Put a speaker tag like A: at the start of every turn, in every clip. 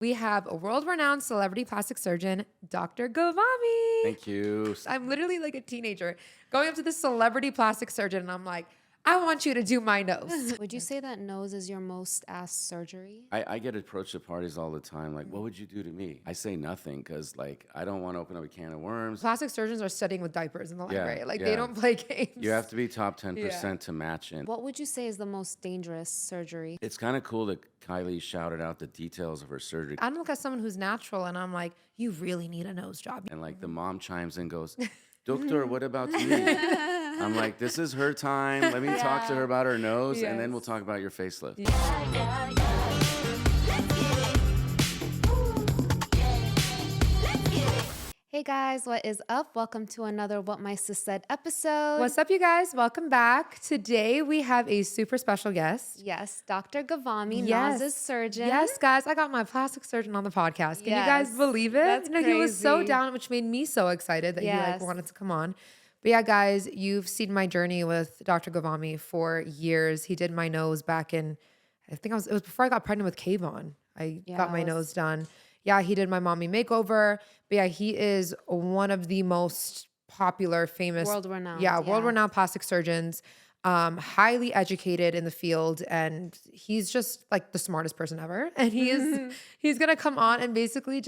A: We have a world-renowned celebrity plastic surgeon, Dr. Gavami.
B: Thank you.
A: I'm literally like a teenager going up to this celebrity plastic surgeon and I'm like, I want you to do my nose.
C: Would you say that nose is your most asked surgery?
B: I get approached at parties all the time, like, what would you do to me? I say nothing because, like, I don't want to open up a can of worms.
A: Plastic surgeons are studying with diapers in the library. Like, they
B: yeah.
A: don't play games.
B: You have to be top 10% to match in.
C: What would you say is the most dangerous surgery?
B: It's kind of cool that Kylie shouted out the details of her surgery.
A: I look at someone who's natural and I'm like, you really need a nose job.
B: And, like, the mom chimes in and goes, Doctor, what about me? I'm like, this is her time. Let me talk to her about her nose, and then we'll talk about your facelift.
C: Hey guys, what is up? Welcome to another What My Sis Said episode.
A: What's up, you guys? Welcome back. Today we have a super special guest.
C: Yes, Dr. Gavami,
A: Yes.
C: NAZ'S surgeon.
A: Yes, guys, I got my plastic surgeon on the podcast. Can you guys
C: Yes,
A: believe it?
C: that's
A: He was so
C: crazy.
A: down, which made me so excited that he
C: Yes.
A: wanted to come on. But yeah, guys, you've seen my journey with Dr. Gavami for years. He did my nose back in, I think it was before I got pregnant with Kayvon. I got my nose done. Yeah, he did my mommy makeover. But yeah, he is one of the most popular, famous,
C: World-renowned,
A: world-renowned plastic surgeons. Highly educated in the field, and he's just like the smartest person ever. And he's gonna come on and basically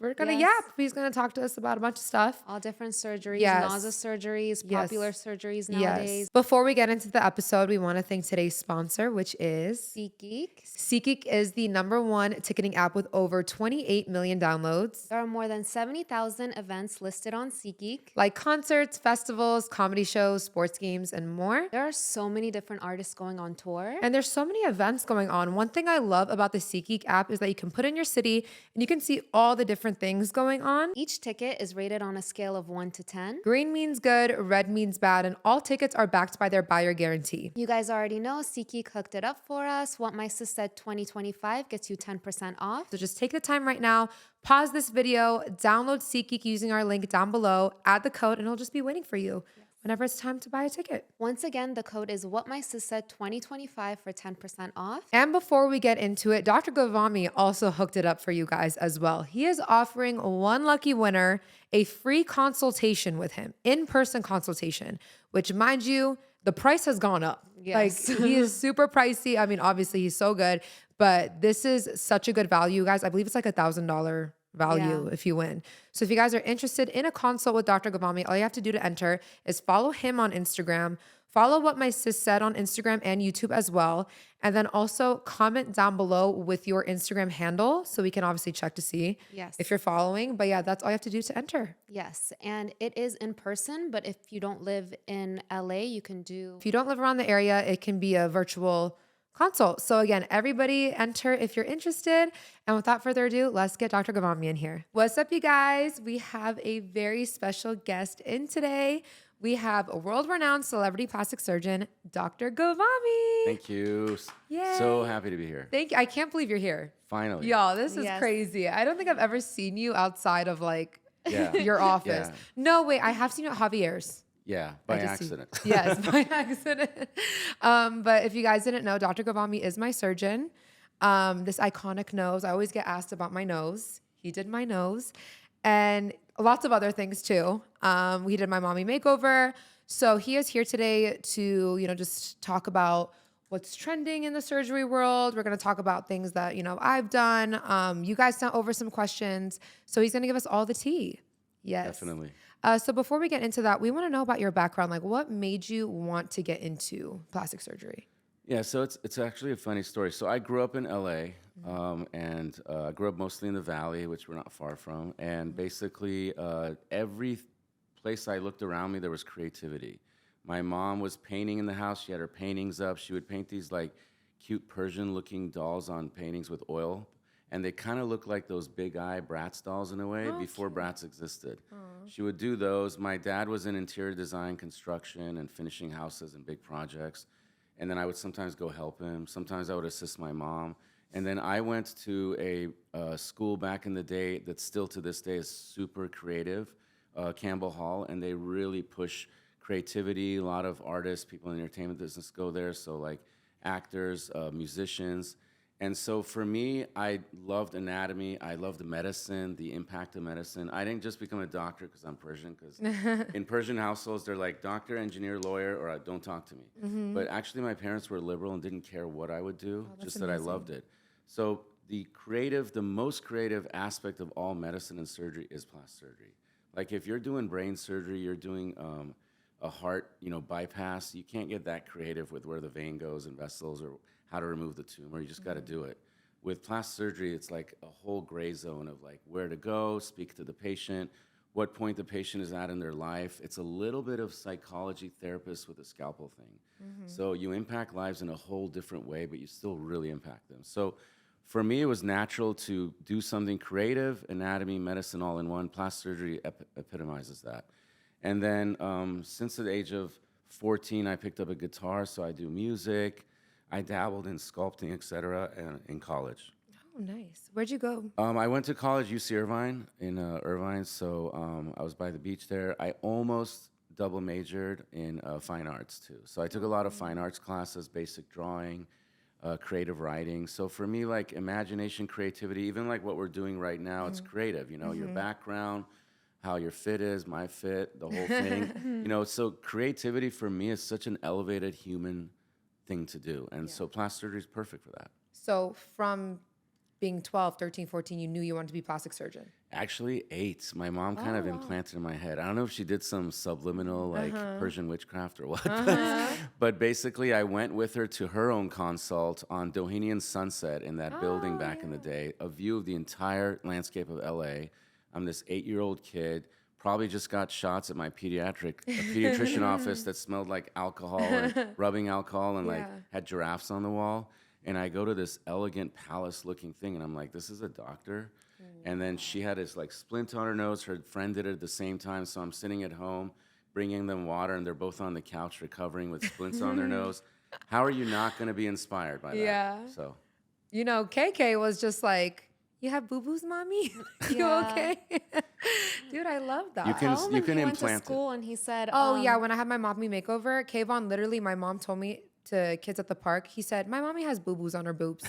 A: we're gonna yap. He's gonna talk to us about a bunch of stuff.
C: All different surgeries,
A: Yes.
C: NAZ'S surgeries,
A: Yes.
C: popular surgeries nowadays.
A: Yes. Before we get into the episode, we want to thank today's sponsor, which is
C: SeatGeek.
A: SeatGeek is the #1 ticketing app with over 28 million downloads.
C: There are more than 70,000 events listed on SeatGeek.
A: Like concerts, festivals, comedy shows, sports games, and more.
C: There are so many different artists going on tour.
A: And there's so many events going on. One thing I love about the SeatGeek app is that you can put in your city and you can see all the different things going on.
C: Each ticket is rated on a scale of 1 to 10.
A: Green means good, red means bad, and all tickets are backed by their buyer guarantee.
C: You guys already know SeatGeek hooked it up for us. What My Sis Said 2025 gets you 10% off.
A: So just take the time right now, pause this video, download SeatGeek using our link down below, add the code, and it'll just be waiting for you whenever it's time to buy a ticket.
C: Once again, the code is What My Sis Said 2025 for 10% off.
A: And before we get into it, Dr. Gavami also hooked it up for you guys as well. He is offering one lucky winner a free consultation with him, in-person consultation, which, mind you, the price has gone up.
C: Yes.
A: Like, he is super pricey. I mean, obviously he's so good, but this is such a good value, guys. I believe it's like $1,000 value if you win. So if you guys are interested in a consult with Dr. Gavami, all you have to do to enter is follow him on Instagram, follow What My Sis Said on Instagram and YouTube as well, and then also comment down below with your Instagram handle so we can obviously check to see if you're following. But yeah, that's all you have to do to enter.
C: Yes, and it is in person, but if you don't live in LA, you can do...
A: If you don't live around the area, it can be a virtual consult. So again, everybody enter if you're interested. And without further ado, let's get Dr. Gavami in here. What's up, you guys? We have a very special guest in today. We have a world-renowned celebrity plastic surgeon, Dr. Gavami.
B: Thank you.
A: Yay.
B: So happy to be here.
A: Thank you. I can't believe you're here.
B: Finally.
A: Y'all, this is
C: Yes.
A: crazy. I don't think I've ever seen you outside of like
B: Yeah.
A: your office.
B: Yeah.
A: No, wait, I have seen you at Javier's.
B: Yeah, by
A: I just see-
B: accident.
A: Yes, by accident. But if you guys didn't know, Dr. Gavami is my surgeon. This iconic nose. I always get asked about my nose. He did my nose. And lots of other things too. He did my mommy makeover. So he is here today to, just talk about what's trending in the surgery world. We're going to talk about things that, I've done. You guys sent over some questions. So he's going to give us all the tea. Yes.
B: Definitely.
A: So before we get into that, we want to know about your background. Like, what made you want to get into plastic surgery?
B: Yeah, so it's actually a funny story. So I grew up in LA, and I grew up mostly in the Valley, which we're not far from. And basically, every place I looked around me, there was creativity. My mom was painting in the house. She had her paintings up. She would paint these like cute Persian-looking dolls on paintings with oil. And they kind of look like those big eye Bratz dolls in a way before Bratz existed. She would do those. My dad was in interior design, construction, and finishing houses and big projects. And then I would sometimes go help him. Sometimes I would assist my mom. And then I went to a school back in the day that still to this day is super creative, Campbell Hall, and they really push creativity. A lot of artists, people in the entertainment business go there, so like actors, musicians. And so for me, I loved anatomy. I loved medicine, the impact of medicine. I didn't just become a doctor because I'm Persian, because in Persian households, they're like doctor, engineer, lawyer, or don't talk to me. But actually, my parents were liberal and didn't care what I would do, just that I loved it. So the most creative aspect of all medicine and surgery is plastic surgery. Like if you're doing brain surgery, you're doing a heart, bypass, you can't get that creative with where the vein goes and vessels or how to remove the tumor. You just got to do it. With plastic surgery, it's like a whole gray zone of like where to go, speak to the patient, what point the patient is at in their life. It's a little bit of psychology therapist with a scalpel thing. So you impact lives in a whole different way, but you still really impact them. So for me, it was natural to do something creative, anatomy, medicine, all in one. Plastic surgery epitomizes that. And then since the age of 14, I picked up a guitar, so I do music. I dabbled in sculpting, et cetera, in college.
A: Oh, nice. Where'd you go?
B: I went to college, UC Irvine, in Irvine, so I was by the beach there. I almost double majored in fine arts, too. So I took a lot of fine arts classes, basic drawing, creative writing. So for me, like imagination, creativity, even like what we're doing right now, it's creative, your background, how your fit is, my fit, the whole thing. So creativity for me is such an elevated human thing to do. And so plastic surgery is perfect for that.
A: So from being 12, 13, 14, you knew you wanted to be a plastic surgeon?
B: Actually, 8. My mom kind of implanted in my head. I don't know if she did some subliminal, like Persian witchcraft or what. But basically, I went with her to her own consult on Doheny Sunset in that building back in the day, a view of the entire landscape of LA. I'm this 8-year-old kid, probably just got shots at my pediatrician office that smelled like alcohol and rubbing alcohol and like had giraffes on the wall. And I go to this elegant palace-looking thing, and I'm like, this is a doctor? And then she had this like splint on her nose. Her friend did it at the same time, so I'm sitting at home, bringing them water, and they're both on the couch recovering with splints on their nose. How are you not going to be inspired by that?
A: Yeah.
B: So,
A: KK was just like, you have boo-boos, mommy? You okay? Dude, I love that.
B: You can
C: He went to
B: implant
C: school and he said,
A: Oh, yeah, when I had my mommy makeover, Kayvon, literally, my mom told me to kids at the park, he said, my mommy has boo-boos on her boobs.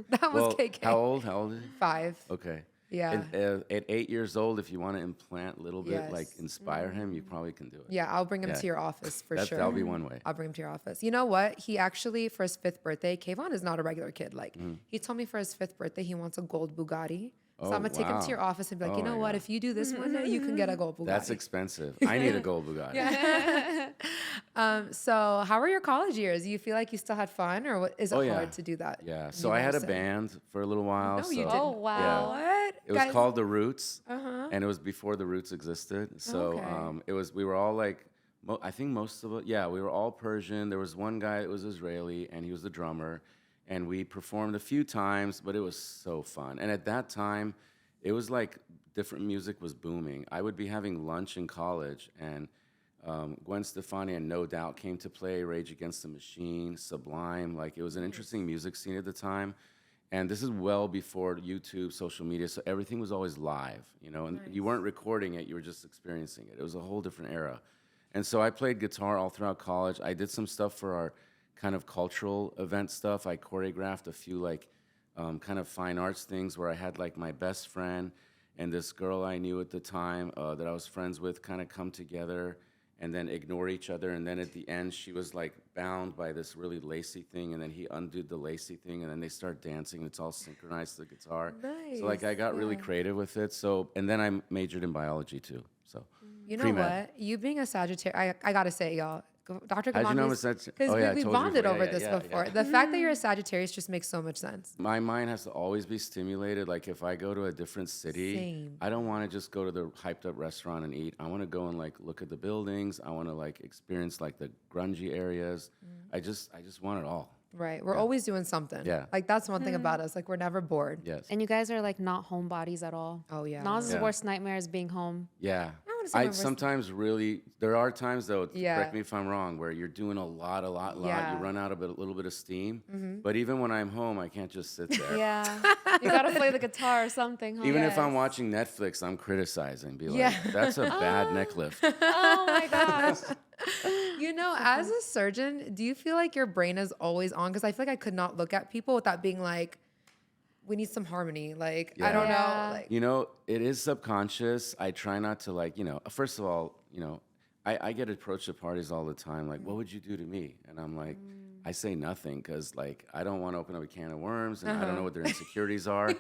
A: That was KK.
B: How old is he?
A: 5.
B: Okay.
A: Yeah.
B: And, at 8 years old, if you want to implant a little bit,
A: Yes.
B: like inspire him, you probably can do it.
A: Yeah, I'll bring him to your office for sure.
B: That'll be one way.
A: I'll bring him to your office. You know what? He actually, for his 5th birthday, Kayvon is not a regular kid. Like, he told me for his 5th birthday, he wants a gold Bugatti. So I'm going to take him to your office and be like, you know what? If you do this one day, you can get a gold Bugatti.
B: That's expensive. I need a gold Bugatti.
A: So how were your college years? Do you feel like you still had fun, or is it hard to do that?
B: Yeah. So I had a band for a little while.
A: No, you
B: so,
A: didn't.
C: Oh, wow.
A: What?
B: It was called The Roots, and it was before The Roots existed. So we were all like, I think most of it, we were all Persian. There was one guy that was Israeli, and he was the drummer. And we performed a few times, but it was so fun. And at that time, it was like different music was booming. I would be having lunch in college, and Gwen Stefani and No Doubt came to play, Rage Against the Machine, Sublime. Like, it was an interesting music scene at the time. And this is well before YouTube, social media, so everything was always live, and you weren't recording it, you were just experiencing it. It was a whole different era. And so I played guitar all throughout college. I did some stuff for our kind of cultural event stuff. I choreographed a few like kind of fine arts things where I had like my best friend and this girl I knew at the time that I was friends with kind of come together and then ignore each other. And then at the end, she was like bound by this really lacy thing, and then he undid the lacy thing, and then they start dancing, and it's all synchronized to the guitar.
A: Nice.
B: So like I got really creative with it. So, and then I majored in biology too. So
A: You know
B: pre-med.
A: what? You being a Sagittarius, I gotta say, y'all, Dr.
B: How'd you know I'm a
A: Gavami,
B: Sagittarius?
A: because
B: Oh, yeah, I
A: we
B: told you
A: bonded
B: before.
A: over
B: Yeah,
A: this
B: yeah,
A: before.
B: yeah.
A: The fact that you're a Sagittarius just makes so much sense.
B: My mind has to always be stimulated. Like if I go to a different city,
A: Same.
B: I don't want to just go to the hyped up restaurant and eat. I want to go and like look at the buildings. I want to like experience like the grungy areas. I just want it all.
A: Right. We're always doing something.
B: Yeah.
A: Like that's one thing about us. Like we're never bored.
B: Yes.
C: And you guys are like not homebodies at all.
A: Oh, yeah.
C: NAZ'S
B: Yeah.
C: worst nightmare is being home.
B: Yeah.
A: wanna say my
B: I
A: worst-
B: sometimes really, there are times though,
A: Yeah.
B: correct me if I'm wrong, where you're doing a lot.
A: Yeah.
B: You run out of a little bit of steam. But even when I'm home, I can't just sit there.
C: Yeah. You gotta play the guitar or something, huh?
B: Even if I'm
A: Yes.
B: watching Netflix, I'm criticizing. Be like,
A: Yeah.
B: that's a bad neck lift.
C: Oh my gosh.
A: You know, as a surgeon, do you feel like your brain is always on? Because I feel like I could not look at people without being like, we need some harmony. Like, I
B: Yeah.
A: don't know.
C: Yeah.
A: Like,
B: You know, it is subconscious. I try not to like, first of all, I get approached at parties all the time, like, what would you do to me? And I'm like, I say nothing because like I don't want to open up a can of worms and I don't know what their insecurities are.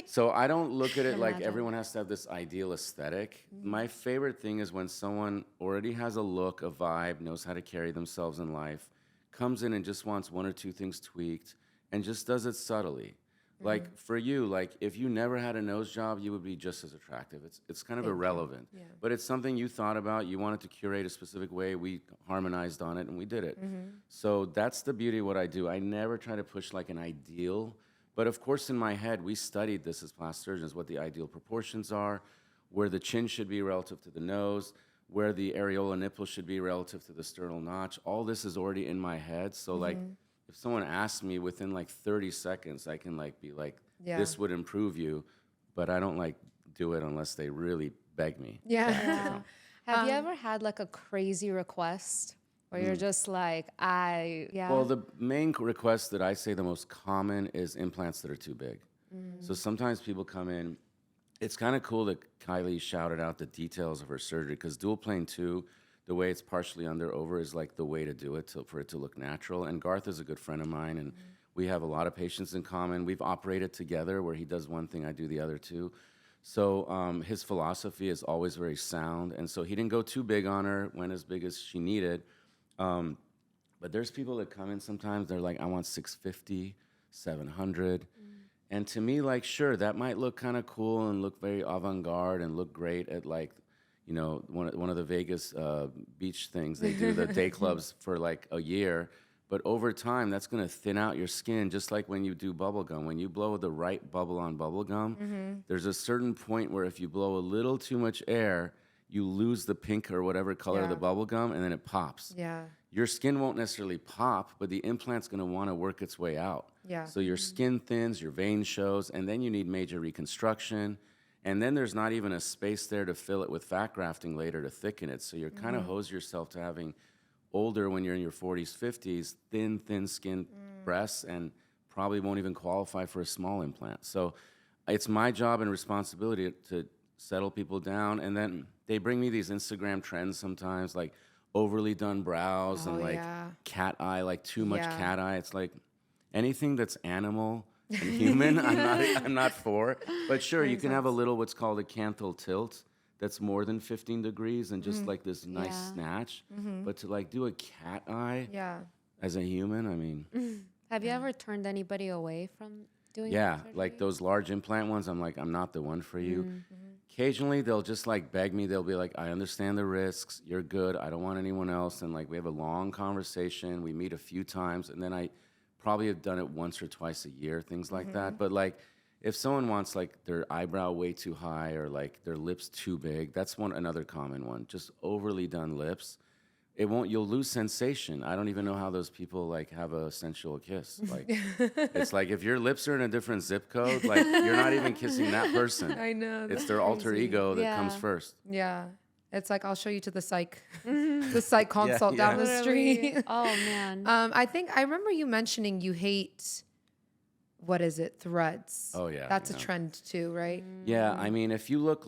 B: So I don't look at it like everyone has to have this ideal aesthetic. My favorite thing is when someone already has a look, a vibe, knows how to carry themselves in life, comes in and just wants one or two things tweaked and just does it subtly. Like for you, like if you never had a nose job, you would be just as attractive. It's kind of irrelevant, but it's something you thought about. You wanted to curate a specific way. We harmonized on it and we did it. So that's the beauty of what I do. I never try to push like an ideal, but of course in my head, we studied this as plastic surgeons, what the ideal proportions are, where the chin should be relative to the nose, where the areola nipple should be relative to the sternal notch. All this is already in my head. So like, if someone asks me within like 30 seconds, I can like be like, this would improve you, but I don't like do it unless they really beg me.
A: yeah.
C: Have you ever had like a crazy request where you're just like,
B: Well, the main request that I say the most common is implants that are too big. So sometimes people come in. It's kind of cool that Kylie shouted out the details of her surgery because dual plane 2, the way it's partially under over is like the way to do it for it to look natural. And Garth is a good friend of mine, and we have a lot of patients in common. We've operated together where he does one thing, I do the other two. So his philosophy is always very sound, and so he didn't go too big on her, went as big as she needed. But there's people that come in sometimes, they're like, I want 650, 700. And to me, like, sure, that might look kind of cool and look very avant-garde and look great at like, one of the Vegas beach things. They do the day clubs for like a year. But over time, that's going to thin out your skin, just like when you do bubble gum. When you blow the right bubble on bubble gum, there's a certain point where if you blow a little too much air, you lose the pink or whatever color of the bubble gum, and then it pops.
A: Yeah.
B: Your skin won't necessarily pop, but the implant's going to want to work its way out.
A: Yeah.
B: So your skin thins, your vein shows, and then you need major reconstruction. And then there's not even a space there to fill it with fat grafting later to thicken it. So you're kind of hose yourself to having older, when you're in your 40s, 50s, thin skin breasts, and probably won't even qualify for a small implant. So it's my job and responsibility to settle people down. And then they bring me these Instagram trends sometimes, like overly done brows and like cat eye, like too much cat eye. It's like anything that's animal and human, I'm not for. But sure, you can have a little what's called a canthal tilt that's more than 15 degrees and just like this nice snatch. But to like do a cat eye as a human, I mean.
C: Have you ever turned anybody away from doing
B: Yeah,
C: surgery?
B: like those large implant ones, I'm like, I'm not the one for you. Occasionally, they'll just like beg me. They'll be like, I understand the risks. You're good. I don't want anyone else. And like, we have a long conversation. We meet a few times. And then I probably have done it once or twice a year, things like that. But like, if someone wants like their eyebrow way too high or like their lips too big, that's another common one. Just overly done lips. You'll lose sensation. I don't even know how those people like have a sensual kiss. Like, it's like if your lips are in a different zip code, like you're not even kissing that person.
A: I know.
B: It's their alter ego that comes first.
A: Yeah. It's like, I'll show you to the psych, the psych consult down the street.
C: Oh man.
A: I think I remember you mentioning you hate, what is it? Threads.
B: Oh yeah.
A: That's a trend too, right?
B: Yeah, I mean, if you look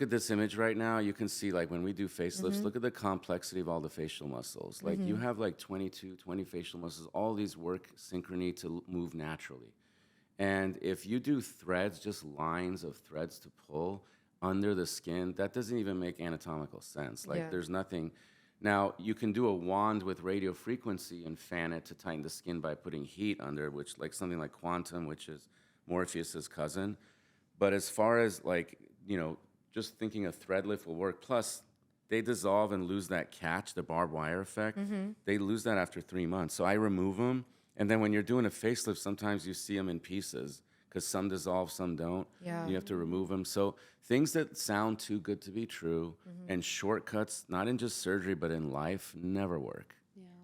B: at this image right now, you can see like when we do facelifts, look at the complexity of all the facial muscles. Like you have like 20 facial muscles, all these work synchrony to move naturally. And if you do threads, just lines of threads to pull under the skin, that doesn't even make anatomical sense. Like there's nothing. Now, you can do a wand with radio frequency and fan it to tighten the skin by putting heat under, which like something like Quantum, which is Morpheus's cousin. But as far as like, just thinking a thread lift will work, plus they dissolve and lose that catch, the barbed wire effect. They lose that after 3 months. So I remove them. And then when you're doing a facelift, sometimes you see them in pieces because some dissolve, some don't.
A: Yeah.
B: You have to remove them. So things that sound too good to be true and shortcuts, not in just surgery, but in life, never work.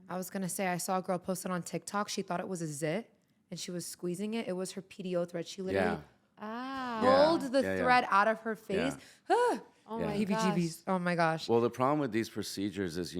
A: I was going to say, I saw a girl posted on TikTok. She thought it was a zit and she was squeezing it. It was her PDO thread. She literally pulled the thread out of her face.
C: Oh my gosh.
A: heebie-jeebies. Oh my gosh.
B: Well, the problem with these procedures is,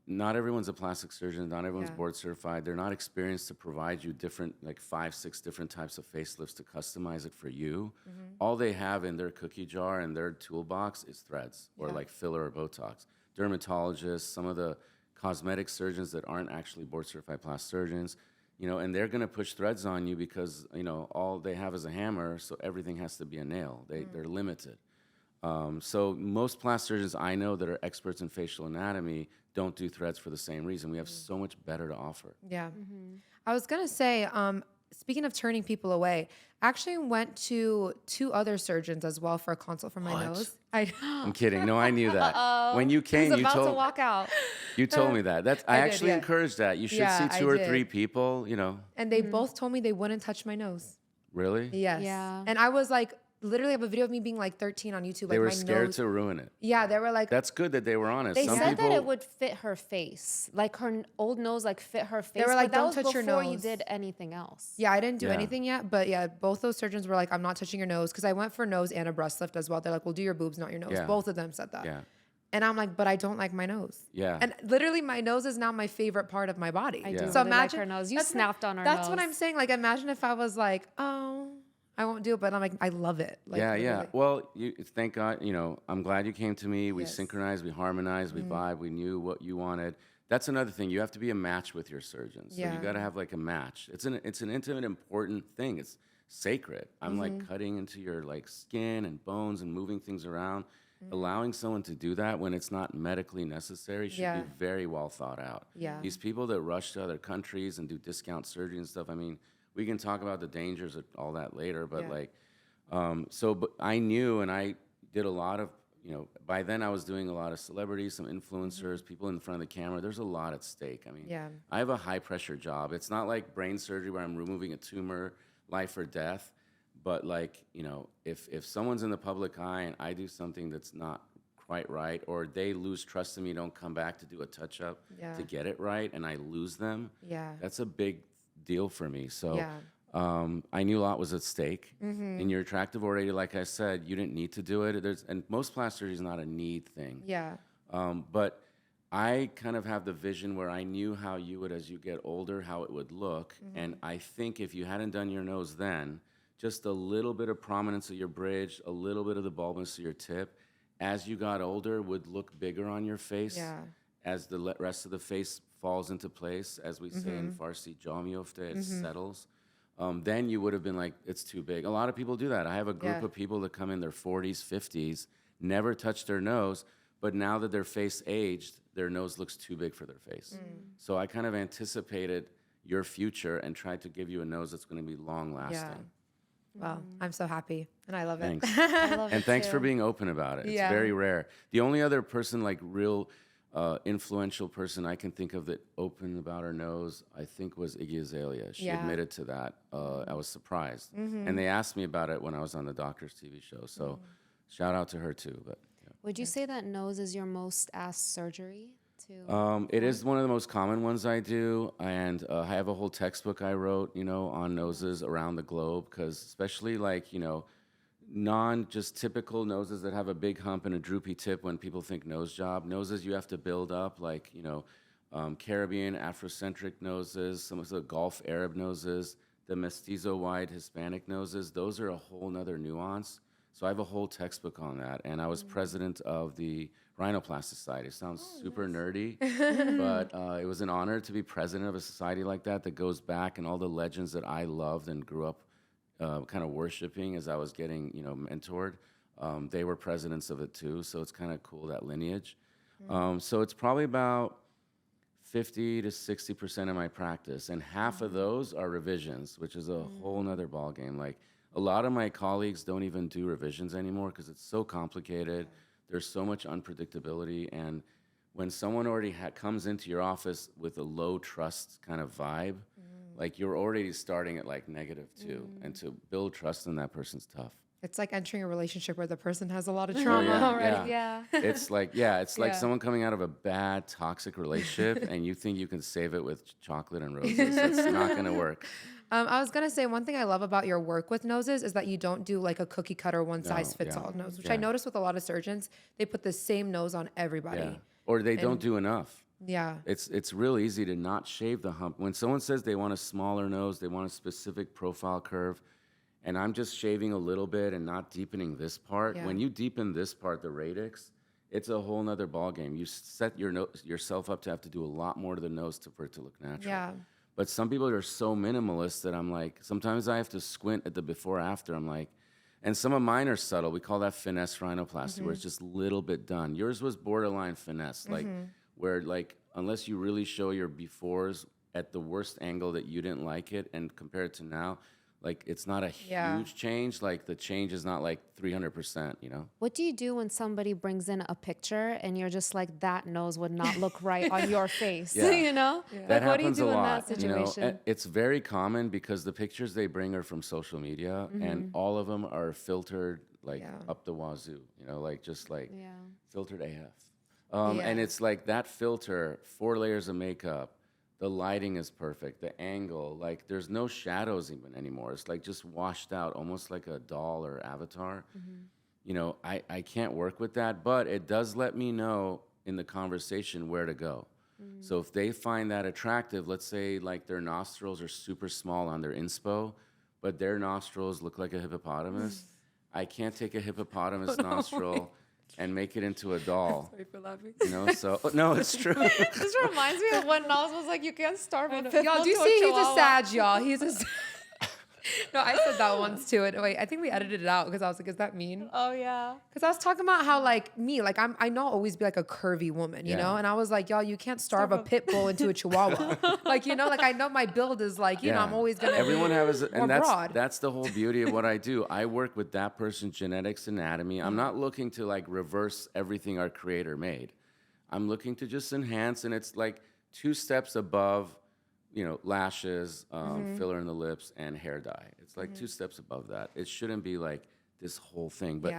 B: not everyone's a plastic surgeon. Not everyone's board certified. They're not experienced to provide you different, like 5, 6 different types of facelifts to customize it for you. All they have in their cookie jar and their toolbox is threads or like filler or Botox. Dermatologists, some of the cosmetic surgeons that aren't actually board certified plastic surgeons, you know, and they're going to push threads on you because, you know, all they have is a hammer, so everything has to be a nail. They're limited. So most plastic surgeons I know that are experts in facial anatomy don't do threads for the same reason. We have so much better to offer.
A: Yeah. I was going to say, speaking of turning people away, I actually went to 2 other surgeons as well for a consult for my nose.
B: I'm kidding. No, I knew that. When you came,
C: He's
B: you
C: about to
B: told
C: walk out.
B: you told me that. That's I
A: did,
B: actually
A: yeah.
B: encourage that. You should
A: Yeah,
B: see
A: I
B: 2 or
A: did.
B: 3 people, you know.
A: And they both told me they wouldn't touch my nose.
B: Really?
A: Yes.
C: Yeah.
A: And I was like, literally have a video of me being like 13 on YouTube.
B: They
A: like
B: were
A: my
B: scared
A: nose.
B: to ruin it.
A: Yeah, they were like,
B: That's good that they were honest.
C: They
B: Some
C: said
B: people,
C: that it would fit her face, like her old nose, like fit her face.
A: were like,
C: but that
A: "Don't
C: was
A: touch your
C: before you
A: nose."
C: did anything else.
A: yeah, I didn't do
B: Yeah.
A: anything yet. But yeah, both those surgeons were like, I'm not touching your nose. Cause I went for nose and a breast lift as well. They're like, we'll do your boobs, not your nose.
B: Yeah.
A: Both of them said that.
B: Yeah.
A: And I'm like, but I don't like my nose.
B: Yeah.
A: And literally my nose is now my favorite part of my body.
C: I
B: Yeah.
C: do
A: So
C: really
A: imagine
C: like her nose. You
A: that's
C: snapped on her
A: That's
C: nose.
A: what I'm saying. Like, imagine if I was like, oh, I won't do it. But I'm like, I love it. Like,
B: yeah.
A: literally.
B: Well, thank God, you know, I'm glad you came to me. We
A: Yes.
B: synchronized, we harmonized, we vibe, we knew what you wanted. That's another thing. You have to be a match with your surgeon. So
A: Yeah.
B: you got to have like a match. It's an intimate, important thing. It's sacred. I'm like cutting into your like skin and bones and moving things around. Allowing someone to do that when it's not medically necessary should
A: Yeah.
B: be very well thought out.
A: Yeah.
B: These people that rush to other countries and do discount surgery and stuff, I mean, we can talk about the dangers of all that later, but
A: Yeah.
B: like, but I knew, and I did a lot of, you know, by then I was doing a lot of celebrities, some influencers, people in front of the camera. There's a lot at stake. I mean,
A: Yeah.
B: I have a high pressure job. It's not like brain surgery where I'm removing a tumor, life or death. But like, you know, if someone's in the public eye and I do something that's not quite right, or they lose trust in me, don't come back to do a touch up
A: Yeah.
B: to get it right, and I lose them,
A: Yeah.
B: that's a big deal for me. So
A: Yeah.
B: I knew a lot was at stake. And you're attractive already, like I said, you didn't need to do it. And most plastic surgery is not a need thing.
A: Yeah.
B: But I kind of have the vision where I knew how you would, as you get older, how it would look. And I think if you hadn't done your nose then, just a little bit of prominence of your bridge, a little bit of the bulbous of your tip, as you got older, would look bigger on your face.
A: Yeah.
B: As the rest of the face falls into place, as we say in Farsi, jaw miofte, it settles. Then you would have been like, it's too big. A lot of people do that. I have a group
A: Yeah.
B: of people that come in their 40s, 50s, never touch their nose, but now that their face aged, their nose looks too big for their face. So I kind of anticipated your future and tried to give you a nose that's going to be long lasting.
A: Well, I'm so happy and I love
B: Thanks.
A: it.
C: I love
B: And
C: it
B: thanks for
C: too.
B: being open about it. It's
A: Yeah.
B: very rare. The only other person, like real influential person I can think of that opened about her nose, I think was Iggy Azalea. She
A: Yeah.
B: admitted to that. I was surprised. And they asked me about it when I was on the doctor's TV show. So shout out to her too. But yeah.
C: Would you say that nose is your most asked surgery? To
B: It is one of the most common ones I do, and I have a whole textbook I wrote, you know, on noses around the globe, because especially like, you know, just typical noses that have a big hump and a droopy tip when people think nose job. Noses you have to build up, like, you know, Caribbean, Afrocentric noses, some of the Gulf Arab noses, the mestizo wide Hispanic noses. Those are a whole nother nuance. So I have a whole textbook on that, and I was president of the Rhinoplasty Society. It sounds super nerdy, but it was an honor to be president of a society like that goes back, and all the legends that I loved and grew up kind of worshiping as I was getting, you know, mentored. They were presidents of it too, so it's kind of cool, that lineage. So it's probably about 50 to 60% of my practice, and half of those are revisions, which is a whole nother ballgame. Like, a lot of my colleagues don't even do revisions anymore because it's so complicated. There's so much unpredictability, and when someone already comes into your office with a low trust kind of vibe, like you're already starting at like -2, and to build trust in that person's tough.
A: It's like entering a relationship where the person has a lot of
B: Oh,
A: trauma
B: yeah,
A: already.
C: yeah.
B: It's like, it's like
A: Yeah.
B: someone coming out of a bad, toxic relationship, and you think you can save it with chocolate and roses. It's not going to work.
A: I was gonna say one thing I love about your work with noses is that you don't do like a cookie cutter one size fits
B: yeah.
A: all nose, which I
B: Yeah.
A: notice with a lot of surgeons. They put the same nose on everybody.
B: Yeah. Or they don't do enough.
A: Yeah.
B: It's real easy to not shave the hump. When someone says they want a smaller nose, they want a specific profile curve, and I'm just shaving a little bit and not deepening this part.
A: Yeah.
B: When you deepen this part, the radix, it's a whole nother ballgame. You set yourself up to have to do a lot more to the nose for it to look natural.
A: Yeah.
B: But some people are so minimalist that I'm like, sometimes I have to squint at the before after. I'm like, and some of mine are subtle. We call that finesse rhinoplasty, where it's just a little bit done. Yours was borderline finesse, like where like unless you really show your befores at the worst angle that you didn't like it, and compare it to now, like it's not a huge change. Like the change is not like 300%. You know.
C: What do you do when somebody brings in a picture and you're just like, that nose would not look right on your face?
B: Yeah.
C: You know?
B: That
C: Like, what do you
B: happens
C: do
B: a
C: in
B: lot.
C: that
B: You know,
C: situation?
B: it's very common because the pictures they bring are from social media, and all of them are filtered like up the wazoo. You know, like just like filtered AF. And it's like that filter, 4 layers of makeup. The lighting is perfect. The angle, like there's no shadows even anymore. It's like just washed out, almost like a doll or avatar. You know, I can't work with that, but it does let me know in the conversation where to go. So if they find that attractive, let's say like their nostrils are super small on their inspo, but their nostrils look like a hippopotamus, I can't take a hippopotamus nostril and make it into a doll.
A: Sorry for laughing.
B: You know, so no, it's true.
C: This reminds me of when Nas was like, you can't starve a pit
A: Y'all,
C: bull
A: do you
C: to a
A: see he's a
C: chihuahua.
A: Sag, y'all? He's a No, I said that once too. And wait, I think we edited it out because I was like, is that mean?
C: Oh, yeah.
A: Because I was talking about how like me, like I know I'll always be like a curvy woman, you know? And I was like, y'all, you can't starve a pit bull into a chihuahua. Like, you know, like I know my build is like, you know, I'm always gonna
B: Everyone has,
A: more
B: and
A: broad.
B: that's the whole beauty of what I do. I work with that person's genetics, anatomy. I'm not looking to like reverse everything our creator made. I'm looking to just enhance, and it's like 2 steps above, you know, lashes, filler in the lips, and hair dye. It's like 2 steps above that. It shouldn't be like this whole thing. But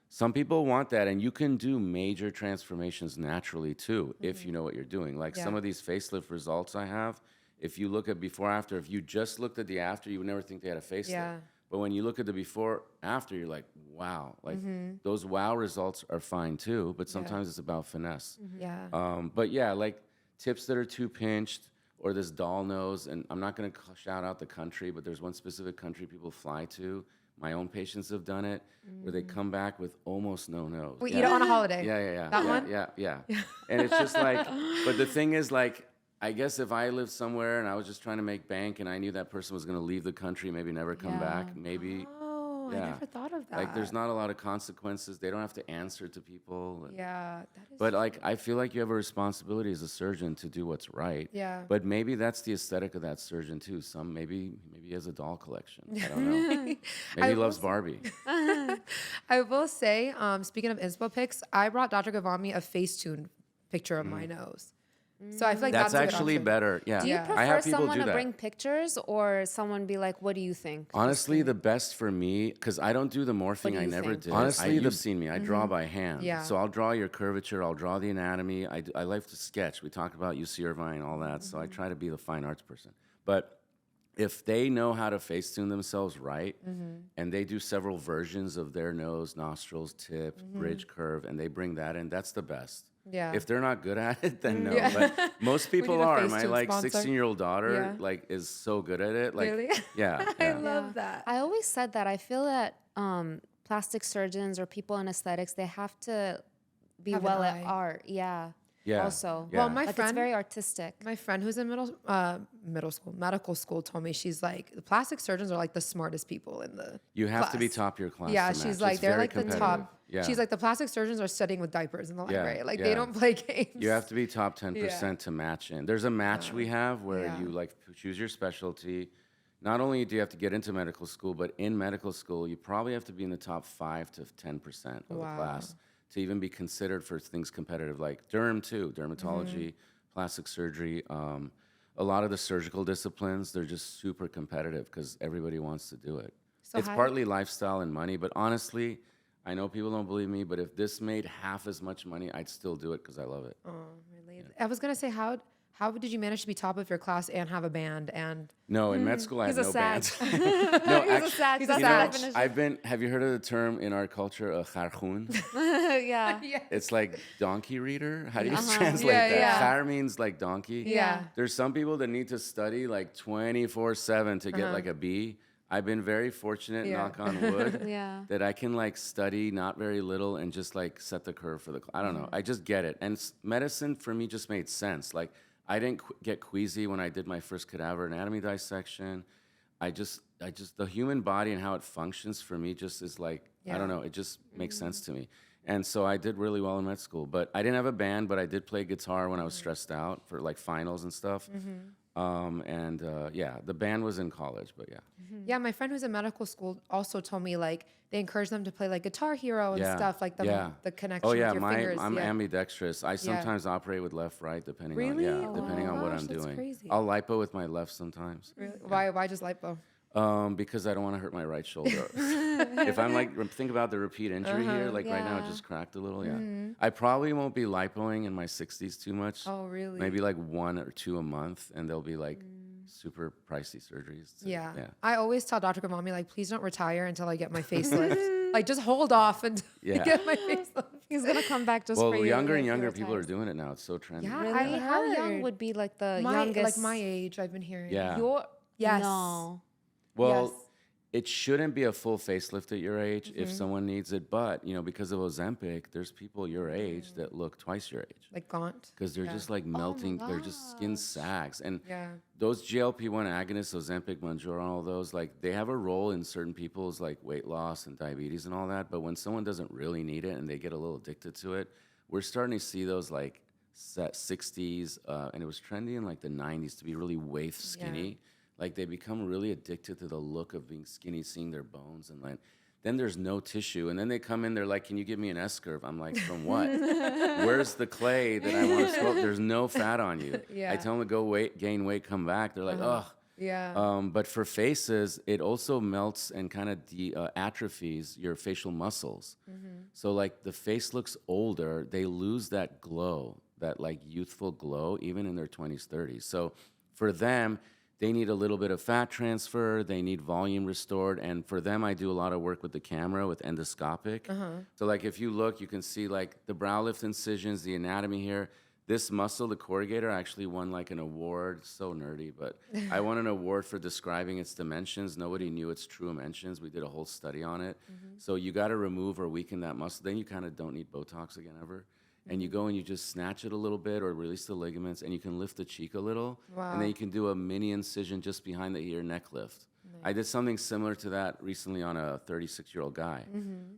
B: some people want that, and you can do major transformations naturally too if you know what you're doing. Like some of these facelift results I have, if you look at before after, if you just looked at the after, you would never think they had a facelift.
A: Yeah.
B: But when you look at the before after, you're like, wow. Like those wow results are fine too, but sometimes it's about finesse.
A: Yeah.
B: But yeah, like tips that are too pinched, or this doll nose, and I'm not going to shout out the country, but there's one specific country people fly to. My own patients have done it, where they come back with almost no nose.
A: We eat it on a holiday.
B: Yeah.
A: That one?
B: Yeah. And it's just like, but the thing is, like, I guess if I lived somewhere and I was just trying to make bank and I knew that person was going to leave the country, maybe never come back, maybe.
A: Oh, I never thought of that.
B: Like, there's not a lot of consequences. They don't have to answer to people.
A: Yeah, that is.
B: But like, I feel like you have a responsibility as a surgeon to do what's right.
A: Yeah.
B: But maybe that's the aesthetic of that surgeon too. Maybe he has a doll collection. I don't know. Maybe he loves Barbie.
A: I will say, speaking of inspo pics, I brought Dr. Gavami a Facetune picture of my nose. So I feel like
B: That's
A: that's a good
B: actually
A: option.
B: better. Yeah.
C: Do you
A: Yeah.
B: I
C: prefer
B: have people
C: someone
B: do
C: to
B: that.
C: bring pictures or someone be like, what do you think?
B: Honestly, the best for me, because I don't do the morphing.
C: do
B: I
C: you
B: never
C: think?
B: did. Honestly, you've seen me. I draw by hand.
A: Yeah.
B: So I'll draw your curvature. I'll draw the anatomy. I like to sketch. We talked about UC Irvine, all that. So I try to be the fine arts person. But if they know how to Facetune themselves right, and they do several versions of their nose, nostrils, tip, bridge, curve, and they bring that in, that's the best.
A: Yeah.
B: If they're not good at it, then no.
A: Yeah.
B: But most people
A: need a
B: are. My
A: Facetune
B: like
A: sponsor.
B: 16-year-old daughter
A: Yeah.
B: like is so good at it. Like,
A: Really?
B: yeah.
A: I
B: yeah.
A: love that.
C: I always said that. I feel that plastic surgeons or people in aesthetics, they have to be
A: Have an
C: well at
A: eye.
C: art. Yeah.
B: Yeah.
C: Also.
B: Yeah.
A: Well, my
C: Like,
A: friend,
C: it's very artistic.
A: my friend who's in medical school told me, she's like, the plastic surgeons are like the smartest people in the
B: You have to be
A: class.
B: top of your class.
A: Yeah,
B: to
A: she's
B: match.
A: like,
B: It's
A: they're
B: very
A: like the
B: competitive.
A: top.
B: Yeah.
A: She's like, the plastic surgeons are studying with diapers in the library. Like, they
B: yeah.
A: don't play games.
B: You have to be top 10% to match in. There's a match we have where
A: Yeah.
B: you like choose your specialty. Not only do you have to get into medical school, but in medical school, you probably have to be in the top 5 to 10% of the class to even be considered for things competitive, like derm too, dermatology, plastic surgery. A lot of the surgical disciplines, they're just super competitive because everybody wants to do it.
A: So
B: It's
A: how-
B: partly lifestyle and money, but honestly, I know people don't believe me, but if this made half as much money, I'd still do it because I love it.
A: Oh, really? I was gonna say, how How did you manage to be top of your class and have a band? And
B: No, in med school I had
C: He's a
B: no
C: sad.
B: bands.
C: No, he's a sad.
A: he's
C: That's
A: a
C: the
A: sad.
C: definition.
B: Have you heard of the term in our culture, a kharkhun?
C: Yeah.
B: It's like donkey reader. How do you
C: Uh-huh.
B: translate
A: Yeah,
B: that?
A: yeah.
B: Khar means like donkey.
A: Yeah.
B: There's some people that need to study like 24/7 to get like a B. I've been very fortunate,
A: Yeah.
B: knock on wood,
C: Yeah.
B: that I can like study not very little and just like set the curve for the. I don't know. I just get it. And medicine for me just made sense. Like I didn't get queasy when I did my first cadaver anatomy dissection. I just the human body and how it functions for me just is like I don't know. It just makes sense to me. And so I did really well in med school, but I didn't have a band, but I did play guitar when I was stressed out for like finals and stuff. Yeah, the band was in college, but yeah.
A: Yeah, my friend who's in medical school also told me like they encourage them to play like Guitar Hero and
B: Yeah,
A: stuff like the
B: yeah.
A: the connection
B: Oh yeah,
A: with your fingers.
B: I'm
A: yeah.
B: ambidextrous. I sometimes operate with left, right, depending
A: Really?
B: on depending
A: Oh
B: on
A: my
B: what
A: gosh,
B: I'm
A: that's
B: doing.
A: crazy.
B: I'll lipo with my left sometimes.
A: Really? Why just lipo?
B: Because I don't want to hurt my right shoulder. If I'm like think about the repeat injury here, like right now it
C: Yeah.
B: just cracked a little. Yeah, I probably won't be lipoing in my 60s too much.
A: Oh, really?
B: Maybe like 1 or 2 a month, and they'll be like super pricey surgeries. So,
A: Yeah.
B: yeah.
A: I always tell Dr. Gavami, like, please don't retire until I get my facelift. Like, just hold off until
B: Yeah.
A: I get my facelift.
C: He's gonna come back just
B: Well,
C: for you.
B: younger and
C: if he
B: younger people are
C: retires.
B: doing it now. It's so trendy.
A: Yeah.
C: Really?
A: I
C: How young
A: heard.
C: would be like the
A: My,
C: youngest?
A: like my age, I've been hearing.
B: Yeah.
A: Yes.
C: No.
B: Well,
A: Yes.
B: it shouldn't be a full facelift at your age if someone needs it, but because of Ozempic, there's people your age that look twice your age
A: Like gaunt.
B: because they're just like melting. They're just skin sags, and
A: Yeah.
B: those GLP-1 agonists, Ozempic, Mounjaro, all those, like they have a role in certain people's like weight loss and diabetes and all that. But when someone doesn't really need it and they get a little addicted to it, we're starting to see those like 60s, and it was trendy in like the 90s to be really waif skinny. Like they become really addicted to the look of being skinny, seeing their bones, and like then there's no tissue. And then they come in, they're like, "Can you give me an S curve?" I'm like, "From what? Where's the clay that I want to sculpt? There's no fat on you."
A: Yeah.
B: I tell them to go gain weight, come back. They're like, "Ugh."
A: Yeah.
B: But for faces, it also melts and kind of atrophies your facial muscles. So like the face looks older, they lose that glow, that like youthful glow, even in their 20s, 30s. So for them, they need a little bit of fat transfer. They need volume restored. And for them, I do a lot of work with the camera with endoscopic. So like if you look, you can see like the brow lift incisions, the anatomy here. This muscle, the corrugator, actually won like an award. So nerdy, but I won an award for describing its dimensions. Nobody knew its true dimensions. We did a whole study on it. So you got to remove or weaken that muscle. Then you kind of don't need Botox again ever. And you go and you just snatch it a little bit or release the ligaments, and you can lift the cheek a little.
A: Wow.
B: And then you can do a mini incision just behind the ear neck lift. I did something similar to that recently on a 36-year-old guy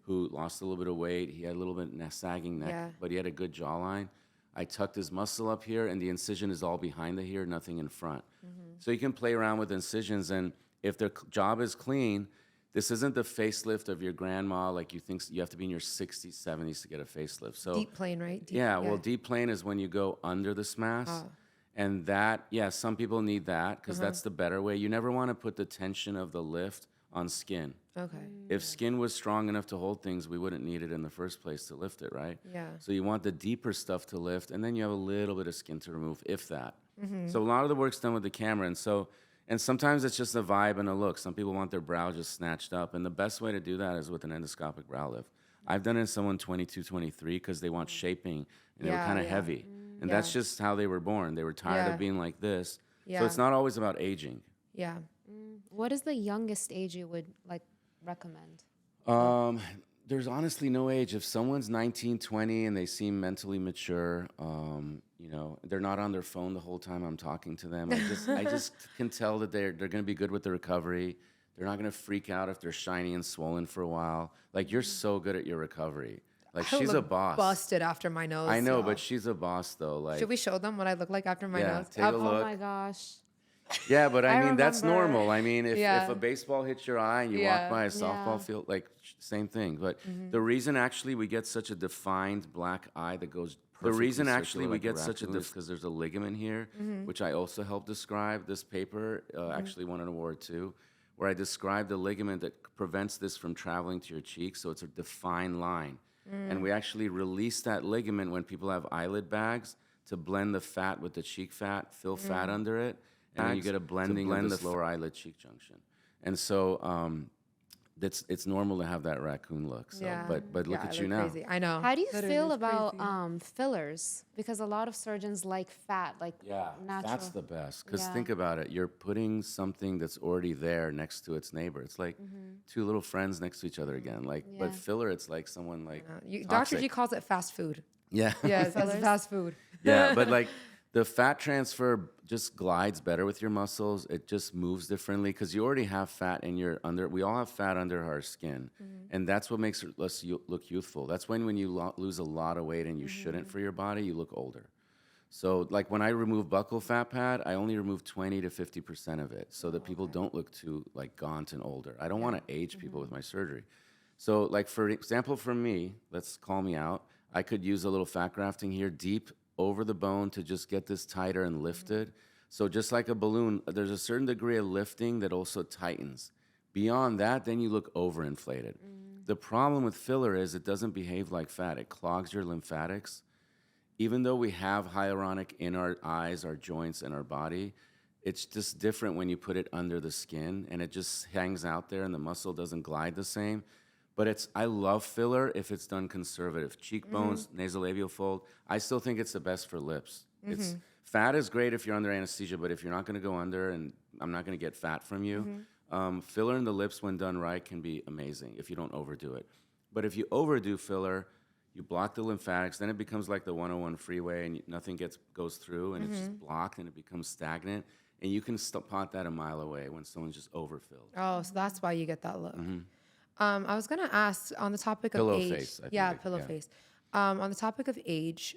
B: who lost a little bit of weight. He had a little bit sagging neck,
A: Yeah.
B: but he had a good jawline. I tucked his muscle up here, and the incision is all behind the ear, nothing in front. So you can play around with incisions, and if the job is clean, this isn't the facelift of your grandma, like you think you have to be in your 60s, 70s to get a facelift. So
A: Deep plane, right? Deep,
B: well, deep plane is when you go under the SMAS. And that, some people need that because that's the better way. You never want to put the tension of the lift on skin.
A: Okay.
B: If skin was strong enough to hold things, we wouldn't need it in the first place to lift it, right?
A: Yeah.
B: So you want the deeper stuff to lift, and then you have a little bit of skin to remove, if that. So a lot of the work's done with the camera, and sometimes it's just a vibe and a look. Some people want their brow just snatched up, and the best way to do that is with an endoscopic brow lift. I've done it in someone 22, 23 because they want shaping, and they were kind of heavy. And that's just how they were born. They were tired of being like this.
A: Yeah.
B: So it's not always about aging.
A: Yeah.
C: What is the youngest age you would like recommend?
B: There's honestly no age. If someone's 19, 20 and they seem mentally mature, they're not on their phone the whole time I'm talking to them. I just can tell that they're going to be good with the recovery. They're not going to freak out if they're shiny and swollen for a while. Like, you're so good at your recovery. Like,
A: I
B: she's a
A: look
B: boss.
A: Busted after my nose.
B: I know,
A: so.
B: but she's a boss, though. Like,
A: Should we show them what I look like after my
B: Yeah,
A: nose?
B: take a
C: Oh
B: look.
C: my gosh.
B: Yeah, but I
C: I
B: mean, that's
C: remember.
B: normal. I mean, if
A: Yeah.
B: a baseball hits your eye and you
A: Yeah.
B: walk by a softball
C: Yeah.
B: field, like, same thing. But the reason actually we get such a defined black eye that goes because there's a ligament here, which I also helped describe. This paper actually won an award too, where I described the ligament that prevents this from traveling to your cheek, so it's a defined line. And we actually release that ligament when people have eyelid bags. to blend the fat with the cheek fat, fill fat under it, and then you get a blending of this lower eyelid cheek junction. And so it's normal to have that raccoon look. So, but look at you now.
A: Crazy. I know.
C: How do you
A: Literally,
C: feel
A: it's
C: about
A: crazy.
C: fillers? Because a lot of surgeons like fat, like natural.
B: That's the best. Because think about it. You're putting something that's already there next to its neighbor. It's like two little friends next to each other again. Like, but filler, it's like someone like
A: Dr. G calls it fast food.
B: Yeah.
A: Yes, that's fast food.
B: Yeah, but like the fat transfer just glides better with your muscles. It just moves differently because you already have fat in your under. We all have fat under our skin, and that's what makes us look youthful. That's when you lose a lot of weight and you shouldn't for your body, you look older. So like when I remove buccal fat pad, I only remove 20 to 50% of it so that people don't look too like gaunt and older. I don't want to age people with my surgery. So like for example, for me, let's call me out. I could use a little fat grafting here deep over the bone to just get this tighter and lifted. So just like a balloon, there's a certain degree of lifting that also tightens. Beyond that, then you look overinflated. The problem with filler is it doesn't behave like fat. It clogs your lymphatics. Even though we have hyaluronic in our eyes, our joints, and our body, it's just different when you put it under the skin and it just hangs out there and the muscle doesn't glide the same. But I love filler if it's done conservative. Cheekbones, nasolabial fold. I still think it's the best for lips. Fat is great if you're under anesthesia, but if you're not going to go under and I'm not going to get fat from you, filler in the lips when done right can be amazing if you don't overdo it. But if you overdo filler, you block the lymphatics, then it becomes like the 101 freeway and nothing goes through and it's just blocked and it becomes stagnant. And you can spot that a mile away when someone's just overfilled.
A: Oh, so that's why you get that look. I was gonna ask on the topic of
B: Pillow
A: age.
B: face, I think
A: Yeah,
B: it-
A: pillow
B: yeah.
A: face. On the topic of age,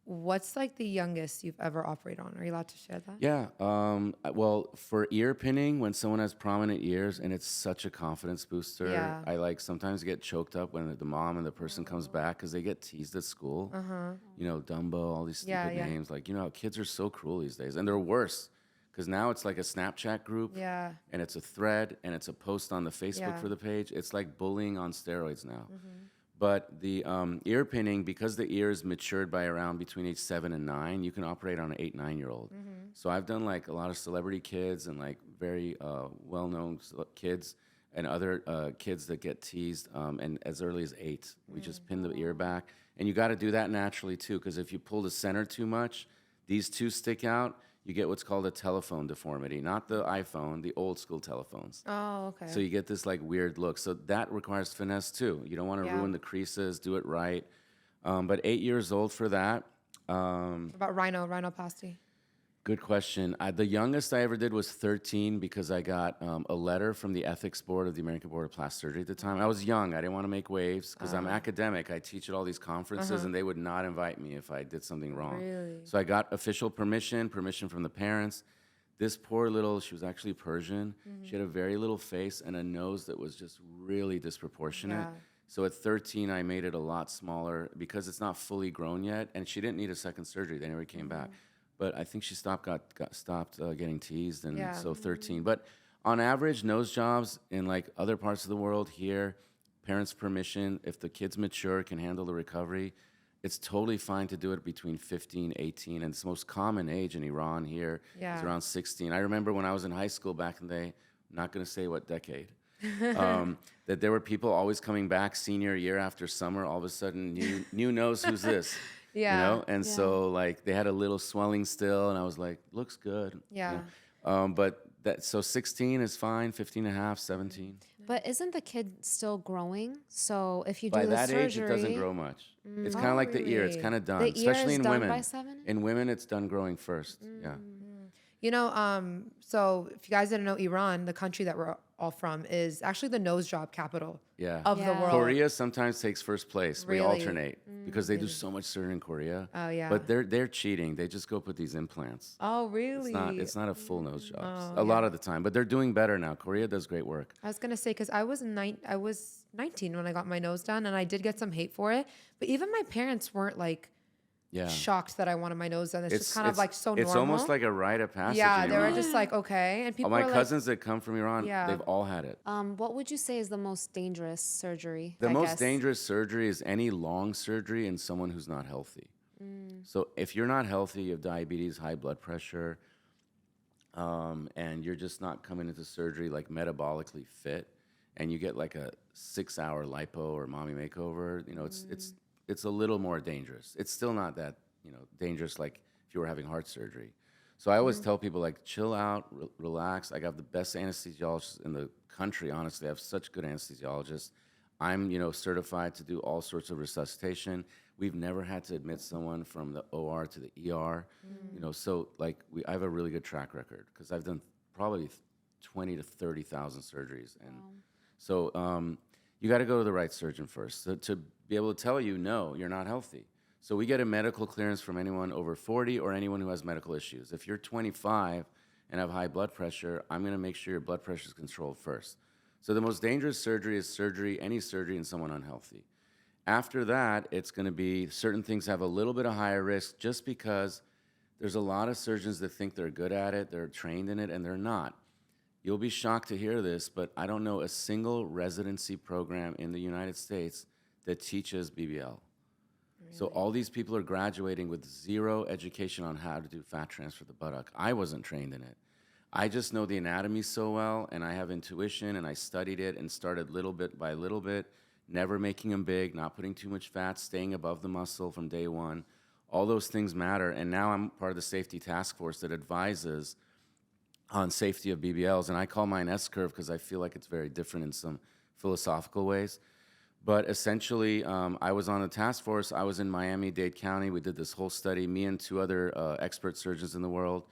A: what's like the youngest you've ever operated on? Are you allowed to share that?
B: Yeah. Well, for ear pinning, when someone has prominent ears, and it's such a confidence booster,
A: Yeah.
B: I like sometimes get choked up when the mom and the person comes back because they get teased at school. You know, Dumbo, all these stupid names. Like, you know, kids are so cruel these days, and they're worse because now it's like a Snapchat group,
A: Yeah.
B: and it's a thread, and it's a post on the Facebook
A: Yeah.
B: for the page. It's like bullying on steroids now. But the ear pinning, because the ear is matured by around between age 7 and 9, you can operate on an 8, 9-year-old. So I've done like a lot of celebrity kids and like very well-known kids and other kids that get teased, and as early as 8, we just pin the ear back. And you got to do that naturally too, because if you pull the center too much, these two stick out. You get what's called a telephone deformity, not the iPhone, the old school telephones.
A: Oh, okay.
B: So you get this like weird look. So that requires finesse too. You don't want to ruin the creases, do it right. But 8 years old for that.
A: What about rhinoplasty?
B: Good question. The youngest I ever did was 13 because I got a letter from the ethics board of the American Board of Plastic Surgery at the time. I was young. I didn't want to make waves because I'm academic. I teach at all these conferences, and they would not invite me if I did something wrong.
A: Really?
B: So I got official permission from the parents. This poor little, she was actually Persian. She had a very little face and a nose that was just really disproportionate.
A: Yeah.
B: So at 13, I made it a lot smaller because it's not fully grown yet, and she didn't need a second surgery. They never came back. But I think she stopped getting teased, and so 13. But on average, nose jobs in like other parts of the world here, parents' permission, if the kid's mature, can handle the recovery, it's totally fine to do it between 15, 18, and it's the most common age in Iran here is around 16. I remember when I was in high school back in the day, I'm not going to say what decade, that there were people always coming back senior year after summer, all of a sudden, new nose, who's this?
A: Yeah.
B: You know, and so like they had a little swelling still, and I was like, looks good.
A: Yeah.
B: You know? But so 16 is fine, 15 and a half, 17.
C: But isn't the kid still growing? So if you do
B: By
C: the
B: that
C: surgery,
B: age, it doesn't grow much. It's kind of like the ear; it's
A: really?
B: kind of done,
C: The ear
B: especially
C: is
B: in
C: done
B: women.
C: by 7?
B: In women, it's done growing first. Yeah.
A: You know, so if you guys didn't know, Iran, the country that we're all from, is actually the nose job capital
B: Yeah.
A: of the
C: Yeah.
A: world.
B: Korea sometimes takes first place. We
A: Really?
B: alternate because they do so much surgery in Korea.
A: Oh, yeah.
B: But they're cheating. They just go put these implants.
A: Oh, really?
B: It's not a full nose job
A: Oh,
B: a lot of the time, but they're doing better now. Korea does great work.
A: I was gonna say because I was 19 when I got my nose done, and I did get some hate for it. But even my parents weren't like
B: Yeah.
A: shocked that I wanted my nose done. It's just kind of like so normal.
B: It's almost like a rite of passage.
A: yeah,
B: in
A: they were
B: Iran.
A: just like okay, and people
B: My
A: were
B: cousins that come from Iran,
A: Yeah.
B: they've all had it.
C: What would you say is the most dangerous surgery?
B: The
C: I
B: most
C: guess?
B: dangerous surgery is any long surgery in someone who's not healthy. So if you're not healthy, you have diabetes, high blood pressure, and you're just not coming into surgery like metabolically fit, and you get like a 6-hour lipo or mommy makeover, you know, it's a little more dangerous. It's still not that, you know, dangerous like if you were having heart surgery. So I always tell people like chill out, relax. I got the best anesthesiologists in the country. Honestly, I have such good anesthesiologists. I'm, you know, certified to do all sorts of resuscitation. We've never had to admit someone from the OR to the ER, you know. So like I have a really good track record because I've done probably 20 to 30,000 surgeries, and so you got to go to the right surgeon first to be able to tell you no, you're not healthy. So we get a medical clearance from anyone over 40 or anyone who has medical issues. If you're 25 and have high blood pressure, I'm going to make sure your blood pressure is controlled first. So the most dangerous surgery is any surgery in someone unhealthy. After that, it's going to be certain things have a little bit of higher risk just because there's a lot of surgeons that think they're good at it, they're trained in it, and they're not. You'll be shocked to hear this, but I don't know a single residency program in the United States that teaches BBL. So all these people are graduating with zero education on how to do fat transfer of the buttock. I wasn't trained in it. I just know the anatomy so well, and I have intuition, and I studied it and started little bit by little bit, never making them big, not putting too much fat, staying above the muscle from day one. All those things matter, and now I'm part of the safety task force that advises on safety of BBLs, and I call mine S-curve because I feel like it's very different in some philosophical ways. But essentially, I was on a task force. I was in Miami-Dade County. We did this whole study, me and 2 other expert surgeons in the world,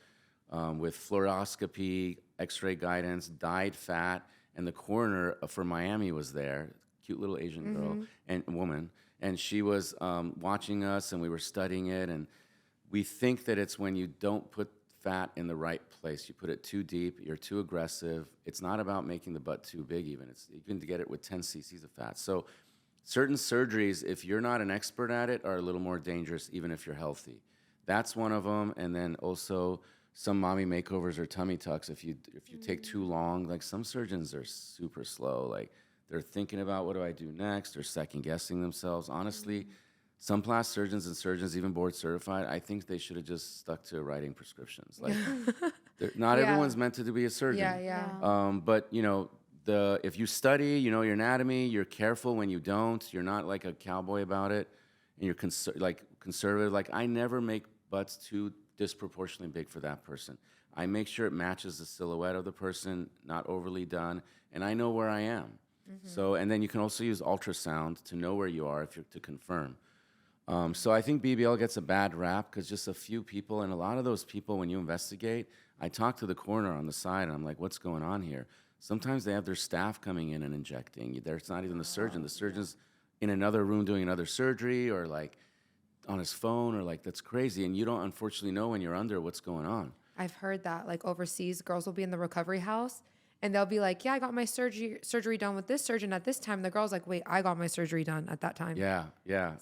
B: with fluoroscopy, x-ray guidance, dyed fat, and the coroner for Miami was there, cute little Asian girl and woman, and she was watching us, and we were studying it, and we think that it's when you don't put fat in the right place. You put it too deep, you're too aggressive. It's not about making the butt too big even. You can get it with 10 cc's of fat. So certain surgeries, if you're not an expert at it, are a little more dangerous even if you're healthy. That's one of them. And then also some mommy makeovers or tummy tucks, if you take too long, like some surgeons are super slow. Like they're thinking about what do I do next? They're second guessing themselves. Honestly, some plastic surgeons and surgeons, even board certified, I think they should have just stuck to writing prescriptions. Like, not everyone's meant to be a surgeon. But you know, if you study, you know your anatomy, you're careful when you don't. You're not like a cowboy about it, and you're conservative. Like I never make butts too disproportionately big for that person. I make sure it matches the silhouette of the person, not overly done, and I know where I am. So, and then you can also use ultrasound to know where you are to confirm. So I think BBL gets a bad rap because just a few people, and a lot of those people, when you investigate, I talk to the coroner on the side, and I'm like, what's going on here? Sometimes they have their staff coming in and injecting. It's not even the surgeon. The surgeon's in another room doing another surgery or like on his phone or like, that's crazy. And you don't unfortunately know when you're under what's going on.
A: I've heard that like overseas, girls will be in the recovery house and they'll be like, yeah, I got my surgery done with this surgeon at this time. The girl's like, wait, I got my surgery done at that time.
B: Yeah.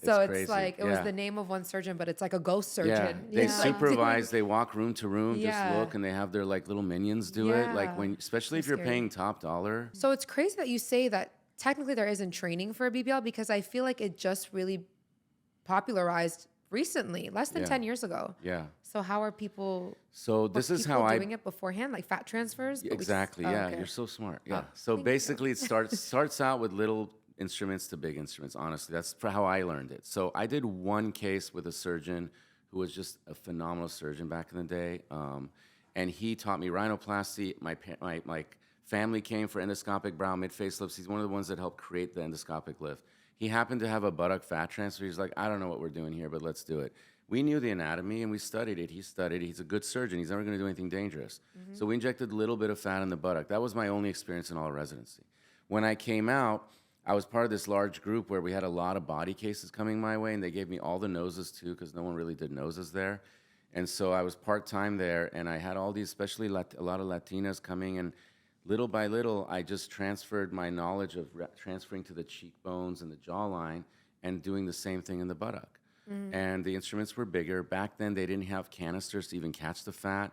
A: So it's
B: crazy.
A: like, it was the name of one surgeon, but it's like a ghost surgeon.
B: Yeah, they supervise, they walk room to room, just look, and they have their like little minions do it. Like especially if you're paying top dollar.
A: So it's crazy that you say that technically there isn't training for a BBL because I feel like it just really popularized recently, less than 10 years ago.
B: Yeah.
A: So how are people?
B: So this is how
A: doing it beforehand, like fat transfers.
B: Exactly. You're so smart. Yeah. So basically, it starts out with little instruments to big instruments. Honestly, that's for how I learned it. So I did one case with a surgeon who was just a phenomenal surgeon back in the day, and he taught me rhinoplasty. My family came for endoscopic brow mid facelifts. He's one of the ones that helped create the endoscopic lift. He happened to have a buttock fat transfer. He's like, I don't know what we're doing here, but let's do it. We knew the anatomy and we studied it. He studied it. He's a good surgeon. He's never going to do anything dangerous. So we injected a little bit of fat in the buttock. That was my only experience in all residency. When I came out, I was part of this large group where we had a lot of body cases coming my way, and they gave me all the noses too, because no one really did noses there. And so I was part-time there, and I had all these, especially a lot of Latinas coming, and little by little, I just transferred my knowledge of transferring to the cheekbones and the jawline and doing the same thing in the buttock. And the instruments were bigger. Back then, they didn't have canisters to even catch the fat.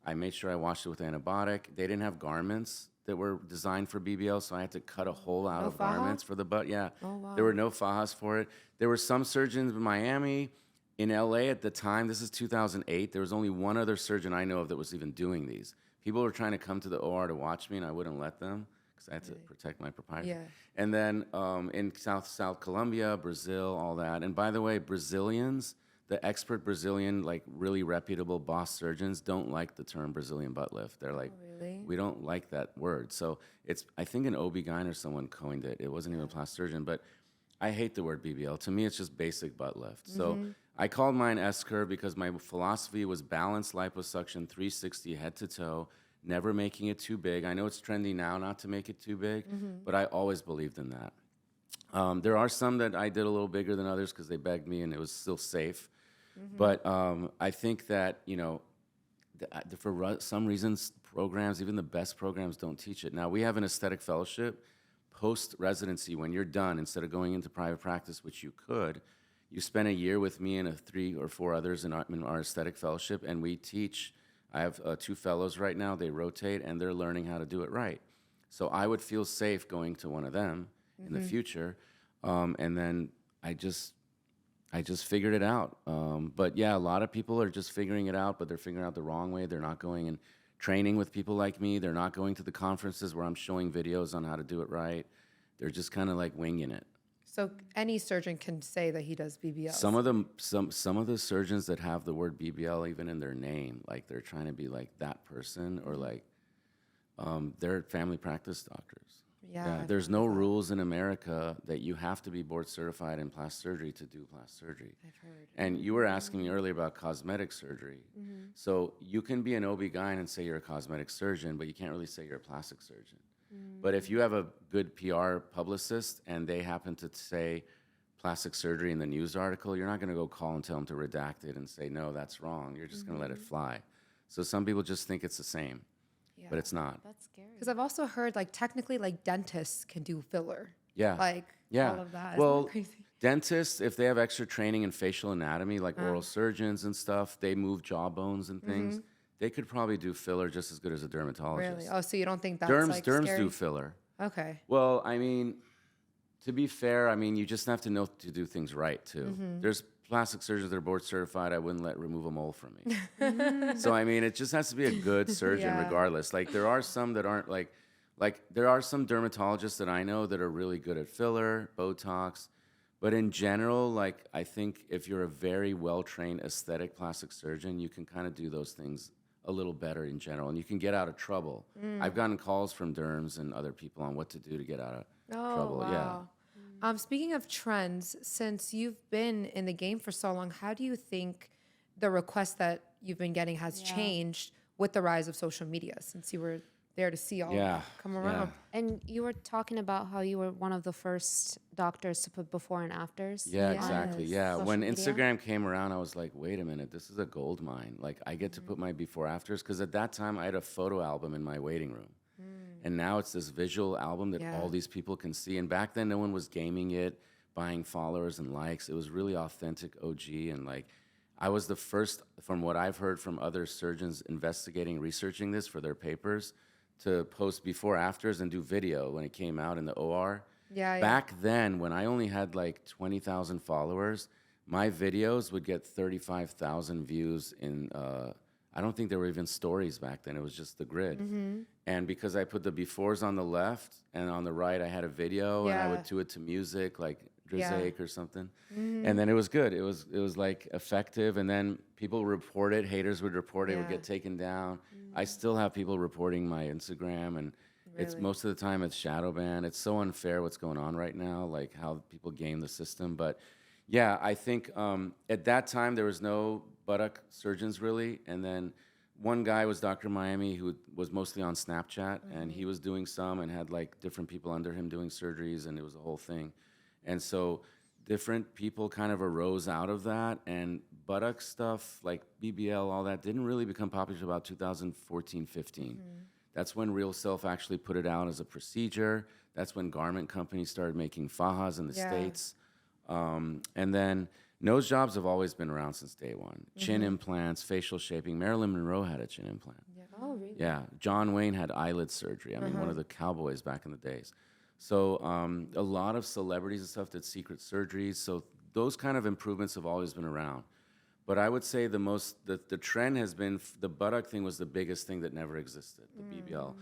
B: I made sure I washed it with antibiotic. They didn't have garments that were designed for BBL, so I had to cut a hole out of garments for the butt. Yeah, there were no fajas for it. There were some surgeons in Miami, in LA at the time, this is 2008, there was only one other surgeon I know of that was even doing these. People were trying to come to the OR to watch me, and I wouldn't let them because I had to protect my proprietary.
A: Yeah.
B: And then in South Colombia, Brazil, all that. And by the way, Brazilians, the expert Brazilian, like really reputable boss surgeons, don't like the term Brazilian butt lift. They're like,
A: really?
B: we don't like that word. So it's, I think an OB-GYN or someone coined it. It wasn't even a plastic surgeon, but I hate the word BBL. To me, it's just basic butt lift. So I called mine S-curve because my philosophy was balanced liposuction, 360 head to toe, never making it too big. I know it's trendy now not to make it too big, but I always believed in that. There are some that I did a little bigger than others because they begged me and it was still safe. But I think that, you know, for some reasons, programs, even the best programs, don't teach it. Now, we have an aesthetic fellowship post-residency. When you're done, instead of going into private practice, which you could, you spend a year with me and 3 or 4 others in our aesthetic fellowship, and we teach. I have 2 fellows right now. They rotate, and they're learning how to do it right. So I would feel safe going to one of them in the future, and then I just figured it out. But yeah, a lot of people are just figuring it out, but they're figuring out the wrong way. They're not going and training with people like me. They're not going to the conferences where I'm showing videos on how to do it right. They're just kind of like winging it.
A: So any surgeon can say that he does BBL.
B: Some of them, some of the surgeons that have the word BBL even in their name, like they're trying to be like that person, or like they're family practice doctors.
A: Yeah,
B: there's no rules in America that you have to be board certified in plastic surgery to do plastic surgery.
A: I've heard.
B: And you were asking me earlier about cosmetic surgery. So you can be an OB-GYN and say you're a cosmetic surgeon, but you can't really say you're a plastic surgeon. But if you have a good PR publicist and they happen to say plastic surgery in the news article, you're not going to go call and tell them to redact it and say, no, that's wrong. You're just going to let it fly. So some people just think it's the same, but it's not.
C: That's scary.
A: Because I've also heard, like, technically, like, dentists can do filler.
B: Yeah.
A: Like,
B: Yeah.
A: all of that.
B: Well,
A: Isn't that crazy?
B: dentists, if they have extra training in facial anatomy, like oral surgeons and stuff, they move jaw bones and things. They could probably do filler just as good as a dermatologist.
A: Really? Oh, so you don't think that's,
B: Derms
A: like,
B: derms
A: scary?
B: do filler.
A: Okay.
B: Well, I mean, to be fair, I mean, you just have to know to do things right, too. There's plastic surgeons that are board certified. I wouldn't remove a mole from me. So, I mean, it just has to be a good surgeon regardless. Like, there are some that aren't, like there are some dermatologists that I know that are really good at filler, Botox. But in general, like, I think if you're a very well-trained aesthetic plastic surgeon, you can kind of do those things a little better in general, and you can get out of trouble. I've gotten calls from derms and other people on what to do to get out of trouble.
A: Wow. Speaking of trends, since you've been in the game for so long, how do you think the request that you've been getting has changed with the rise of social media, since you were there to see all that come around?
C: And you were talking about how you were one of the first doctors to put before and afters.
B: Yeah, exactly.
A: Yes.
B: Yeah,
C: Social
B: when
C: media.
B: Instagram came around, I was like, wait a minute, this is a gold mine. Like, I get to put my before afters, because at that time I had a photo album in my waiting room. And now it's this visual album that all these people can see. And back then, no one was gaming it, buying followers and likes. It was really authentic OG. And like, I was the first, from what I've heard from other surgeons investigating, researching this for their papers, to post before afters and do video when it came out in the OR. Back then, when I only had like 20,000 followers, my videos would get 35,000 views in, I don't think there were even stories back then. It was just the grid. And because I put the befores on the left and on the right, I had a video and I would do it to music, like Drizake or something. And then it was good. It was like effective. And then people report it. Haters would report it. It would get taken down. I still have people reporting my Instagram, and it's most of the time it's shadow ban. It's so unfair what's going on right now, like how people game the system. But yeah, I think at that time there was no buttock surgeons really. And then one guy was Dr. Miami, who was mostly on Snapchat, and he was doing some and had like different people under him doing surgeries, and it was a whole thing. And so different people kind of arose out of that, and buttock stuff like BBL, all that didn't really become popular until about 2014, 15. That's when Real Self actually put it out as a procedure. That's when garment companies started making fajas in the States. And then nose jobs have always been around since day one. Chin implants, facial shaping. Marilyn Monroe had a chin implant.
A: Oh, really?
B: Yeah, John Wayne had eyelid surgery. I mean, one of the cowboys back in the days. So a lot of celebrities and stuff did secret surgeries. So those kind of improvements have always been around. But I would say the trend has been the buttock thing was the biggest thing that never existed, the BBL.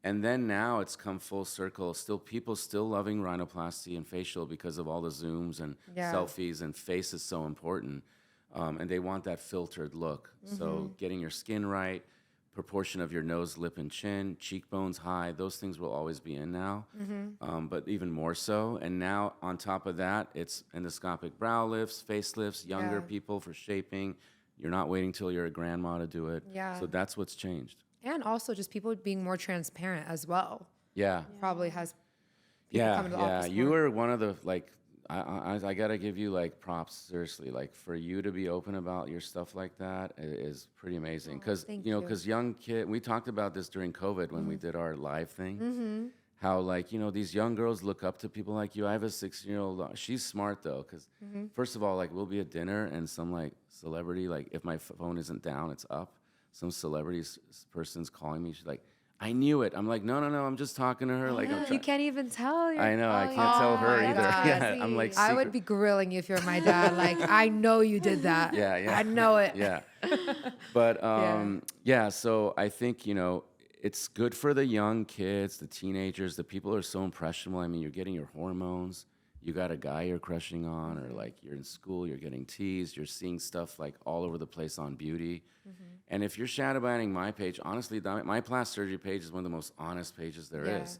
B: And then now it's come full circle. People still loving rhinoplasty and facial because of all the zooms and selfies, and face is so important. And they want that filtered look. So getting your skin right, proportion of your nose, lip, and chin, cheekbones high, those things will always be in now, but even more so. And now on top of that, it's endoscopic brow lifts, facelifts, younger people for shaping. You're not waiting till you're a grandma to do it.
A: Yeah.
B: So that's what's changed.
A: And also just people being more transparent as well.
B: Yeah.
A: Probably has people coming to the office
B: You
A: more.
B: were one of the, like, I gotta give you like props, seriously. Like for you to be open about your stuff like that is pretty amazing. Because
A: thank
B: you know,
A: you.
B: because young kid, we talked about this during COVID when we did our live thing. How like these young girls look up to people like you. I have a 16-year-old. She's smart though, because first of all, like we'll be at dinner and some like celebrity, like if my phone isn't down, it's up. Some celebrity person's calling me. She's like, I knew it. I'm like, no, I'm just talking to her. Like,
A: You can't even tell.
B: I know, I can't tell her
A: my
B: either.
A: God.
B: Yeah, I'm like,
A: I would be grilling you if you're my dad. Like, I know you did that.
B: Yeah.
A: I know it.
B: Yeah. But so I think, it's good for the young kids, the teenagers, the people who are so impressionable. I mean, you're getting your hormones. You got a guy you're crushing on, or like you're in school, you're getting teased, you're seeing stuff like all over the place on beauty. And if you're shadow banning my page, honestly, my plastic surgery page is one of the most honest pages there is.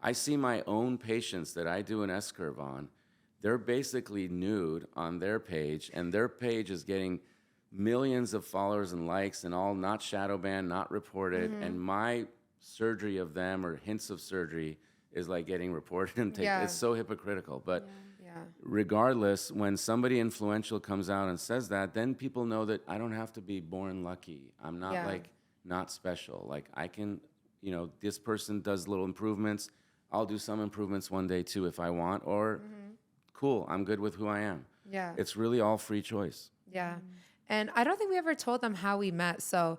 B: I see my own patients that I do an S-curve on. They're basically nude on their page, and their page is getting millions of followers and likes, and all not shadow banned, not reported. And my surgery of them or hints of surgery is like getting reported and taken. It's so hypocritical. But regardless, when somebody influential comes out and says that, then people know that I don't have to be born lucky. I'm not like not special. Like I can, this person does little improvements. I'll do some improvements one day too if I want, or cool, I'm good with who I am.
A: Yeah.
B: It's really all free choice.
A: Yeah. And I don't think we ever told them how we met. So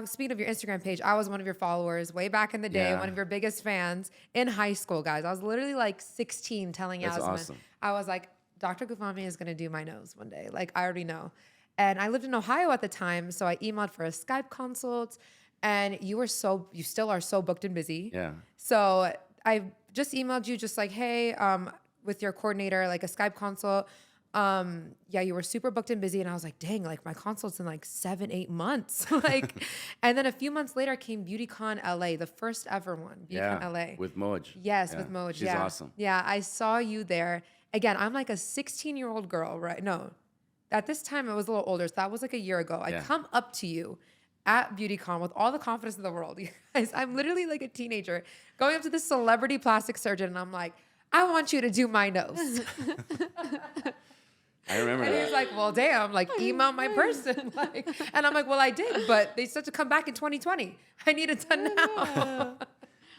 A: speaking of your Instagram page, I was one of your followers way back in the day, one of your biggest fans in high school, guys. I was literally like 16 telling
B: That's
A: Yasmin.
B: awesome.
A: I was like, Dr. Gavami is going to do my nose one day. Like, I already know. And I lived in Ohio at the time, so I emailed for a Skype consult, and you still are so booked and busy.
B: Yeah.
A: So I just emailed you just like, hey, with your coordinator, like a Skype consult. You were super booked and busy. And I was like, dang, like my consult's in like 7-8 months. And then a few months later came BeautyCon LA, the first ever one, BeautyCon LA.
B: With Moj.
A: Yes, with Moj.
B: She's awesome.
A: Yeah, I saw you there. Again, I'm like a 16-year-old girl, right? No, at this time I was a little older. So that was like a year ago. I come up to you at BeautyCon with all the confidence in the world. You guys, I'm literally like a teenager going up to this celebrity plastic surgeon. And I'm like, I want you to do my nose.
B: I remember
A: and
B: that.
A: he's like, well, damn, like email my person. And I'm like, well, I did, but they said to come back in 2020. I need it done now.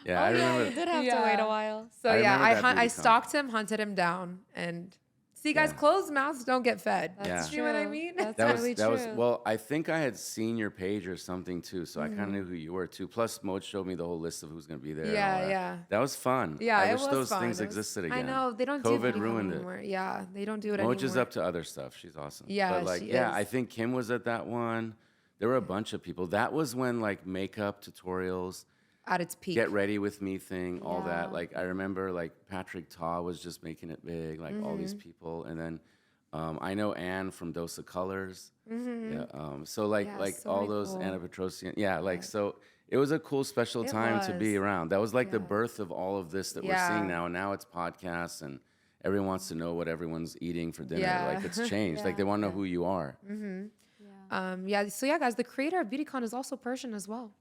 B: Yeah, I remember.
C: You did have to wait a while.
A: So
B: I
A: I stalked him, hunted him down, and see, guys, closed mouths don't get fed.
C: That's
A: You know what I mean?
C: That's
B: That
C: really
B: was
C: true.
B: well. I think I had seen your page or something too, so I kind of knew who you were too. Plus, Moj showed me the whole list of who's going to be there. and all that. That was fun.
A: Yeah,
B: I
A: it
B: wish
A: was
B: those
A: fun.
B: things existed again.
A: I know they don't
B: COVID
A: do
B: ruined
A: anymore.
B: it.
A: Yeah, they don't do it anymore.
B: Moj is up to other stuff. She's awesome.
A: Yeah,
B: but like,
A: she
B: yeah,
A: is.
B: I think Kim was at that one. There were a bunch of people. That was when like makeup tutorials,
A: at its peak.
B: get ready with me thing, all that.
C: Yeah.
B: Like I remember like Patrick Taw was just making it big, like all these people, and then. I know Anne from Dose of Colors. Yeah. So like
A: so
B: all
A: many
B: those
A: cool-
B: Anna Petrosian. Yeah. Like so, it was a cool special time to be
A: was.
B: around. That was like the birth of all of this that we're seeing now. And now it's podcasts, and everyone wants to know what everyone's eating for dinner.
A: Yeah.
B: Like it's changed. Like they want to know who you are.
A: So guys, the creator of BeautyCon is also Persian as well.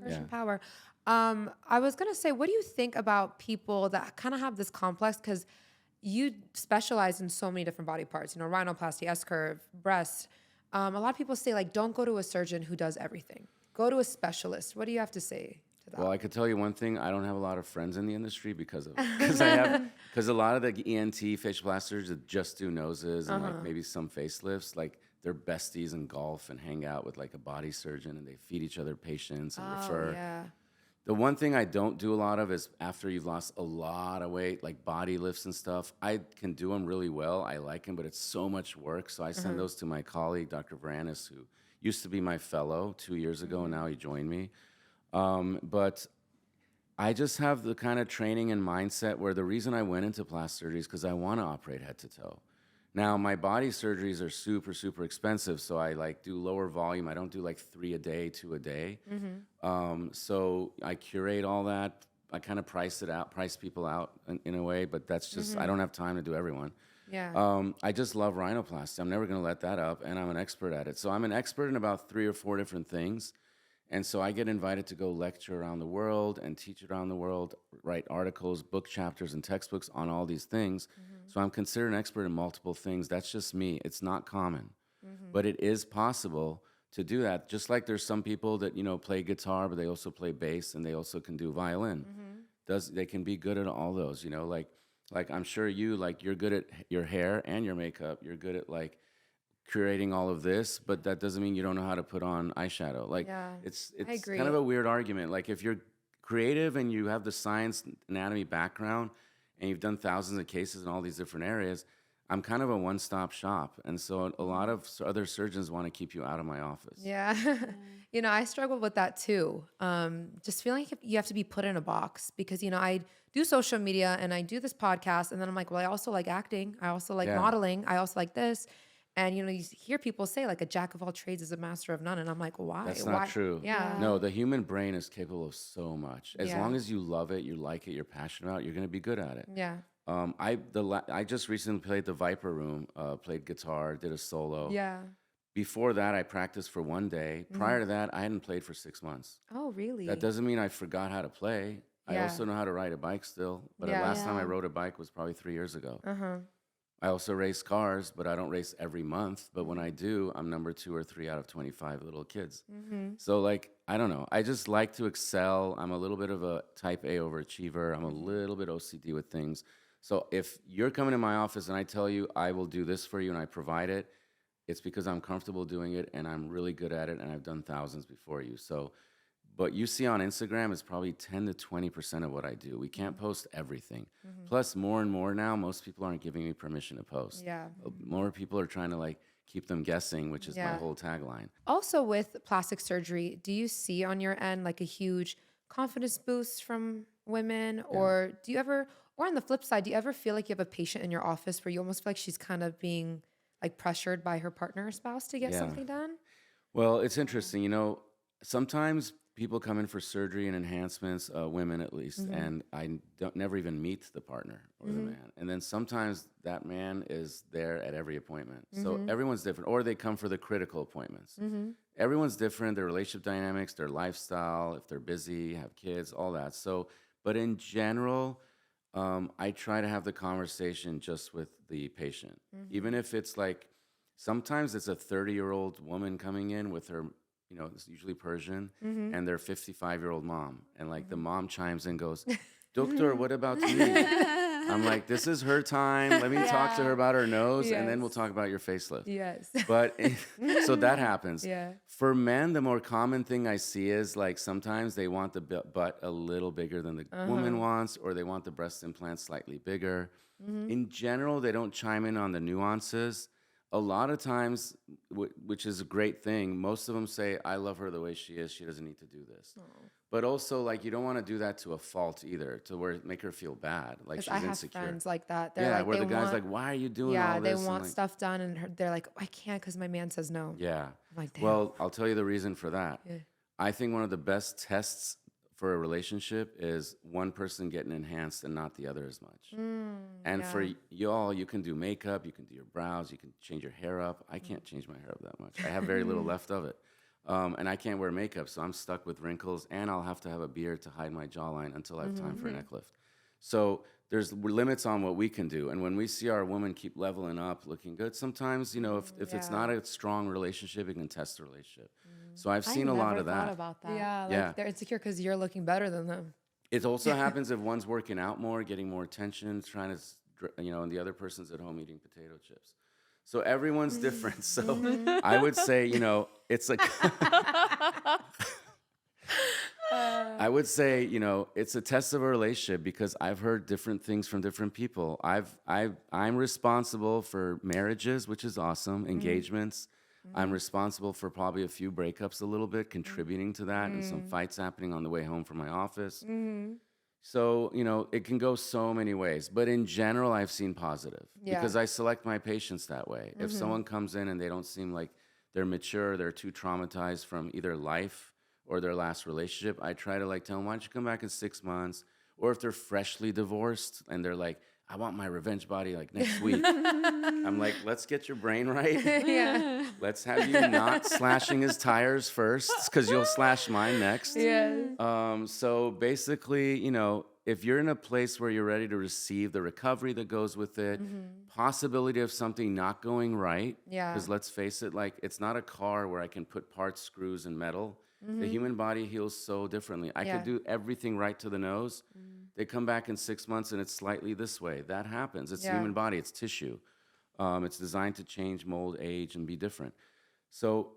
A: Persian power. I was gonna say, what do you think about people that kind of have this complex? Because you specialize in so many different body parts, rhinoplasty, S-curve, breast. A lot of people say, like, don't go to a surgeon who does everything. Go to a specialist. What do you have to say to that?
B: Well, I could tell you one thing. I don't have a lot of friends in the industry because a lot of the ENT facial plasters that just do noses and like maybe some facelifts, like they're besties in golf and hang out with like a body surgeon, and they feed each other patients and refer.
A: Yeah.
B: The one thing I don't do a lot of is after you've lost a lot of weight, like body lifts and stuff. I can do them really well. I like them, but it's so much work. So I send those to my colleague, Dr. Varanis, who used to be my fellow 2 years ago, and now he joined me. But I just have the kind of training and mindset where the reason I went into plastic surgery is because I want to operate head to toe. Now, my body surgeries are super, super expensive, so I like do lower volume. I don't do like 3 a day, 2 a day. So I curate all that. I kind of price people out in a way, but that's just, I don't have time to do everyone.
A: Yeah.
B: I just love rhinoplasty. I'm never going to let that up, and I'm an expert at it. So I'm an expert in about 3 or 4 different things. And so I get invited to go lecture around the world and teach around the world, write articles, book chapters, and textbooks on all these things. So I'm considered an expert in multiple things. That's just me. It's not common. But it is possible to do that. Just like there's some people that, play guitar, but they also play bass, and they also can do violin. They can be good at all those, like I'm sure you're good at your hair and your makeup. You're good at creating all of this, but that doesn't mean you don't know how to put on eyeshadow. It's
A: agree.
B: kind of a weird argument. Like if you're creative and you have the science anatomy background and you've done thousands of cases in all these different areas, I'm kind of a one-stop shop. And so a lot of other surgeons want to keep you out of my office.
A: Yeah. I struggle with that too. Just feeling like you have to be put in a box because, I do social media and I do this podcast, and then I'm like, well, I also like acting. I also like modeling. I also like this. And, you hear people say like a jack of all trades is a master of none. And I'm like, why?
B: That's not true.
A: Yeah.
B: No, the human brain is capable of so much. As long as you love it, you like it, you're passionate about it, you're going to be good at it.
A: Yeah.
B: I just recently played the Viper Room, played guitar, did a solo.
A: Yeah.
B: Before that, I practiced for 1 day. Prior to that, I hadn't played for 6 months.
A: Oh, really?
B: That doesn't mean I forgot how to play. I also know how to ride a bike still. But the last time I rode a bike was probably 3 years ago. I also race cars, but I don't race every month. But when I do, I'm number 2 or 3 out of 25 little kids. So I don't know. I just like to excel. I'm a little bit of a type A overachiever. I'm a little bit OCD with things. So if you're coming to my office and I tell you I will do this for you and I provide it, it's because I'm comfortable doing it and I'm really good at it and I've done thousands before you. So what you see on Instagram is probably 10 to 20% of what I do. We can't post everything. Plus, more and more now, most people aren't giving me permission to post.
A: Yeah.
B: More people are trying to keep them guessing, which is my whole tagline.
A: Also with plastic surgery, do you see on your end a huge confidence boost from women? Or do you ever, or on the flip side, do you ever feel like you have a patient in your office where you almost feel like she's kind of being pressured by her partner or spouse to get something done?
B: Well, it's interesting. Sometimes people come in for surgery and enhancements, women at least, and I never even meet the partner or the man. And then sometimes that man is there at every appointment. So everyone's different. Or they come for the critical appointments. Everyone's different, their relationship dynamics, their lifestyle, if they're busy, have kids, all that. So, but in general, I try to have the conversation just with the patient. Even if it's sometimes it's a 30-year-old woman coming in with her, it's usually Persian, and their 55-year-old mom. And the mom chimes in and goes, "Doctor, what about me?" I'm like, this is her time. Let me talk to her about her nose, and then we'll talk about your facelift.
A: Yes.
B: But so that happens.
A: Yeah.
B: For men, the more common thing I see is sometimes they want the butt a little bigger than the woman wants, or they want the breast implant slightly bigger. In general, they don't chime in on the nuances. A lot of times, which is a great thing, most of them say, I love her the way she is. She doesn't need to do this. But also, you don't want to do that to a fault either, to make her feel bad, she's
A: I have
B: insecure.
A: friends like that. They're
B: where the guy's why are you doing all this?
A: Yeah, they want stuff done, and they're like, I can't because my man says no.
B: Yeah.
A: I'm like, damn.
B: Well, I'll tell you the reason for that. I think one of the best tests for a relationship is one person getting enhanced and not the other as much. And for y'all, you can do makeup, you can do your brows, you can change your hair up. I can't change my hair up that much. I have very little left of it. And I can't wear makeup, so I'm stuck with wrinkles, and I'll have to have a beard to hide my jawline until I have time for a neck lift. So there's limits on what we can do. And when we see our woman keep leveling up, looking good, sometimes, if it's not a strong relationship, it can test the relationship. So I've seen a lot of that.
C: Thought about that.
A: Yeah, they're insecure because you're looking better than them.
B: It also happens if one's working out more, getting more attention, trying to, and the other person's at home eating potato chips. So everyone's different. So I would say, it's I would say, it's a test of a relationship because I've heard different things from different people. I'm responsible for marriages, which is awesome, engagements. I'm responsible for probably a few breakups a little bit, contributing to that, and some fights happening on the way home from my office. So, it can go so many ways. But in general, I've seen positive because I select my patients that way. If someone comes in and they don't seem like they're mature, they're too traumatized from either life or their last relationship, I try to tell them, why don't you come back in 6 months? Or if they're freshly divorced and they're like, I want my revenge body next week. I'm like, let's get your brain right.
A: Yeah.
B: Let's have you not slashing his tires first because you'll slash mine next.
A: Yeah.
B: So basically, if you're in a place where you're ready to receive the recovery that goes with it, possibility of something not going right.
A: Yeah.
B: Because let's face it, it's not a car where I can put parts, screws, and metal. The human body heals so differently. I could do everything right to the nose. They come back in 6 months and it's slightly this way. That happens. It's the human body. It's tissue. It's designed to change, mold, age, and be different. So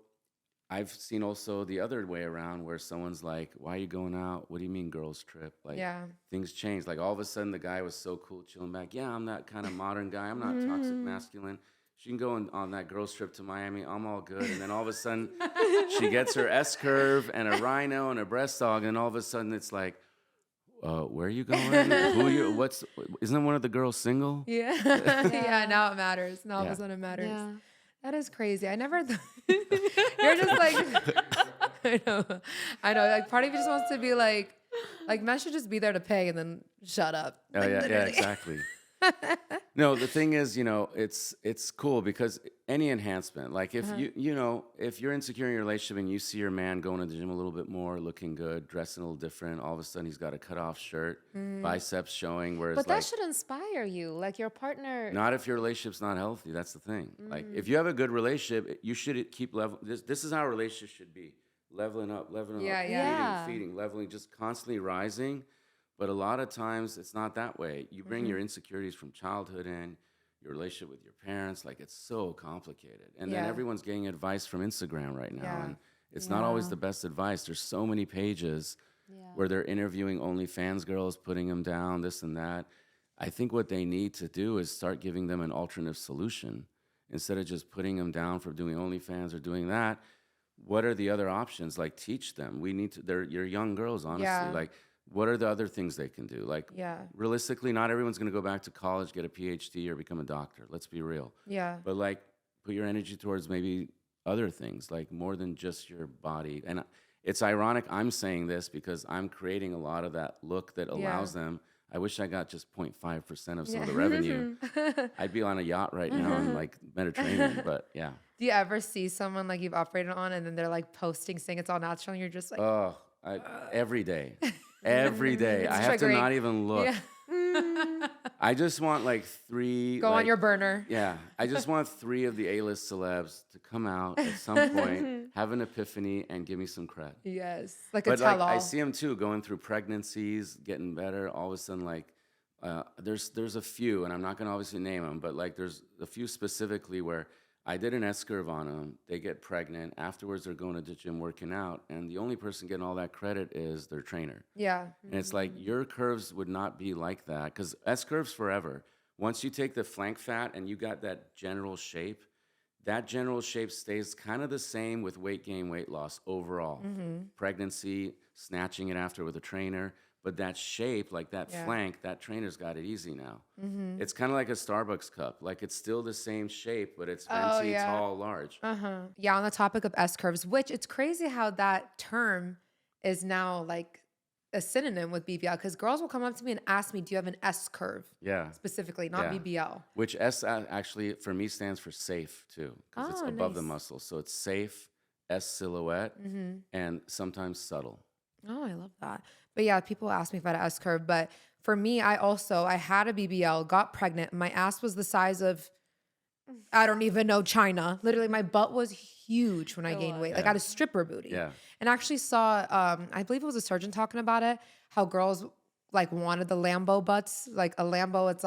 B: I've seen also the other way around where someone's like, why are you going out? What do you mean girls trip? Things change. All of a sudden the guy was so cool chilling back. Yeah, I'm that kind of modern guy. I'm not toxic masculine. She can go on that girls trip to Miami. I'm all good. And then all of a sudden she gets her S curve and a rhino and a breast dog. And all of a sudden it's like, where are you going? Who are you? Isn't one of the girls single?
A: Yeah. Yeah. Now it matters. Now all of a sudden it matters.
C: Yeah.
A: That is crazy. I never thought. You're just I know. Part of you just wants to be like men should just be there to pay and then shut up.
B: Oh, yeah,
A: literally.
B: exactly. No, the thing is, it's cool because any enhancement, if if you're insecure in your relationship and you see your man going to the gym a little bit more, looking good, dressing a little different, all of a sudden he's got a cut off shirt, biceps showing, whereas
C: But that should inspire you. Your partner.
B: not if your relationship's not healthy. That's the thing. If you have a good relationship, you should keep level. This is how a relationship should be: leveling up, feeding, leveling, just constantly rising. But a lot of times it's not that way. You bring your insecurities from childhood in, your relationship with your parents, it's so complicated. And then everyone's getting advice from Instagram right now. And it's not always the best advice. There's so many pages where they're interviewing OnlyFans girls, putting them down, this and that. I think what they need to do is start giving them an alternative solution. Instead of just putting them down for doing OnlyFans or doing that, what are the other options? Teach them. You're young girls, honestly.
A: Yeah.
B: What are the other things they can do? Realistically, not everyone's going to go back to college, get a PhD, or become a doctor. Let's be real.
A: Yeah.
B: But put your energy towards maybe other things, more than just your body. And it's ironic I'm saying this because I'm creating a lot of that look that allows them. I wish I got just 0.5% of some of the revenue. I'd be on a yacht right now in Mediterranean, but yeah.
A: Do you ever see someone you've operated on and then they're posting saying it's all natural and you're just
B: every day. Every day. I have to not even look.
A: Yeah.
B: I just want 3.
A: Go on your burner.
B: Yeah. I just want 3 of the A-list celebs to come out at some point, have an epiphany, and give me some cred.
A: Yes. A
B: But
A: tell-all.
B: I see them too, going through pregnancies, getting better. All of a sudden, there's a few, and I'm not going to obviously name them, but there's a few specifically where I did an S-curve on them. They get pregnant. Afterwards, they're going to the gym working out. And the only person getting all that credit is their trainer.
A: Yeah.
B: And it's your curves would not be like that. Because S-curves forever. Once you take the flank fat and you got that general shape stays kind of the same with weight gain, weight loss overall. Pregnancy, snatching it after with a trainer. But that shape, flank, that trainer's got it easy now. It's kind of like a Starbucks cup. It's still the same shape, but it's fancy, tall, large.
A: Yeah, on the topic of S curves, which it's crazy how that term is now a synonym with BBL because girls will come up to me and ask me, do you have an S curve?
B: Yeah.
A: Specifically, not BBL.
B: Which S actually, for me, stands for safe, too, because it's above the muscle. So it's safe, S silhouette, and sometimes subtle.
A: Oh, I love that. But yeah, people ask me if I had an S curve. But for me, I had a BBL, got pregnant. My ass was the size of, I don't even know, China. Literally, my butt was huge when I gained weight. I had a stripper booty.
B: Yeah.
A: And I actually saw, I believe it was a surgeon talking about it, how girls wanted the Lambo butts. A Lambo, it's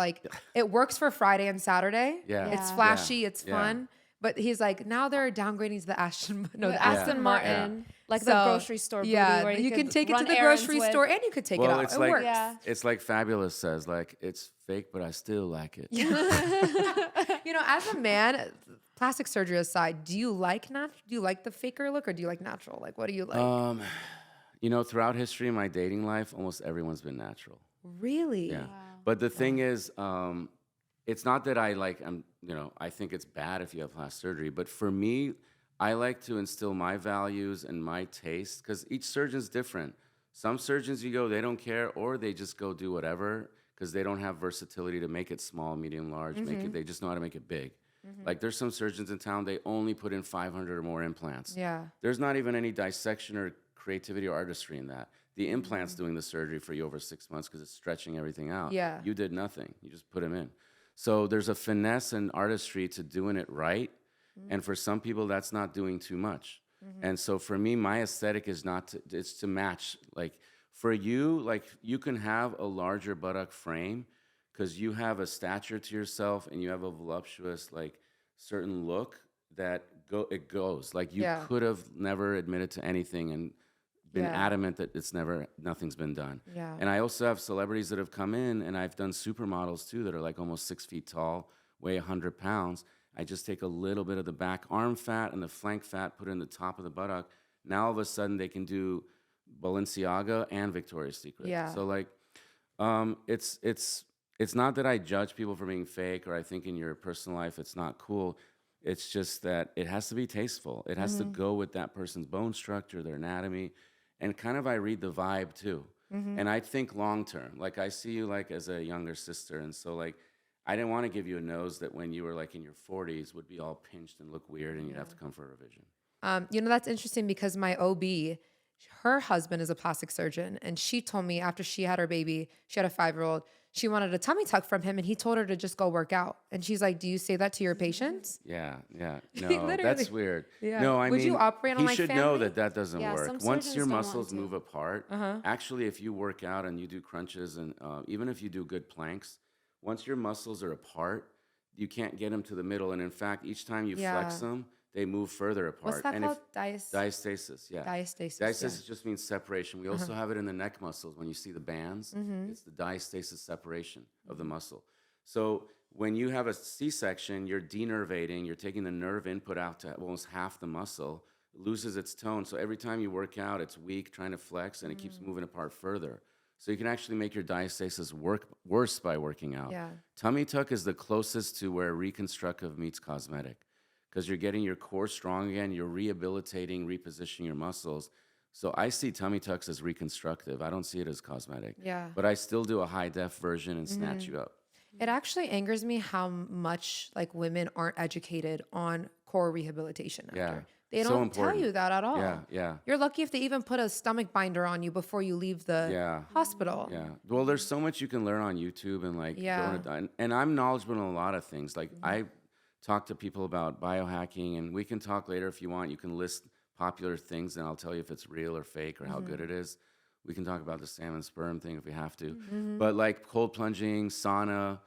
A: it works for Friday and Saturday.
B: Yeah.
A: It's flashy, it's fun. But he's like, now they're downgrading to the Aston
C: Aston Martin, like the
A: So,
C: grocery store booty
A: yeah,
C: where
A: you can
C: could
A: take it to
C: run
A: the
C: errands
A: grocery
C: with.
A: store and you could take it
B: Well,
A: out.
B: it's
A: It
B: like
A: works.
C: Yeah.
B: it's like Fabulous says, like it's fake, but I still like it.
A: You know, as a man, plastic surgery aside, do you like the faker look or do you like natural? Like, what do you like?
B: You know, throughout history of my dating life, almost everyone's been natural.
A: Really?
B: Yeah. But the thing is, it's not that I think it's bad if you have plastic surgery, but for me, I like to instill my values and my taste because each surgeon's different. Some surgeons you go, they don't care, or they just go do whatever because they don't have versatility to make it small, medium, large, make it, they just know how to make it big. Like there's some surgeons in town, they only put in 500 or more implants.
A: Yeah.
B: There's not even any dissection or creativity or artistry in that. The implant's doing the surgery for you over 6 months because it's stretching everything out.
A: Yeah.
B: You did nothing. You just put them in. So there's a finesse and artistry to doing it right. And for some people, that's not doing too much. And so for me, my aesthetic is it's to match. Like for you, like you can have a larger buttock frame because you have a stature to yourself and you have a voluptuous, like certain look that it goes. Like you could have never admitted to anything and been adamant that nothing's been done.
A: Yeah.
B: And I also have celebrities that have come in, and I've done supermodels too that are like almost 6 feet tall, weigh 100 pounds. I just take a little bit of the back arm fat and the flank fat, put it in the top of the buttock. Now all of a sudden they can do Balenciaga and Victoria's Secret.
A: Yeah.
B: So like, it's not that I judge people for being fake or I think in your personal life it's not cool. It's just that it has to be tasteful. It has to go with that person's bone structure, their anatomy, and kind of I read the vibe too. And I think long term. Like I see you like as a younger sister, and so like I didn't want to give you a nose that when you were like in your 40s would be all pinched and look weird, and you'd have to come for a revision.
A: You know, that's interesting because my OB, her husband is a plastic surgeon, and she told me after she had her baby, she had a 5-year-old, she wanted a tummy tuck from him, and he told her to just go work out. And she's like, "Do you say that to your patients?"
B: Yeah. No,
A: Literally.
B: that's weird.
A: Yeah.
B: No, I
A: Would
B: mean,
A: you operate on,
B: he
A: like,
B: should know
A: family?
B: that doesn't
C: Yeah,
B: work.
C: some
B: Once
C: surgeons
B: your
C: don't want
B: muscles
C: to.
B: move apart, actually, if you work out and you do crunches and even if you do good planks, once your muscles are apart, you can't get them to the middle. And in fact, each time you flex them, they move further apart.
A: What's that
B: and
A: called?
B: Diastasis, yeah.
A: Diastasis.
B: Diastasis just means separation. We also have it in the neck muscles. When you see the bands, it's the diastasis separation of the muscle. So when you have a C-section, you're denervating, you're taking the nerve input out to almost half the muscle, it loses its tone. So every time you work out, it's weak, trying to flex, and it keeps moving apart further. So you can actually make your diastasis work worse by working out.
A: Yeah.
B: Tummy tuck is the closest to where reconstructive meets cosmetic because you're getting your core strong again, you're rehabilitating, repositioning your muscles. So I see tummy tucks as reconstructive. I don't see it as cosmetic.
A: Yeah.
B: But I still do a high-def version and snatch you up.
A: It actually angers me how much like women aren't educated on core rehabilitation after.
B: Yeah.
A: They
B: So
A: don't tell
B: important.
A: you that at all.
B: Yeah.
A: You're lucky if they even put a stomach binder on you before you leave the hospital.
B: Yeah. Well, there's so much you can learn on YouTube and like
A: Yeah.
B: and I'm knowledgeable in a lot of things. Like I talk to people about biohacking, and we can talk later if you want. You can list popular things and I'll tell you if it's real or fake or how good it is. We can talk about the salmon sperm thing if we have to. But like cold plunging, sauna,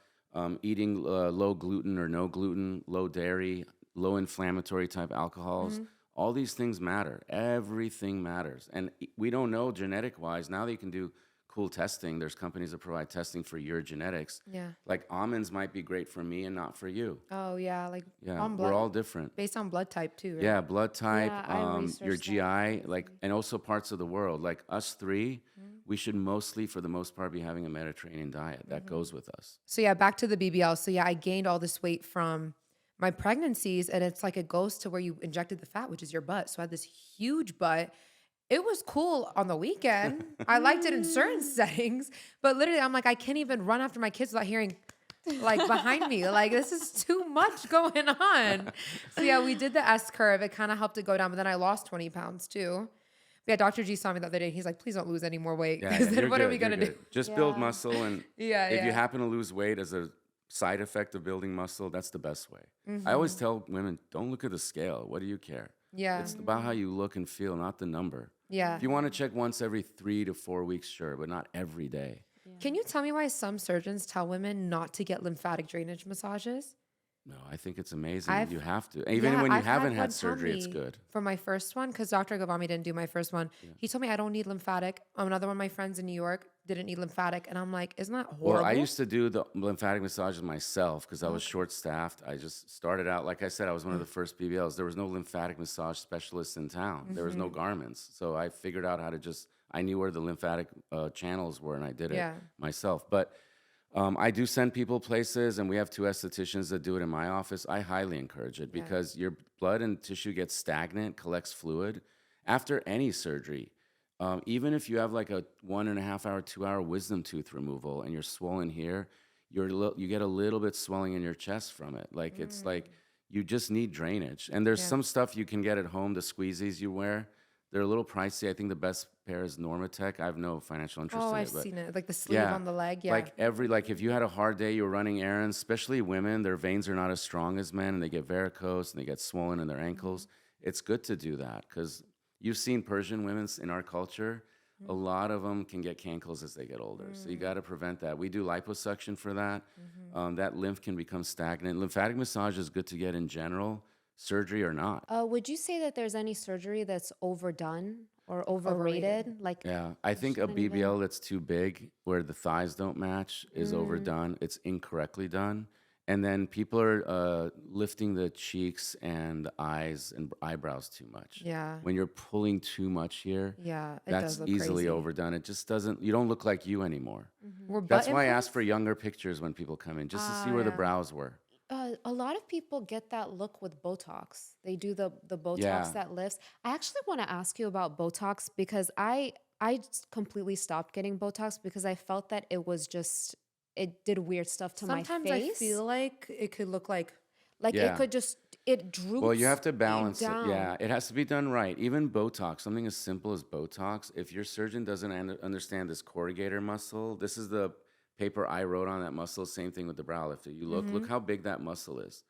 B: eating low gluten or no gluten, low dairy, low inflammatory type alcohols, all these things matter. Everything matters. And we don't know genetic wise. Now that you can do cool testing, there's companies that provide testing for your genetics.
A: Yeah.
B: Like almonds might be great for me and not for you.
A: Oh yeah, like
B: Yeah,
A: on blood,
B: we're all different.
A: based on blood type too. Right?
B: Yeah, blood type,
C: Yeah, I
B: your
C: researched
B: GI, like, and also parts of the world. Like us three, we should mostly, for the most part, be having a Mediterranean diet. That goes with us.
A: So yeah, back to the BBL. So yeah, I gained all this weight from my pregnancies, and it's like it goes to where you injected the fat, which is your butt. So I had this huge butt. It was cool on the weekend. I liked it in certain settings, but literally I'm like, I can't even run after my kids without hearing like behind me. Like this is too much going on. So yeah, we did the S curve. It kind of helped it go down, but then I lost 20 pounds too. But yeah, Dr. G saw me the other day. He's like, please don't lose any more weight.
B: Yeah,
A: Because then
B: you're
A: what are
B: good,
A: we going to
B: you're
A: do?
B: good. Just build muscle, and
A: Yeah,
B: if you
A: yeah.
B: happen to lose weight as a side effect of building muscle, that's the best way. I always tell women, don't look at the scale. What do you care?
A: Yeah.
B: It's about how you look and feel, not the number.
A: Yeah.
B: If you want to check once every 3 to 4 weeks, sure, but not every day.
A: Can you tell me why some surgeons tell women not to get lymphatic drainage massages?
B: No, I think it's amazing.
A: I've-
B: You have to. Even when you
A: I've
B: haven't
A: one
B: had
A: tell
B: surgery, it's
A: me
B: good.
A: For my first one, because Dr. Gavami didn't do my first one, he told me I don't need lymphatic. Another one of my friends in New York didn't need lymphatic. And I'm like, isn't that horrible?
B: Well, I used to do the lymphatic massages myself because I was short-staffed. I just started out, like I said, I was one of the first BBLs. There was no lymphatic massage specialists in town. There was no garments. So I figured out how to I knew where the lymphatic channels were, and I did it
A: Yeah.
B: myself. But I do send people places, and we have 2 estheticians that do it in my office. I highly encourage it because your blood and tissue gets stagnant, collects fluid after any surgery. Even if you have like a 1.5 hour, 2 hour wisdom tooth removal and you're swollen here, you get a little bit swelling in your chest from it. Like it's like you just need drainage. And there's some stuff you can get at home, the squeezies you wear. They're a little pricey. I think the best pair is Normatec. I have no financial interest in it.
A: I've
B: But
A: seen it. Like the sleeve on the leg. Yeah.
B: like if you had a hard day, you were running errands, especially women, their veins are not as strong as men and they get varicose and they get swollen in their ankles. It's good to do that because you've seen Persian women in our culture. A lot of them can get cankles as they get older. So you got to prevent that. We do liposuction for that. That lymph can become stagnant. Lymphatic massage is good to get in general, surgery or not.
C: Would you say that there's any surgery that's overdone or overrated? Like,
B: Yeah, I think a BBL that's too big, where the thighs don't match, is overdone. It's incorrectly done. And then people are lifting the cheeks and the eyes and eyebrows too much.
A: Yeah.
B: When you're pulling too much here,
A: Yeah, it
B: that's
A: does look
B: easily
A: crazy.
B: overdone. It just doesn't, you don't look like you anymore.
A: Were
B: That's
A: butt
B: why I
A: implants?
B: ask for younger pictures when people come in, just to see where the brows were.
C: a lot of people get that look with Botox. They do the Botox
B: Yeah.
C: that lifts. I actually want to ask you about Botox because I just completely stopped getting Botox because I felt that it did weird stuff to
A: Sometimes
C: my face.
A: I feel like it could look like
C: like
B: Yeah.
C: it could just it droops.
B: Well, you have to balance it.
C: down.
B: Yeah, it has to be done right. Even Botox, something as simple as Botox, if your surgeon doesn't understand this corrugator muscle, this is the paper I wrote on that muscle, same thing with the brow lifter. You look how big that muscle is.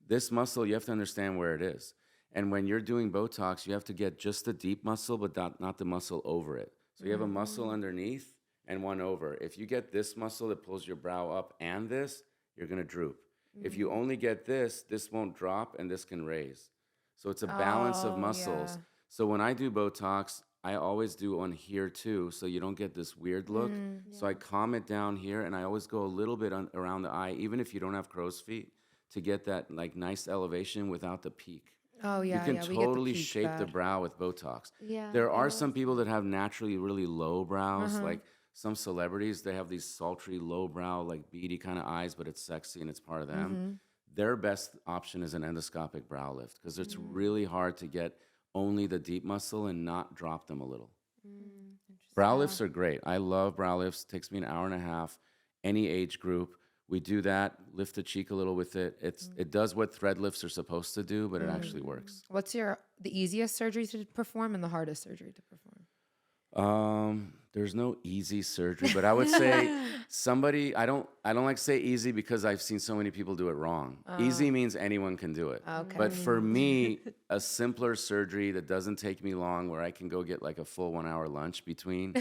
B: This muscle, you have to understand where it is. And when you're doing Botox, you have to get just the deep muscle, but not the muscle over it. So you have a muscle underneath and one over. If you get this muscle that pulls your brow up and this, you're going to droop. If you only get this won't drop and this can raise. So it's a balance of muscles.
A: yeah.
B: So when I do Botox, I always do on here too, so you don't get this weird look. So I calm it down here, and I always go a little bit around the eye, even if you don't have crow's feet, to get that like nice elevation without the peak.
A: oh yeah,
B: You can
A: yeah, we get the
B: totally
A: peak
B: shape the
A: bad.
B: brow with Botox.
C: Yeah,
B: There are some people that have naturally really low brows,
A: Uh-huh.
B: like some celebrities, they have these sultry, low brow, like beady kind of eyes, but it's sexy and it's part of them.
A: Mm-hmm.
B: Their best option is an endoscopic brow lift because it's
A: Mm.
B: really hard to get only the deep muscle and not drop them a little.
A: Mm,
B: Brow lifts are great. I love brow lifts. Takes me an hour and a half, any age group. We do that, lift the cheek a little with it. It does what thread lifts are supposed to do, but it actually works.
A: What's the easiest surgery to perform and the hardest surgery to perform?
B: There's no easy surgery, but I would say I don't like to say easy because I've seen so many people do it wrong. Easy means anyone can do it.
A: Okay.
B: But for me, a simpler surgery that doesn't take me long, where I can go get like a full 1 hour lunch between,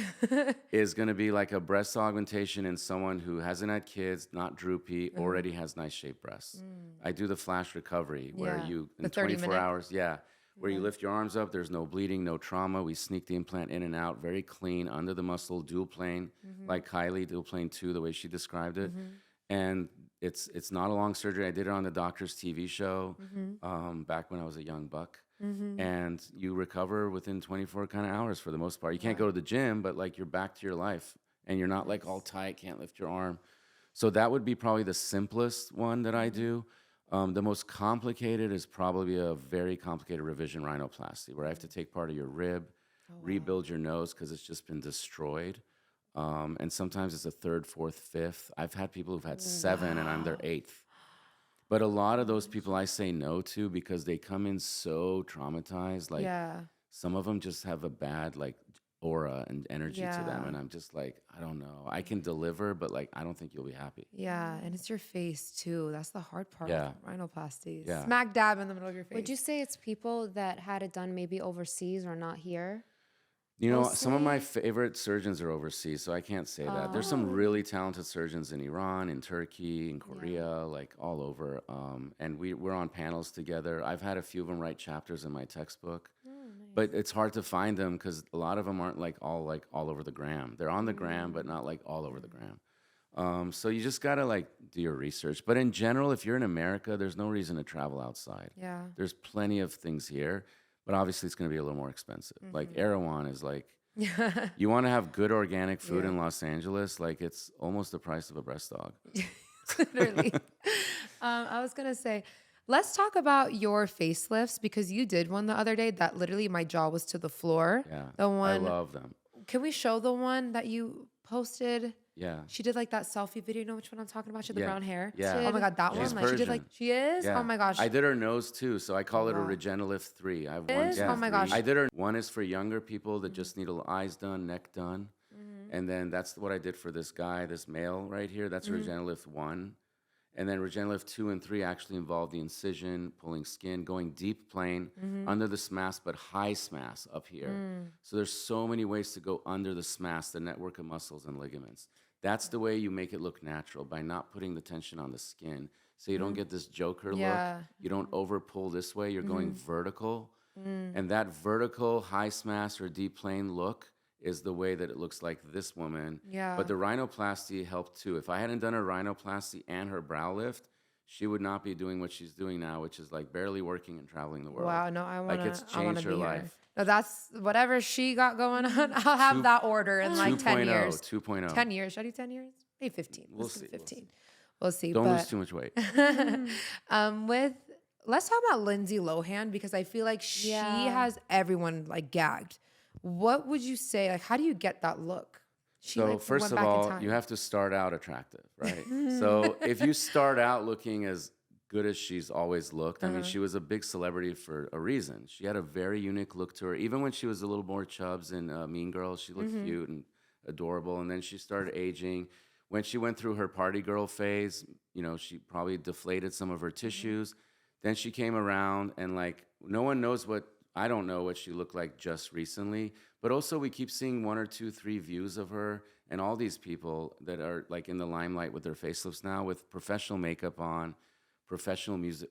B: is going to be like a breast augmentation in someone who hasn't had kids, not droopy, already has nice shaped breasts. I do the flash recovery where
A: Yeah.
B: you,
A: The
B: in
A: 30
B: 24
A: minute?
B: hours, where you lift your arms up, there's no bleeding, no trauma. We sneak the implant in and out, very clean, under the muscle, dual plane, like Kylie, dual plane 2, the way she described it. And it's not a long surgery. I did it on the doctor's TV show back when I was a young buck. And you recover within 24 kind of hours for the most part. You can't go to the gym, but like you're back to your life. And you're not like all tight, can't lift your arm. So that would be probably the simplest one that I do. The most complicated is probably a very complicated revision rhinoplasty, where I have to take part of your rib, rebuild your nose because it's just been destroyed. And sometimes it's a third, fourth, fifth. I've had people who've had 7 and I'm their 8th. But a lot of those people I say no to because they come in so traumatized. Like
A: Yeah.
B: some of them just have a bad like aura and energy to them.
A: Yeah.
B: And I'm just like, I don't know. I can deliver, but like, I don't think you'll be happy.
A: Yeah, and it's your face too. That's the hard part
B: Yeah.
A: with rhinoplasty.
B: Yeah.
A: Smack dab in the middle of your face.
C: Would you say it's people that had it done maybe overseas or not here?
B: You know, some of my
C: Mostly.
B: favorite surgeons are overseas, so I can't say that. There's some
C: Oh,
B: really talented surgeons in Iran, in Turkey, in
C: yeah.
B: Korea, like all over. And we're on panels together. I've had a few of them write chapters in my textbook,
C: Oh, nice.
B: but it's hard to find them because a lot of them aren't like all over the gram. They're on the gram, but not like all over the gram. So you just gotta like do your research. But in general, if you're in America, there's no reason to travel outside.
A: Yeah.
B: There's plenty of things here, but obviously it's gonna be a little more expensive. Like Erewhon is like
A: Yeah.
B: you want to have good organic food
A: Yeah.
B: in Los Angeles, like it's almost the price of a breast dog.
A: Literally. I was gonna say, let's talk about your facelifts because you did one the other day that literally my jaw was to the floor.
B: Yeah,
A: The
B: I
A: one,
B: love them.
A: can we show the one that you posted?
B: Yeah,
A: She did like that selfie video. You know which one I'm talking about? She had the
B: Yeah.
A: brown hair.
B: Yeah.
A: Oh my god, that
B: She's
A: one. Like she did like
B: Persian.
A: she is.
B: yeah.
A: Oh my gosh.
B: I did her nose too, so I call it a
A: wow.
B: Regenilift 3. I have
A: It
B: one,
A: is?
B: two,
A: Oh my gosh.
B: three. I did her. One is for younger people that just need a little eyes done, neck done, and then that's what I did for this guy, this male right here. That's Regenilift 1. And then Regenilift 2 and 3 actually involve the incision, pulling skin, going deep plane under the SMAS, but high SMAS up here. So there's so many ways to go under the SMAS, the network of muscles and ligaments. That's the way you make it look natural, by not putting the tension on the skin. So you don't get this Joker
A: Yeah.
B: look. You don't over pull this way. You're going vertical. And that vertical high SMAS or deep plane look is the way that it looks like this woman.
A: Yeah.
B: But the rhinoplasty helped too. If I hadn't done her rhinoplasty and her brow lift, she would not be doing what she's doing now, which is like barely working and traveling the world.
A: Wow, no, I wanna,
B: Like it's
A: I wanna
B: changed
A: be
B: her
A: here.
B: life.
A: No, that's whatever she got going on. I'll have
B: Two-
A: that order in like 10
B: 2.0,
A: years.
B: 2.0.
A: 10 years. Should I do 10 years? Maybe 15.
B: We'll
A: Let's do
B: see, we'll
A: 15. We'll see.
B: Don't
A: but
B: lose too much weight.
A: with let's talk about Lindsay Lohan because I feel like she
C: Yeah.
A: has everyone like gagged. What would you say? Like, how do you get that look? She
B: So
A: like
B: first
A: went
B: of
A: back in
B: all,
A: time.
B: you have to start out attractive, right? So if you start out looking as good as she's always looked, I mean, she was a big celebrity for a reason. She had a very unique look to her. Even when she was a little more chubs in Mean Girls, she looked cute and adorable. And then she started aging. When she went through her party girl phase, you know, she probably deflated some of her tissues. Then she came around and like, no one knows what, I don't know what she looked like just recently, but also we keep seeing 1 or 2, 3 views of her and all these people that are like in the limelight with their facelifts now with professional makeup on, professional music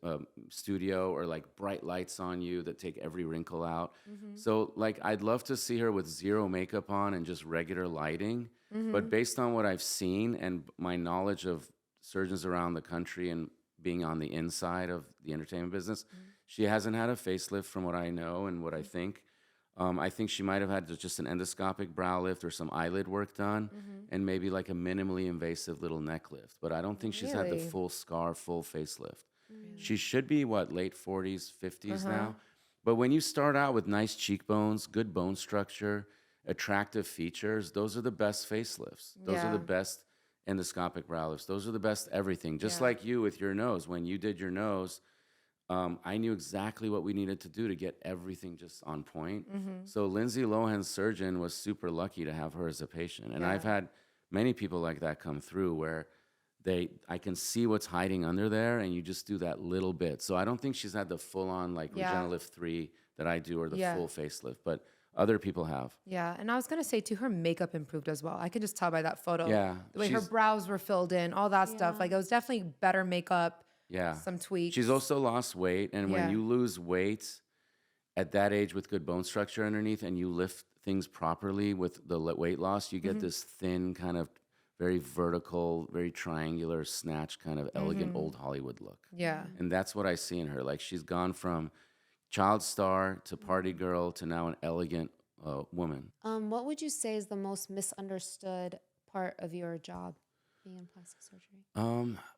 B: studio, or like bright lights on you that take every wrinkle out. So like I'd love to see her with zero makeup on and just regular lighting. But based on what I've seen and my knowledge of surgeons around the country and being on the inside of the entertainment business, she hasn't had a facelift from what I know and what I think. I think she might have had just an endoscopic brow lift or some eyelid work done and maybe like a minimally invasive little neck lift. But I don't think she's had the
A: Really?
B: full scar, full facelift. She should be, what, late 40s, 50s now? But when you start out with nice cheekbones, good bone structure, attractive features, those are the best facelifts. Those are
A: Yeah.
B: the best endoscopic brow lifts. Those are the best everything. Just
A: Yeah.
B: like you with your nose. When you did your nose, I knew exactly what we needed to do to get everything just on point. So Lindsay Lohan's surgeon was super lucky to have her as a patient. And I've had many people like that come through where I can see what's hiding under there and you just do that little bit. So I don't think she's had the full on like
A: Yeah.
B: Regenilift 3 that I do or the
A: Yeah.
B: full facelift, but other people have.
A: Yeah, and I was gonna say too, her makeup improved as well. I can just tell by that photo.
B: Yeah,
A: the way her
B: she's-
A: brows were filled in, all that stuff.
C: Yeah.
A: Like it was definitely better makeup.
B: Yeah.
A: Some tweaks.
B: She's also lost weight. And
A: Yeah.
B: when you lose weight at that age with good bone structure underneath and you lift things properly with the weight loss, you get this thin kind of very vertical, very triangular, snatch kind of elegant old Hollywood look.
A: Yeah.
B: And that's what I see in her. Like she's gone from child star to party girl to now an elegant woman.
C: What would you say is the most misunderstood part of your job, being in plastic surgery?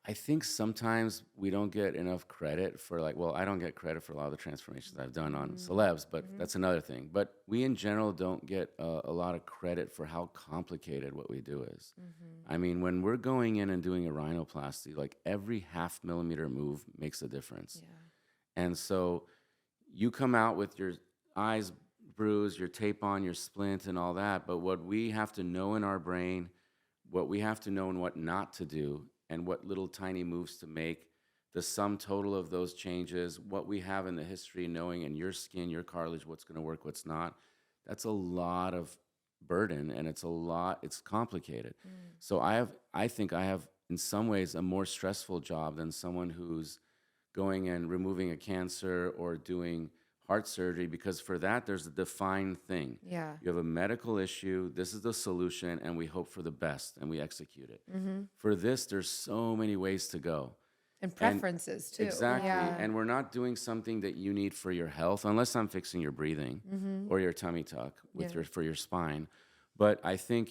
B: I think sometimes we don't get enough credit for I don't get credit for a lot of the transformations I've done on celebs, but that's another thing. But we in general don't get a lot of credit for how complicated what we do is. I mean, when we're going in and doing a rhinoplasty, like every 0.5 millimeter move makes a difference.
A: Yeah.
B: And so you come out with your eyes bruised, your tape on, your splint and all that, but what we have to know in our brain, what we have to know and what not to do, and what little tiny moves to make, the sum total of those changes, what we have in the history, knowing in your skin, your cartilage, what's going to work, what's not, That's a lot of burden, and it's complicated. So I think I have in some ways a more stressful job than someone who's going and removing a cancer or doing heart surgery, because for that there's a defined thing.
A: Yeah.
B: You have a medical issue, this is the solution, and we hope for the best and we execute it. For this, there's so many ways to go.
A: And preferences too.
B: Exactly.
A: Yeah.
B: And we're not doing something that you need for your health, unless I'm fixing your breathing or your tummy tuck for your spine. But I think,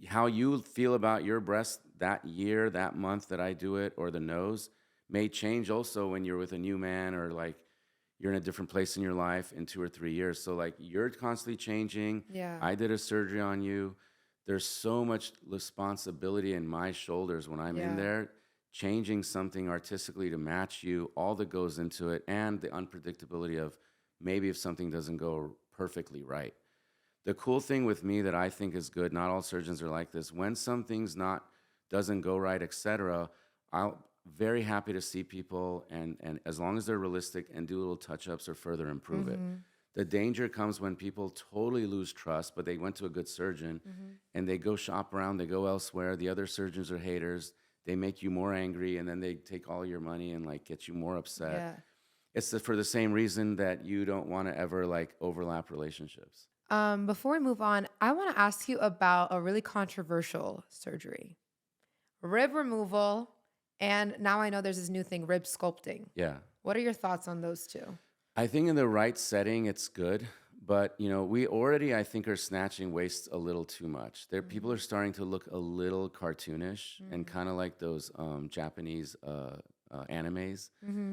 B: how you feel about your breast that year, that month that I do it, or the nose, may change also when you're with a new man, or like you're in a different place in your life in 2 or 3 years. So like you're constantly changing.
A: Yeah.
B: I did a surgery on you. There's so much responsibility in my shoulders when I'm in there, changing something artistically to match you, all that goes into it, and the unpredictability of maybe if something doesn't go perfectly right. The cool thing with me that I think is good, not all surgeons are like this, when something's doesn't go right, etc., I'm very happy to see people, and as long as they're realistic, and do little touch-ups or further improve it. The danger comes when people totally lose trust, but they went to a good surgeon, and they go shop around, they go elsewhere, the other surgeons are haters, they make you more angry, and then they take all your money and like get you more upset.
A: Yeah.
B: It's for the same reason that you don't want to ever like overlap relationships.
A: Before we move on, I want to ask you about a really controversial surgery. Rib removal, and now I know there's this new thing, rib sculpting.
B: Yeah.
A: What are your thoughts on those two?
B: I think in the right setting, it's good. But, we already, I think, are snatching waist a little too much. People are starting to look a little cartoonish and kind of like those Japanese animes.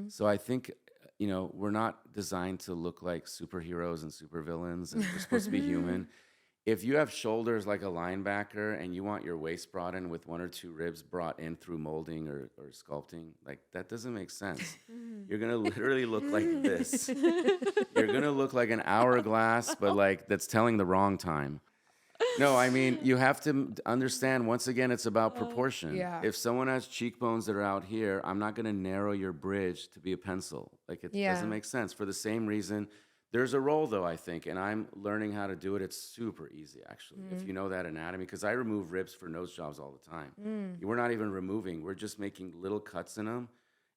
B: So I think, we're not designed to look like superheroes and supervillains, and we're supposed to be human. If you have shoulders like a linebacker and you want your waist brought in with 1 or 2 ribs brought in through molding or sculpting, like that doesn't make sense. You're going to literally look like this. You're going to look like an hourglass, but like that's telling the wrong time. No, I mean, you have to understand, once again, it's about proportion.
A: Yeah.
B: If someone has cheekbones that are out here, I'm not going to narrow your bridge to be a pencil. Like it doesn't make sense. For the same reason, there's a role, though, I think, and I'm learning how to do it. It's super easy, actually, if you know that anatomy, because I remove ribs for nose jobs all the time. We're not even removing. We're just making little cuts in them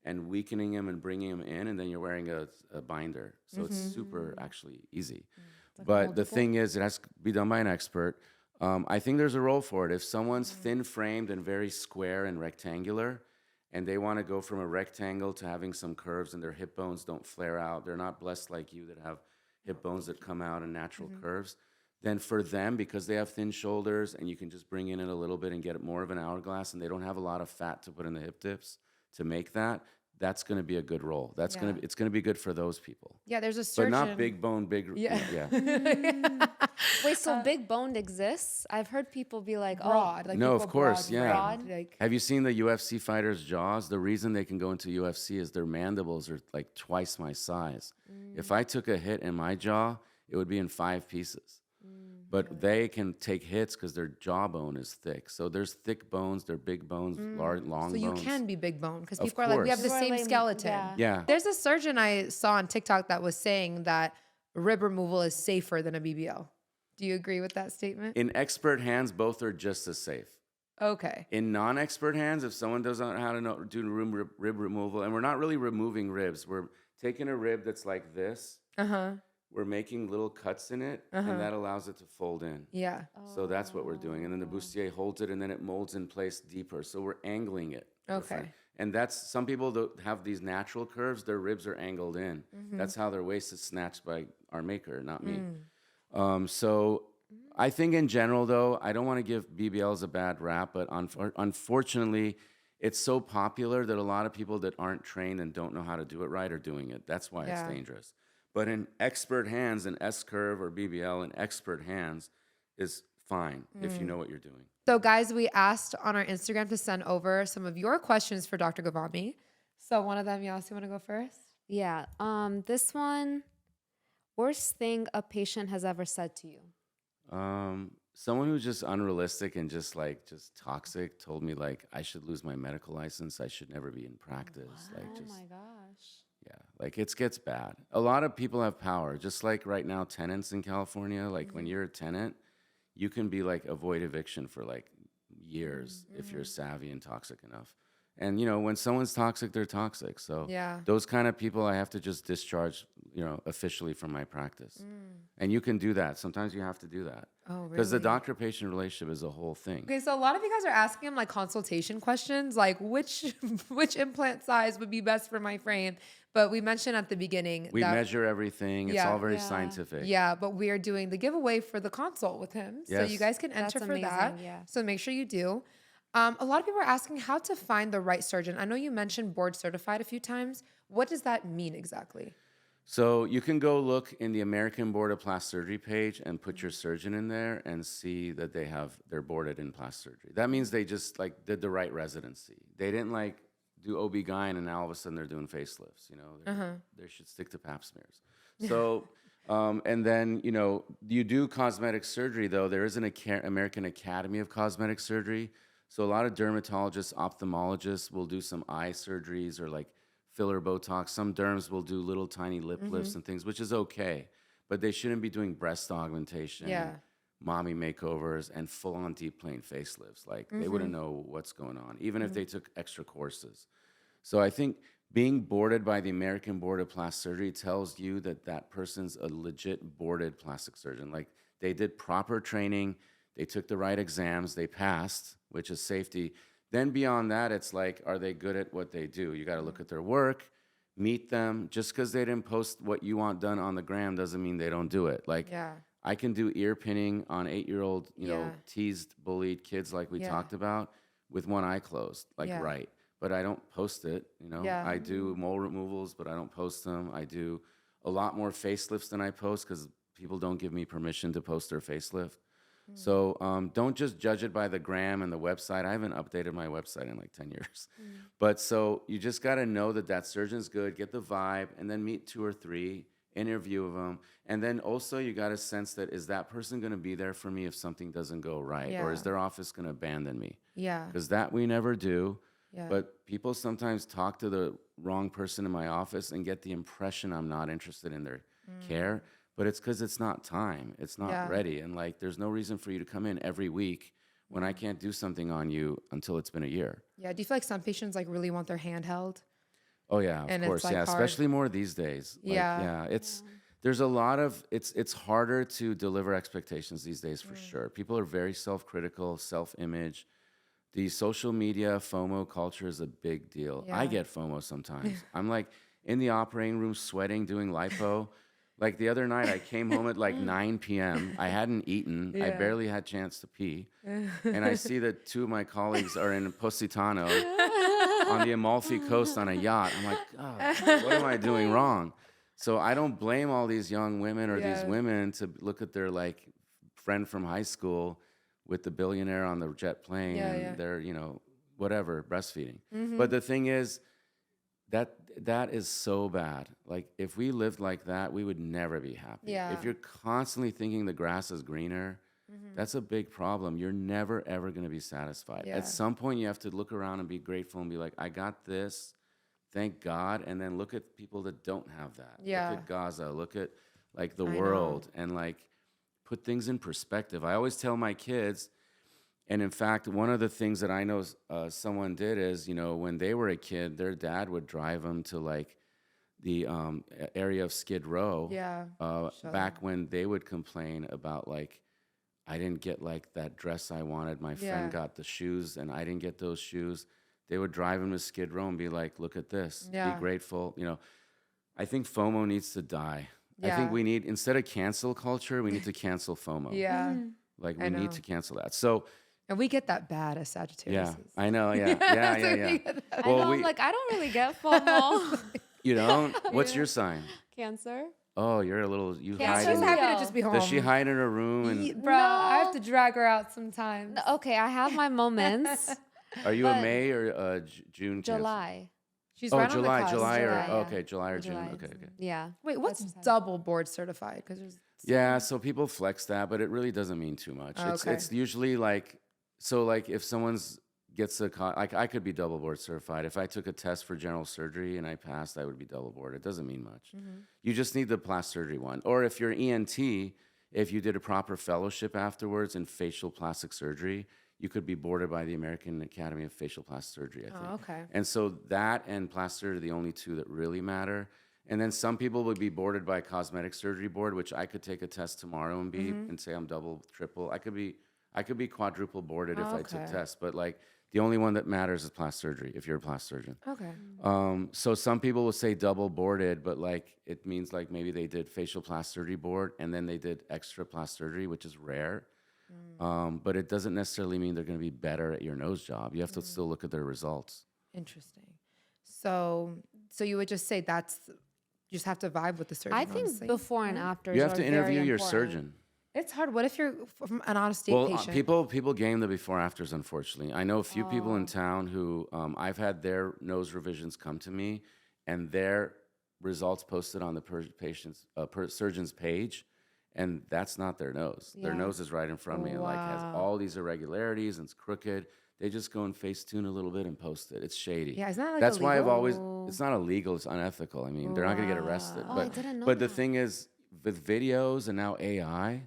B: and weakening them and bringing them in, and then you're wearing a binder. So it's super, actually, easy. But the thing is, it has to be done by an expert. I think there's a role for it. If someone's thin-framed and very square and rectangular, and they want to go from a rectangle to having some curves and their hip bones don't flare out, they're not blessed like you that have hip bones that come out in natural curves, then for them, because they have thin shoulders and you can just bring in it a little bit and get it more of an hourglass, and they don't have a lot of fat to put in the hip dips to make that, that's going to be a good role. It's going to be good for those people.
A: Yeah, there's a surgeon.
B: But not big bone, big.
A: Yeah.
C: Wait, so big boned exists? I've heard people be like,
A: Broad. Like
B: No,
A: people
B: of course,
A: broad,
B: yeah.
A: round, like,
B: Have you seen the UFC fighters' jaws? The reason they can go into UFC is their mandibles are like twice my size. If I took a hit in my jaw, it would be in 5 pieces. But they can take hits because their jawbone is thick. So there's thick bones, they're big bones, large, long
A: so
B: bones.
A: you can be big bone because
B: Of
A: people are like, we have the
B: course.
A: same
C: People are like,
A: skeleton.
C: yeah.
A: There's a surgeon I saw on TikTok that was saying that rib removal is safer than a BBL. Do you agree with that statement?
B: In expert hands, both are just as safe.
A: Okay.
B: In non-expert hands, if someone doesn't know how to do rib removal, and we're not really removing ribs, we're taking a rib that's like this, we're making little cuts in it, and that allows it to fold in.
A: Yeah.
B: So that's what we're doing. And then the bustier holds it, and then it molds in place deeper. So we're angling it. different.
A: Okay.
B: And that's, some people that have these natural curves, their ribs are angled in. That's how their waist is snatched by our maker, not me. So I think in general, though, I don't want to give BBLs a bad rap, but unfortunately, it's so popular that a lot of people that aren't trained and don't know how to do it right are doing it. That's why it's dangerous. But in expert hands, an S-curve or BBL in expert hands is fine if you know what you're doing.
A: So guys, we asked on our Instagram to send over some of your questions for Dr. Gavami. So one of them, Yas, you want to go first?
C: Yeah. This one, worst thing a patient has ever said to you.
B: Someone who's just unrealistic and just toxic told me I should lose my medical license. I should never be in practice.
C: Oh my gosh.
B: Yeah, Like it gets bad. A lot of people have power, just like right now, tenants in California. Like when you're a tenant, you can be like avoid eviction for like years if you're savvy and toxic enough. And you know, when someone's toxic, they're toxic. So
A: Yeah.
B: those kind of people, I have to just discharge, officially from my practice. And you can do that. Sometimes you have to do that.
A: Oh,
B: Because the
A: really?
B: doctor-patient relationship is a whole thing.
A: Okay, so a lot of you guys are asking him like consultation questions, like which which implant size would be best for my frame. But we mentioned at the beginning
B: We
A: that
B: measure everything. It's
A: Yeah.
B: all very
C: Yeah.
B: scientific.
A: yeah, but we are doing the giveaway for the consult with him, so you
B: Yes.
A: guys can enter
C: That's
A: for that.
C: amazing, yeah.
A: So make sure you do. A lot of people are asking how to find the right surgeon. I know you mentioned board certified a few times. What does that mean exactly?
B: So you can go look in the American Board of Plastic Surgery page and put your surgeon in there and see that they're boarded in plastic surgery. That means they just like did the right residency. They didn't like do OB-GYN and now all of a sudden they're doing facelifts. They should stick to pap smears. So, and then, you do cosmetic surgery though. There is an American Academy of Cosmetic Surgery. So a lot of dermatologists, ophthalmologists will do some eye surgeries or like filler Botox. Some derms will do little tiny lip lifts and things, which is okay. But they shouldn't be doing breast augmentation,
A: Yeah.
B: mommy makeovers, and full-on deep plane facelifts. Like they wouldn't know what's going on, even if they took extra courses. So I think being boarded by the American Board of Plastic Surgery tells you that that person's a legit boarded plastic surgeon. Like they did proper training, they took the right exams, they passed, which is safety. Then beyond that, it's like, are they good at what they do? You got to look at their work, meet them. Just because they didn't post what you want done on the gram doesn't mean they don't do it. Like
A: Yeah.
B: I can do ear pinning on 8-year-old,
A: Yeah.
B: teased, bullied kids like we
A: Yeah.
B: talked about with one eye closed, like
A: Yeah.
B: right. But I don't post it,
A: Yeah.
B: I do mole removals, but I don't post them. I do a lot more facelifts than I post because people don't give me permission to post their facelift. So don't just judge it by the gram and the website. I haven't updated my website in like 10 years. But so you just got to know that that surgeon's good, get the vibe, and then meet 2 or 3, interview of them. And then also you got to sense that is that person going to be there for me if something doesn't go right? Or is
A: Yeah.
B: their office going to abandon me?
A: Yeah.
B: Because that we never do.
A: Yeah.
B: But people sometimes talk to the wrong person in my office and get the impression I'm not interested in their care. But it's because it's not time. It's not
A: Yeah.
B: ready. And like, there's no reason for you to come in every week when I can't do something on you until it's been a year.
A: Yeah. Do you feel like some patients like really want their hand held?
B: Oh yeah,
A: And
B: of
A: it's,
B: course.
A: like,
B: Yeah,
A: hard.
B: especially more these days. Like,
A: Yeah.
B: there's a lot of, it's harder to deliver expectations these days for sure. People are very self-critical, self-image. The social media FOMO culture is a big deal. I
A: Yeah.
B: get FOMO sometimes. I'm like in the operating room sweating, doing lipo. Like the other night, I came home at like 9 p.m. I hadn't eaten. I
A: Yeah.
B: barely had chance to pee. And I see that 2 of my colleagues are in Positano on the Amalfi Coast on a yacht. I'm like, oh, what am I doing wrong? So I don't blame all these young women or these
A: Yeah.
B: women to look at their like friend from high school with the billionaire on the jet plane
A: Yeah,
B: and
A: yeah.
B: they're, whatever, breastfeeding. But the thing is, that is so bad. Like if we lived like that, we would never be happy.
A: Yeah.
B: If you're constantly thinking the grass is greener, that's a big problem. You're never ever going to be satisfied.
A: Yeah.
B: At some point you have to look around and be grateful and be like, I got this. Thank God. And then look at people that don't have that.
A: Yeah.
B: Look at Gaza, look at like the
A: I know.
B: world and like put things in perspective. I always tell my kids, and in fact, one of the things that I know someone did is, when they were a kid, their dad would drive them to like the area of Skid Row.
A: Yeah.
B: Back when they would complain about like, I didn't get like that dress I wanted. My friend
A: Yeah.
B: got the shoes and I didn't get those shoes. They would drive them to Skid Row and be like, look at this,
A: Yeah.
B: be grateful. I think FOMO needs to die. I
A: Yeah.
B: think we need, instead of cancel culture, we need to cancel FOMO.
A: Yeah.
B: Like
A: I
B: we
A: know.
B: need to cancel that. So
A: And we get that bad as Sagittarius.
B: yeah, I know. Yeah, yeah.
C: I
B: Well,
C: know, I'm like, I don't really get FOMO.
B: You don't? What's your sign?
C: Cancer.
B: Oh, you're a little. You
C: Cancer.
B: hide.
A: She's
B: In,
A: happy to
C: Leo.
A: just be home.
B: does she hide in her room? And
A: Bro, I have
C: No.
A: to drag her out sometimes.
C: Okay, I have my moments.
B: are you a
C: but-
B: May or June? Cancer?
C: July.
A: She's
B: Oh,
A: right on
B: July,
A: the cusp.
B: July, or
C: July, yeah.
B: okay, July or June.
C: July.
B: Okay, okay.
C: Yeah.
A: Wait, what's
C: That's just
A: double board certified? Because there's
B: Yeah, so people flex that, but it really doesn't mean too much.
A: Oh, okay.
B: It's usually like, so like if someone's gets like I could be double board certified. If I took a test for general surgery and I passed, I would be double board. It doesn't mean much. You just need the plastic surgery one. Or if you're ENT, if you did a proper fellowship afterwards in facial plastic surgery, you could be boarded by the American Academy of Facial Plastic Surgery, I think.
A: Oh, okay.
B: And so that and plastic surgery are the only two that really matter. And then some people would be boarded by cosmetic surgery board, which I could take a test tomorrow and be and say I'm double, triple. I could be quadruple boarded if I took tests, but like the only one that matters is plastic surgery if you're a plastic surgeon.
A: Okay.
B: So some people will say double boarded, but like it means like maybe they did facial plastic surgery board and then they did extra plastic surgery, which is rare. But it doesn't necessarily mean they're going to be better at your nose job. You have to still look at their results.
A: Interesting. So you would just say you just have to vibe with the surgeon.
C: I think
A: honestly.
C: before and after.
B: You have to interview your surgeon.
A: It's hard. What if you're from an honesty
B: Well,
A: patient?
B: people game the before afters. Unfortunately, I know a few people in town who I've had their nose revisions come to me, and their results posted on the patient's surgeon's page, and that's not their nose. Their nose is right in front of me, and like has all these irregularities and it's crooked. They just go and Facetune a little bit and post it. It's shady.
A: Yeah, isn't that like
B: that's why I've always.
C: illegal?
B: It's not illegal. It's unethical. I mean, they're not going to get arrested.
C: Oh, I
B: But
C: didn't know
B: but the
C: that.
B: thing is, with videos and now AI.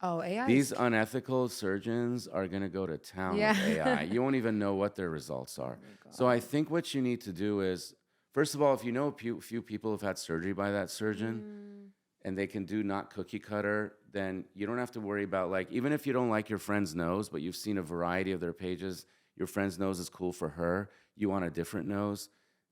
A: Oh, AI.
B: These unethical surgeons are going to go to town with AI. You won't even know what their results are. So I think what you need to do is, first of all, if you know a few people have had surgery by that surgeon and they can do not cookie cutter, then you don't have to worry about like, even if you don't like your friend's nose, but you've seen a variety of their pages, your friend's nose is cool for her, you want a different nose.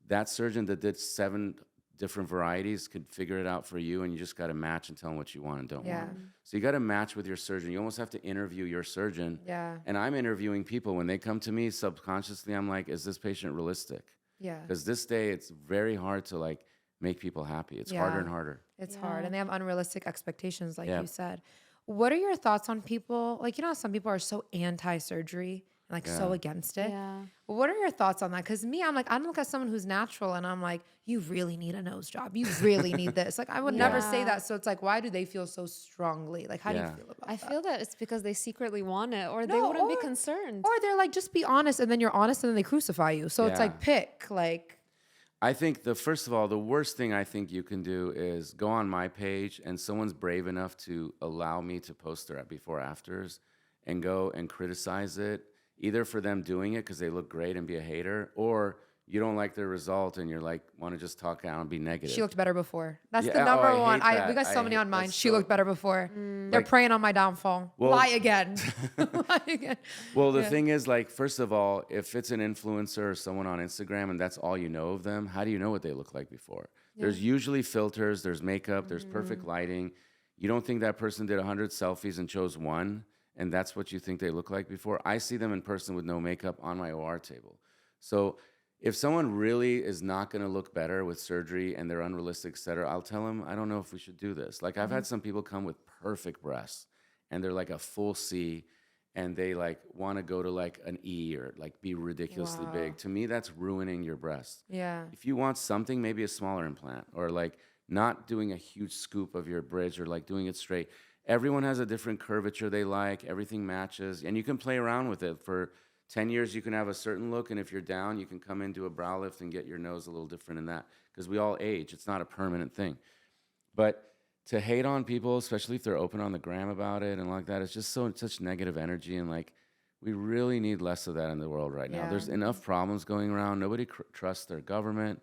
B: That surgeon that did 7 different varieties could figure it out for you, and you just got to match and tell them what you want and don't want. So you got to match with your surgeon. You almost have to interview your surgeon.
A: Yeah.
B: And I'm interviewing people. When they come to me subconsciously, I'm like, is this patient realistic?
A: Yeah.
B: Because this day, it's very hard to like make people happy. It's harder and harder.
A: It's hard, and they have unrealistic expectations, like
B: Yeah.
A: you said. What are your thoughts on people? Like, you know, how some people are so anti-surgery and like so against it.
C: Yeah.
A: What are your thoughts on that? Because me, I'm like, I look at someone who's natural, and I'm like, you really need a nose job. You really need this. Like, I would never say that. So it's like, why do they feel so strongly? Like, how do you feel about
C: I
A: that?
C: feel that it's because they secretly want it, or they
A: No,
C: wouldn't be
A: or-
C: concerned.
A: Or they're like, just be honest, and then you're honest, and then they crucify you. So it's
B: Yeah.
A: like, pick, like.
B: I think first of all, the worst thing I think you can do is go on my page and someone's brave enough to allow me to post their before afters and go and criticize it, either for them doing it because they look great and be a hater, or you don't like their result and you're like, want to just talk out and be negative.
A: She looked better before. That's
B: Yeah,
A: the
B: oh,
A: number
B: I hate
A: one.
B: that.
A: We got so
B: I
A: many
B: hate-
A: on mine.
B: that's
A: She
B: so-
A: looked better before. They're
B: Like-
A: preying on my downfall.
B: Well-
A: Lie again. Lie again.
B: Well, the thing is, like, first of all, if it's an influencer or someone on Instagram and that's all you know of them, how do you know what they look like before? There's usually filters, there's makeup, there's perfect lighting. You don't think that person did 100 selfies and chose one, and that's what you think they look like before? I see them in person with no makeup on my OR table. So if someone really is not going to look better with surgery and they're unrealistic, et cetera, I'll tell them, I don't know if we should do this. Like, I've had some people come with perfect breasts, and they're like a full C, and they like want to go to like an E or like be ridiculously big. To me, that's ruining your breast.
A: Yeah.
B: If you want something, maybe a smaller implant, or like not doing a huge scoop of your bridge, or like doing it straight. Everyone has a different curvature they like. Everything matches, and you can play around with it. For 10 years, you can have a certain look, and if you're down, you can come into a brow lift and get your nose a little different in that, because we all age. It's not a permanent thing. But to hate on people, especially if they're open on the gram about it and like that, it's just such negative energy, and like we really need less of that in the world right now.
A: Yeah.
B: There's enough problems going around. Nobody trusts their government.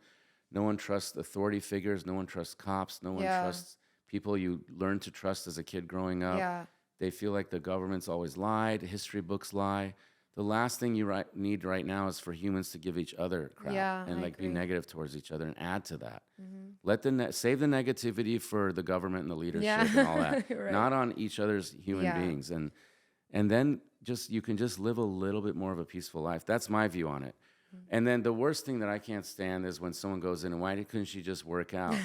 B: No one trusts authority figures. No one trusts cops. No one trusts people you learn to trust as a kid growing up.
A: Yeah.
B: They feel like the government's always lied. History books lie. The last thing you need right now is for humans to give each other crap and
A: I
B: like be
A: agree.
B: negative towards each other and add to that. Let save the negativity for the government and the leadership and all that,
A: Right.
B: not on each other's human
A: Yeah.
B: beings. And then you can just live a little bit more of a peaceful life. That's my view on it. And then the worst thing that I can't stand is when someone goes in and why couldn't she just work out?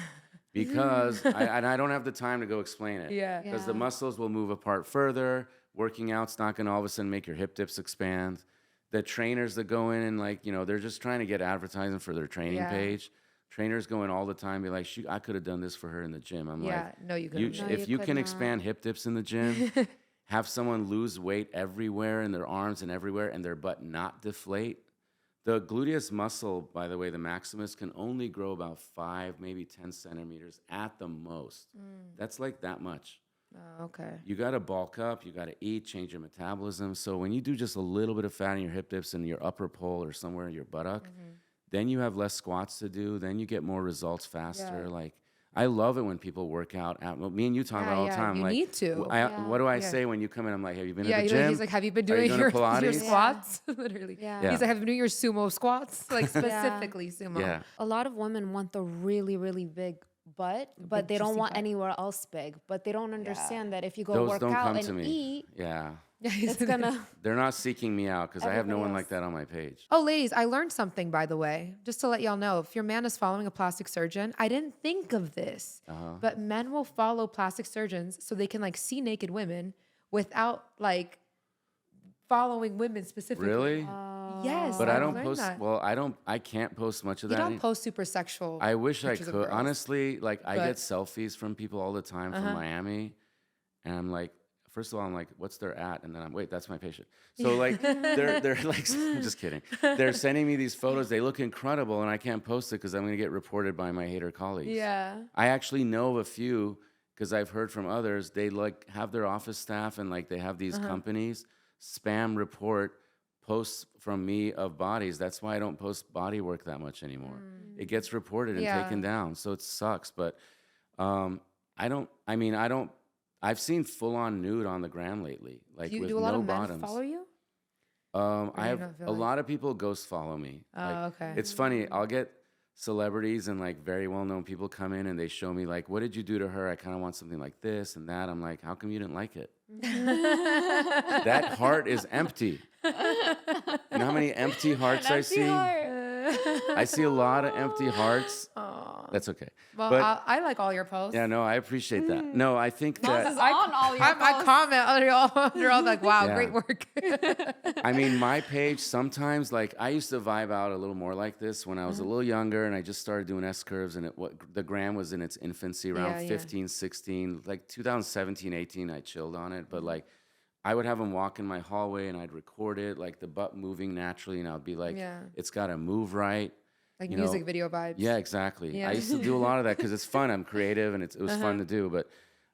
B: Because I don't have the time to go explain it.
A: Yeah.
B: Because the
C: Yeah.
B: muscles will move apart further. Working out's not going to all of a sudden make your hip dips expand. The trainers that go in and like, they're just trying to get advertising for their training
A: Yeah.
B: page. Trainers go in all the time, be like, shoot, I could have done this for her in the gym. I'm
A: Yeah.
B: like,
A: No, you couldn't.
C: No,
B: if
C: you
B: you
C: could
B: can
C: not.
B: expand hip dips in the gym, have someone lose weight everywhere in their arms and everywhere and their butt not deflate. The gluteus muscle, by the way, the maximus, can only grow about 5, maybe 10 centimeters at the most. That's like that much.
A: Oh, okay.
B: You got to bulk up, you got to eat, change your metabolism. So when you do just a little bit of fat in your hip dips and your upper pole or somewhere in your buttock, then you have less squats to do, then you get more results faster.
A: Yeah.
B: Like, I love it when people work out. Well, me and you talk about it all the time.
A: You
B: like,
A: need to.
B: What do I say when you come in? I'm like, have you been to the
A: He's
B: gym?
A: like, he's like, have you been
B: Are you
A: doing
B: going to
A: your
B: Pilates?
A: squats? Literally.
C: Yeah.
A: He's like, have you been doing your sumo squats? Like specifically sumo.
B: Yeah.
C: A lot of women want the really, really big butt, but they don't
A: juicy
C: want
A: butt.
C: anywhere else big. But they don't understand that if you go
B: Those
C: work
B: don't
C: out
B: come
C: and
B: to me.
C: eat,
B: Yeah.
C: it's gonna.
B: They're not seeking me out because I have no one
C: Everybody
B: like that on my page.
A: Oh, ladies, I learned something, by the way, just to let y'all know. If your man is following a plastic surgeon, I didn't think of this, but men will follow plastic surgeons so they can like see naked women without like following women specifically.
B: Really?
A: Yes.
B: But I
A: I've
B: don't
A: learned
B: post.
A: that.
B: Well, I can't post much of
A: You
B: that.
A: don't post super sexual.
B: I wish I
A: pictures of
B: could.
A: girls.
B: Honestly, like I
A: But-
B: get selfies from people all the time from Miami, and I'm like, first of all, I'm like, what's their at? And then wait, that's my patient. So like, they're like, I'm just kidding. They're sending me these photos. They look incredible, and I can't post it because I'm gonna get reported by my hater colleagues.
A: Yeah.
B: I actually know of a few because I've heard from others. They like have their office staff and like they have these companies spam report posts from me of bodies. That's why I don't post body work that much anymore. It gets reported and taken down, so it sucks. But I don't. I've seen full on nude on the gram lately, like
A: Do,
B: with
A: do a lot
B: no
A: of men
B: bottoms.
A: follow you?
B: I
A: you
B: have
A: don't feel
B: a
A: like-
B: lot of people ghost follow me.
A: Oh, okay.
B: It's funny. I'll get celebrities and like very well known people come in and they show me like, what did you do to her? I kind of want something like this and that. I'm like, how come you didn't like it? That heart is empty. You know how many empty hearts I see? I see a lot of empty hearts. That's okay.
A: Well,
B: but
A: I like all your posts.
B: yeah, no, I appreciate that. No, I think that.
C: on all your
A: I comment under all like, wow,
B: Yeah.
A: great work.
B: I mean, my page sometimes, like, I used to vibe out a little more like this when I was a little younger and I just started doing S-curves and the gram was in its infancy around
A: Yeah.
B: 15, 16, like 2017, 18, I chilled on it. But like, I would have them walk in my hallway and I'd record it, like the butt moving naturally. And I'd be like,
A: Yeah.
B: it's got to move right.
A: Like
B: you
A: music
B: know.
A: video vibes.
B: Yeah, exactly.
A: Yeah.
B: I used to do a lot of that because it's fun. I'm creative and it was fun to do. But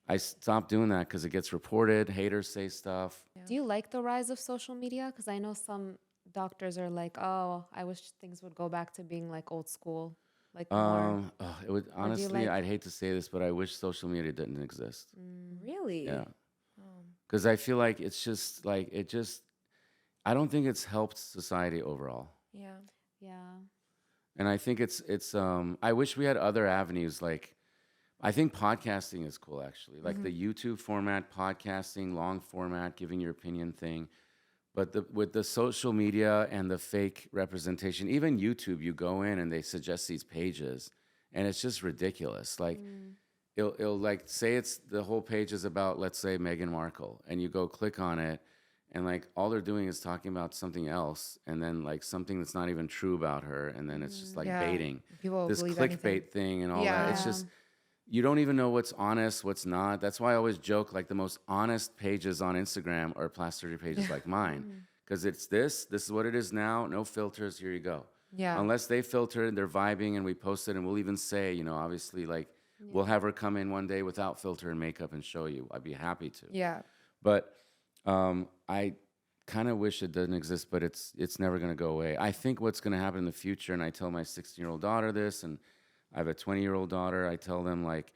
B: I stopped doing that because it gets reported. Haters say stuff.
C: Do you like the rise of social media? Because I know some doctors are like, oh, I wish things would go back to being like old school, like more.
B: It would honestly,
C: like-
B: I'd hate to say this, but I wish social media didn't exist.
C: Really?
B: Yeah. Because I feel like it's just like, I don't think it's helped society overall.
A: Yeah.
C: Yeah.
B: And I think I wish we had other avenues. Like, I think podcasting is cool, actually. Like the YouTube format, podcasting, long format, giving your opinion thing. But with the social media and the fake representation, even YouTube, you go in and they suggest these pages, and it's just ridiculous. Like, it'll like say it's the whole page is about, let's say, Meghan Markle, and you go click on it, and like all they're doing is talking about something else, and then like something that's not even true about her, and then it's just like
A: Yeah.
B: baiting.
A: People will
B: This
A: believe
B: clickbait
A: anything.
B: thing and all that. It's
A: Yeah.
B: just you don't even know what's honest, what's not. That's why I always joke like the most honest pages on Instagram are plastic surgery pages like mine, because it's this is what it is now, no filters, here you go.
A: Yeah.
B: Unless they filter and they're vibing and we post it and we'll even say, you know, obviously like we'll have her come in one day without filter and makeup and show you. I'd be happy to.
A: Yeah.
B: But I kind of wish it doesn't exist, but it's never going to go away. I think what's going to happen in the future, and I tell my 16-year-old daughter this, and I have a 20-year-old daughter, I tell them like,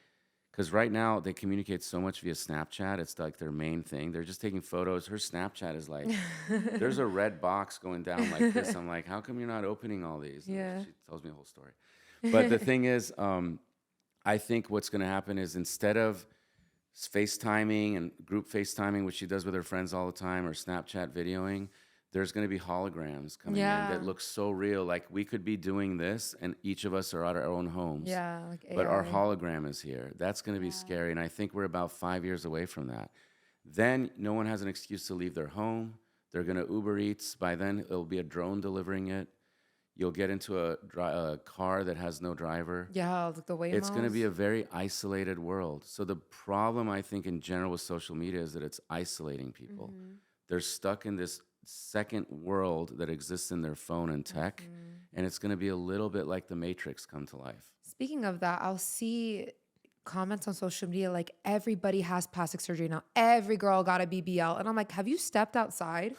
B: because right now they communicate so much via Snapchat. It's like their main thing. They're just taking photos. Her Snapchat is like, there's a red box going down like this. I'm like, how come you're not opening all these? And
A: Yeah.
B: she tells me the whole story. But the thing is, I think what's going to happen is instead of FaceTiming and group FaceTiming, which she does with her friends all the time, or Snapchat videoing, there's going to be holograms coming in
A: Yeah.
B: that look so real. Like we could be doing this and each of us are at our own homes.
A: Yeah. Like
B: But our
A: AI.
B: hologram is here. That's going to be scary. And I think we're about 5 years away from that. Then no one has an excuse to leave their home. They're going to Uber Eats. By then, it'll be a drone delivering it. You'll get into a car that has no driver.
A: Yeah, like the Waymos.
B: It's going to be a very isolated world. So the problem, I think, in general with social media is that it's isolating people. They're stuck in this second world that exists in their phone and tech, and it's going to be a little bit like the Matrix come to life.
A: Speaking of that, I'll see comments on social media like everybody has plastic surgery now. Every girl got a BBL, and I'm like, have you stepped outside?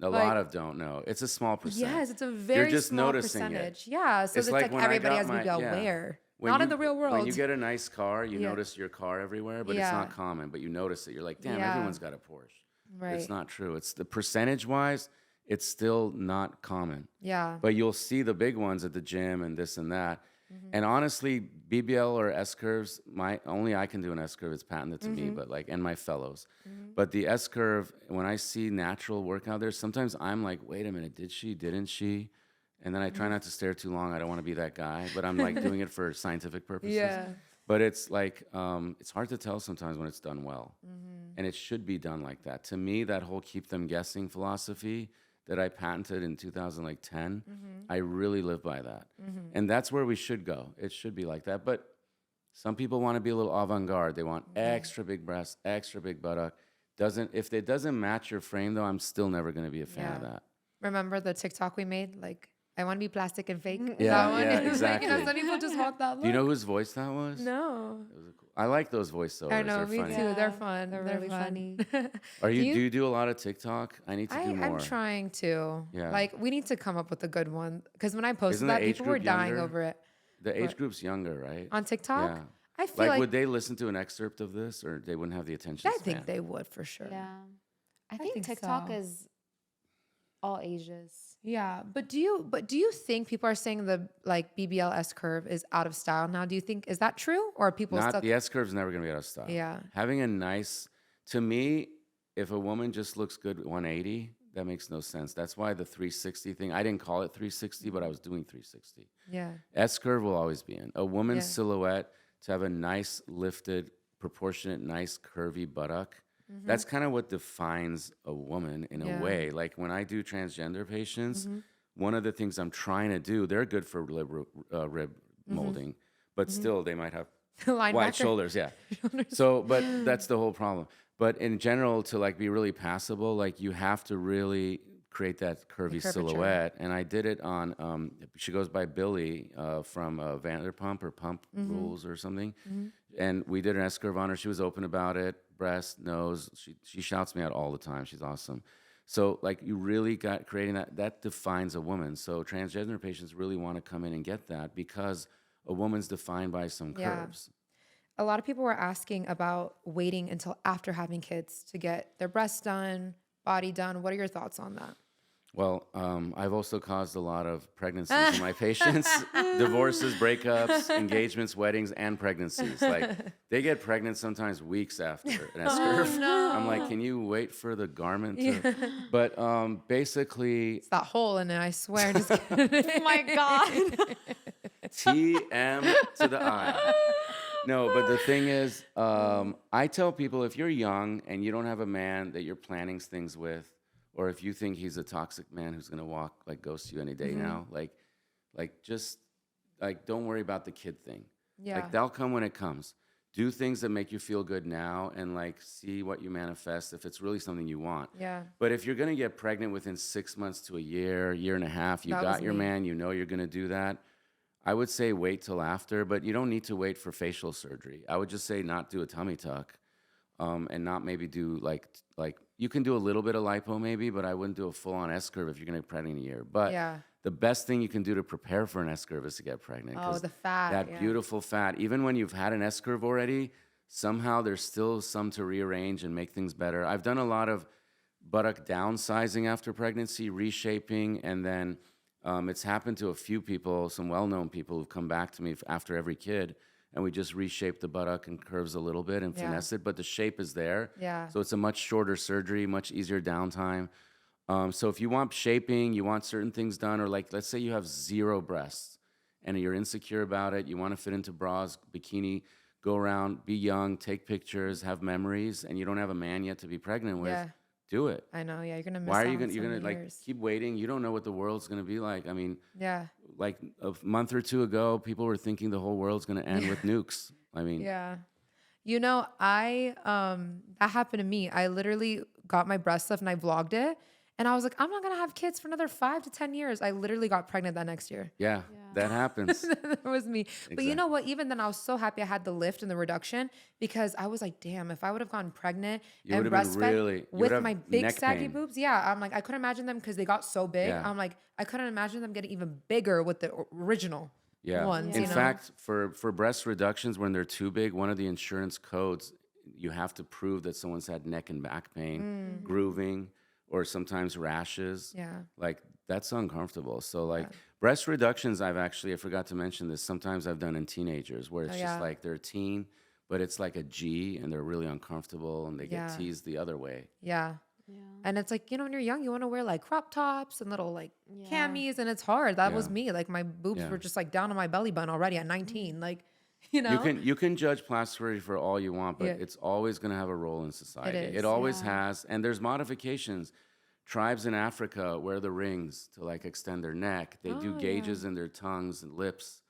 B: A lot of don't know. It's a small percent.
A: Yes, it's a very
B: just
A: small
B: noticing it.
A: percentage. Yeah, so it's like
B: when I
A: everybody
B: got
A: has
B: my-
A: BBL.
B: yeah.
A: Where?
B: When
A: Not
B: you-
A: in the real world.
B: When you get a nice car, you
A: Yeah.
B: notice your car everywhere, but it's
A: Yeah.
B: not common. But you notice it. You're like, damn,
A: Yeah.
B: everyone's got a Porsche.
A: Right.
B: It's not true. It's the percentage-wise, it's still not common.
A: Yeah.
B: But you'll see the big ones at the gym and this and that.
A: Mm-hmm.
B: And honestly, BBL or S curves, only I can do an S curve. It's patented to me, but and my fellows. But the S curve, when I see natural work out there, sometimes I'm like, wait a minute, did she? Didn't she? And then I try not to stare too long. I don't want to be that guy, but I'm like doing it for scientific purposes.
A: Yeah.
B: But it's like it's hard to tell sometimes when it's done well, and it should be done like that. To me, that whole keep them guessing philosophy that I patented in 2010, I really live by that. And that's where we should go. It should be like that. But some people want to be a little avant-garde. They want extra big breasts, extra big buttock. If it doesn't match your frame, though, I'm still never going to be a fan of
A: Yeah.
B: that.
A: Remember the TikTok we made? Like, I want to be plastic and fake.
B: Yeah,
A: That one?
B: yeah,
A: It was like,
B: exactly.
A: some people just want that look.
B: Do you know whose voice that was?
A: No.
B: I like those voiceovers.
A: I know,
B: They're
A: me
B: funny.
A: too.
C: Yeah,
A: They're fun.
C: they're
A: They're
C: really
A: fun.
C: funny.
B: Do
A: you-
B: you do a lot of TikTok? I need to do more.
A: I'm trying to.
B: Yeah.
A: Like, we need to come up with a good one. Because when I posted
B: Isn't the
A: that,
B: age
A: people were
B: group
A: dying
B: younger?
A: over it.
B: The age group's younger, right?
A: On TikTok?
B: Yeah.
A: I feel
B: Like,
A: like,
B: would they listen to an excerpt of this, or they wouldn't have the attention
A: I
B: span?
A: think they would for sure.
C: Yeah. I think
A: think
C: TikTok
A: so.
C: is all ages.
A: Yeah, but do you think people are saying the like BBL S curve is out of style now? Do you think is that true, or are people
B: Not
A: stuck?
B: the S curve's never gonna be out of style.
A: Yeah.
B: Having a nice, to me, if a woman just looks good at 180, that makes no sense. That's why the 360 thing. I didn't call it 360, but I was doing 360.
A: Yeah,
B: S curve will always be in. A woman's
A: Yeah.
B: silhouette to have a nice lifted, proportionate, nice curvy buttock. That's kind of what defines a woman in
A: Yeah.
B: a way. Like when I do transgender patients, one of the things I'm trying to do, they're good for rib molding, but still they might have wide
A: linebacker.
B: shoulders. Yeah. So, but that's the whole problem. But in general, to like be really passable, like you have to really create that curvy
A: curvature.
B: silhouette. And I did it on, she goes by Billy from Vanderpump or Pump Rules or something. And we did an S curve on her. She was open about it. Breast, nose. She shouts me out all the time. She's awesome. So like you really got creating that defines a woman. So transgender patients really want to come in and get that because a woman's defined by some
A: Yeah.
B: curves.
A: A lot of people were asking about waiting until after having kids to get their breasts done, body done. What are your thoughts on that?
B: Well, I've also caused a lot of pregnancies in my patients, divorces, breakups, engagements, weddings, and pregnancies. Like they get pregnant sometimes weeks after an S curve. I'm like, can you wait for the garment? But basically,
A: It's that hole in it, I swear. Just kidding.
C: Oh my God.
B: TM to the I. No, but the thing is, I tell people if you're young and you don't have a man that you're planning things with, or if you think he's a toxic man who's gonna ghost you any day now, just don't worry about the kid thing.
A: Yeah.
B: Like that'll come when it comes. Do things that make you feel good now, and see what you manifest if it's really something you want.
A: Yeah.
B: But if you're gonna get pregnant within 6 months to a year and a half, you
A: That
B: got
A: was
B: your
A: me.
B: man, you know you're gonna do that. I would say wait till after, but you don't need to wait for facial surgery. I would just say not do a tummy tuck, and not maybe do like you can do a little bit of lipo maybe, but I wouldn't do a full on S curve if you're gonna get pregnant in a year. But
A: Yeah.
B: the best thing you can do to prepare for an S curve is to get pregnant.
A: Oh,
B: 'cause
A: the fat.
B: that
A: yeah.
B: beautiful fat. Even when you've had an S curve already, somehow there's still some to rearrange and make things better. I've done a lot of buttock downsizing after pregnancy, reshaping, and then it's happened to a few people, some well-known people who've come back to me after every kid, and we just reshape the buttock and curves a little bit and
A: Yeah.
B: finesse it, but the shape is there.
A: Yeah.
B: So it's a much shorter surgery, much easier downtime. So if you want shaping, you want certain things done, or let's say you have 0 breasts and you're insecure about it, you want to fit into bras, bikini, go around, be young, take pictures, have memories, and you don't have a man yet to be pregnant with,
A: Yeah.
B: do it.
A: I know. Yeah, you're gonna miss
B: Why are
A: out
B: you
A: on
B: gonna
A: so
B: you're gonna
A: many
B: like
A: years.
B: keep waiting? You don't know what the world's gonna be like. I mean,
A: Yeah.
B: like a month or two ago, people were thinking the whole world's gonna end with nukes. I mean,
A: Yeah. You know, I that happened to me. I literally got my breast lift and I vlogged it. And I was like, I'm not gonna have kids for another 5 to 10 years. I literally got pregnant that next year.
B: yeah,
C: Yeah.
B: that happens.
A: That was me. But you
B: Exactly.
A: know what? Even then, I was so happy I had the lift and the reduction because I was like, damn, if I would have gotten pregnant
B: You
A: and
B: would have been
A: breastfed
B: really, you would
A: with
B: have
A: my big
B: neck
A: saggy
B: pain.
A: boobs, yeah, I'm like, I couldn't imagine them because they got so big.
B: Yeah.
A: I'm like, I couldn't imagine them getting even bigger with the original
B: Yeah.
A: ones.
B: In
A: You know?
B: fact, for breast reductions, when they're too big, one of the insurance codes, you have to prove that someone's had neck and back pain, grooving, or sometimes rashes.
A: Yeah.
B: Like that's uncomfortable. So like breast reductions, I forgot to mention this. Sometimes I've done in teenagers where it's
A: Oh,
B: just
A: yeah.
B: like they're a teen, but it's like a G and they're really uncomfortable and they
A: Yeah.
B: get teased the other way.
A: Yeah.
C: Yeah.
A: And it's like, you know, when you're young, you want to wear like crop tops and little like
C: Yeah.
A: camis, and it's hard. That was
B: Yeah.
A: me. Like my boobs
B: Yeah.
A: were just like down on my belly button already at 19. Like, you know?
B: You can judge plastic surgery for all you want, but
A: Yeah.
B: it's always going to have a role in society.
A: is,
B: It always
C: yeah.
B: has, and there's modifications. Tribes in Africa wear the rings to like extend their neck. They do
A: Oh,
B: gauges in their tongues and lips,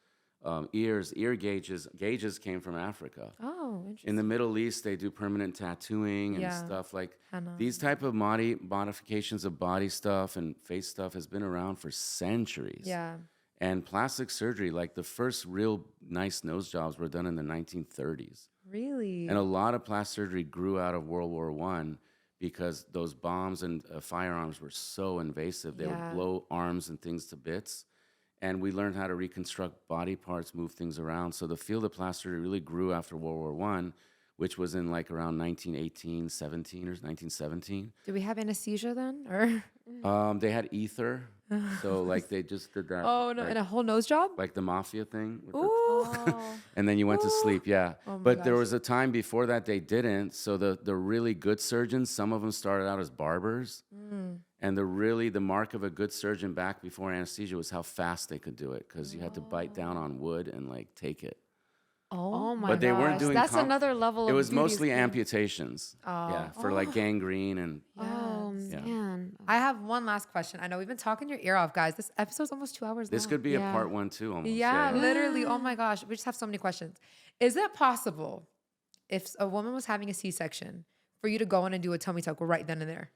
B: ears. Ear gauges. Gauges came from Africa.
A: Oh, interesting.
B: In the Middle East, they do permanent tattooing and
A: Yeah.
B: stuff like
A: Henna.
B: these type of modifications of body stuff and face stuff has been around for centuries.
A: Yeah.
B: And plastic surgery, like the first real nice nose jobs were done in the 1930s.
A: Really?
B: And a lot of plastic surgery grew out of World War I because those bombs and firearms were so invasive. They
A: Yeah.
B: would blow arms and things to bits. And we learned how to reconstruct body parts, move things around. So the field of plastic surgery really grew after World War I, which was in like around 1918, 17 or 1917.
A: Do we have anesthesia then? Or
B: They had ether. So like they just did that.
A: oh no,
B: like,
A: and a whole nose job?
B: like the mafia thing. With the-
A: Ooh.
C: Oh.
B: and then you went to sleep, yeah.
A: Oh my
B: But there
A: gosh.
B: was a time before that they didn't. So the really good surgeons, some of them started out as barbers. And the mark of a good surgeon back before anesthesia was how fast they could do it because you had to bite down on wood and like take it.
C: Oh my
B: But they weren't
C: gosh.
B: doing
C: That's
B: comp-
C: another level
B: It
C: of
B: was
C: dubious
B: mostly
C: thing.
B: amputations. Yeah, for like gangrene and
C: Oh
A: Yes.
C: man.
A: I have one last question. I know we've been talking your ear off, guys. This episode's almost 2 hours
B: this
A: long.
B: could be
C: Yeah.
B: a part 1 too almost.
A: Yeah, literally. Oh my gosh. We just have so many questions. Is it possible if a woman was having a C-section for you to go in and do a tummy tuck right then and there?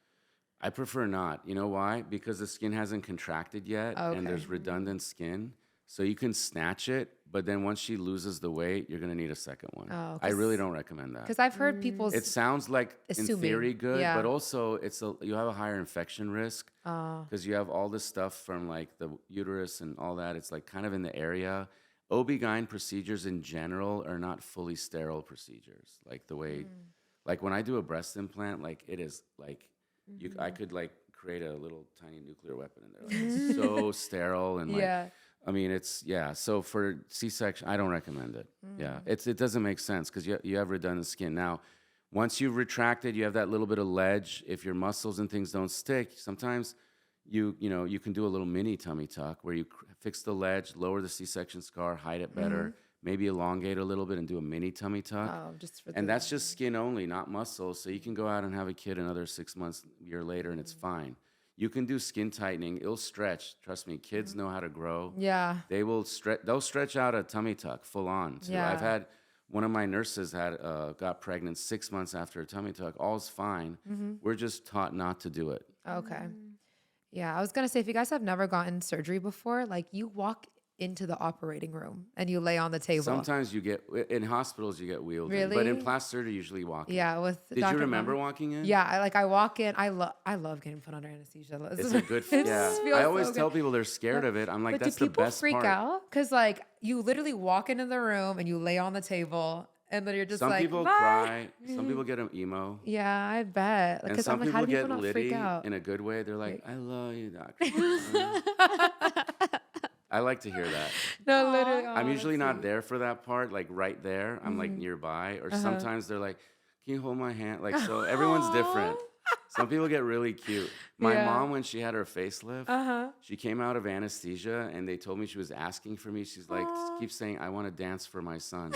B: I prefer not. You know why? Because the skin hasn't contracted yet
A: Okay.
B: and there's redundant skin. So you can snatch it, but then once she loses the weight, you're going to need a second one.
A: Oh,
B: I really don't recommend that.
A: Because I've heard people's
B: It sounds like in
A: Assuming,
B: theory good,
A: yeah.
B: but also you have a higher infection risk because you have all this stuff from like the uterus and all that. It's like kind of in the area. OB-GYN procedures in general are not fully sterile procedures. Like the way, like when I do a breast implant, like it is like I could like create a little tiny nuclear weapon in there. Like it's so sterile and like
A: yeah.
B: I mean, So for C-section, I don't recommend it. Yeah, it doesn't make sense because you have redundant skin. Now, once you've retracted, you have that little bit of ledge. If your muscles and things don't stick, sometimes you can do a little mini tummy tuck where you fix the ledge, lower the C-section scar, hide it better, maybe elongate a little bit and do a mini tummy tuck.
A: Oh, just for
B: And that's just skin only, not muscle. So you can go out and have a kid another 6 months, year later, and it's fine. You can do skin tightening. It'll stretch. Trust me, kids know how to grow.
A: yeah.
B: They will stretch. They'll stretch out a tummy tuck full on. Too.
A: Yeah.
B: I've had one of my nurses got pregnant 6 months after a tummy tuck. All's fine. We're just taught not to do it.
A: Okay. Yeah, I was gonna say if you guys have never gotten surgery before, like you walk into the operating room and you lay on the table.
B: Sometimes you get in hospitals you get wheeled in, but
A: Really?
B: in plastic surgery you usually walk in.
A: Yeah, with
B: Did
A: Dr.
B: you remember
A: Gavami.
B: walking in?
A: Yeah, I walk in. I love getting put under anesthesia.
B: It's a good. Yeah,
A: feels
B: I
A: so
B: always
A: good.
B: tell people they're scared of it. I'm like,
A: But
B: that's
A: do
B: the
A: people
B: best
A: freak
B: part.
A: out? Because like you literally walk into the room and you lay on the table and then you're just
B: Some
A: like,
B: people
A: "Bye."
B: cry. Some people get emo.
A: Yeah, I bet.
B: And
A: Because
B: some
A: I'm like, how
B: people
A: do people
B: get
A: not freak
B: litty
A: out?
B: in a good way. They're like, I love you, doctor. I like to hear that.
A: No, literally.
B: I'm
A: oh,
B: usually
A: that's
B: not there for that part, like right there. I'm like nearby. Or sometimes they're like, can you hold my hand? Like, so everyone's different. Some people get really cute. My
A: Yeah.
B: mom, when she had her facelift,
A: Uh-huh.
B: she came out of anesthesia and they told me she was asking for me. She's like, keep saying, I want to dance for my son.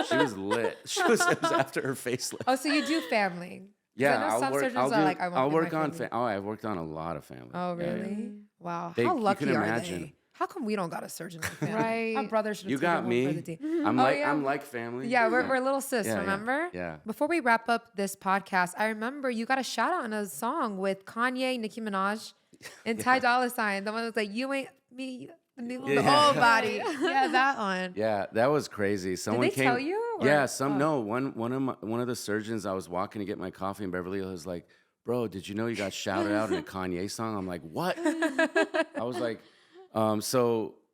B: She was lit. It was after her facelift.
A: Oh, so you do family.
B: Yeah,
A: know some surgeons
B: I'll
A: are like, I won't
B: I'll
A: give my
B: work on.
A: family.
B: I've worked on a lot of family.
A: Oh,
B: Yeah, yeah.
A: really? Wow.
B: They-
A: How
B: you
A: lucky
B: can
A: are
B: imagine.
A: they? How come we don't got a surgeon in the family?
C: Right.
A: Our brother should have
B: You
A: taken
B: got
A: one
B: me.
A: for the team.
B: I'm
A: Oh,
B: like
A: yeah.
B: I'm like family.
A: Yeah, we're little sis,
B: Yeah, yeah.
A: remember?
B: Yeah.
A: Before we wrap up this podcast, I remember you got a shout out on a song with Kanye, Nicki Minaj, and Ty Dolla $ign. The one that's like, you ain't me, the whole body. Yeah, that one.
B: Yeah, that was crazy. Someone
A: they
B: came.
A: tell you, or-
B: Yeah, no. One of the surgeons. I was walking to get my coffee in Beverly Hills. Was like, bro, did you know you got shouted out in a Kanye song? I'm like, what? I was like,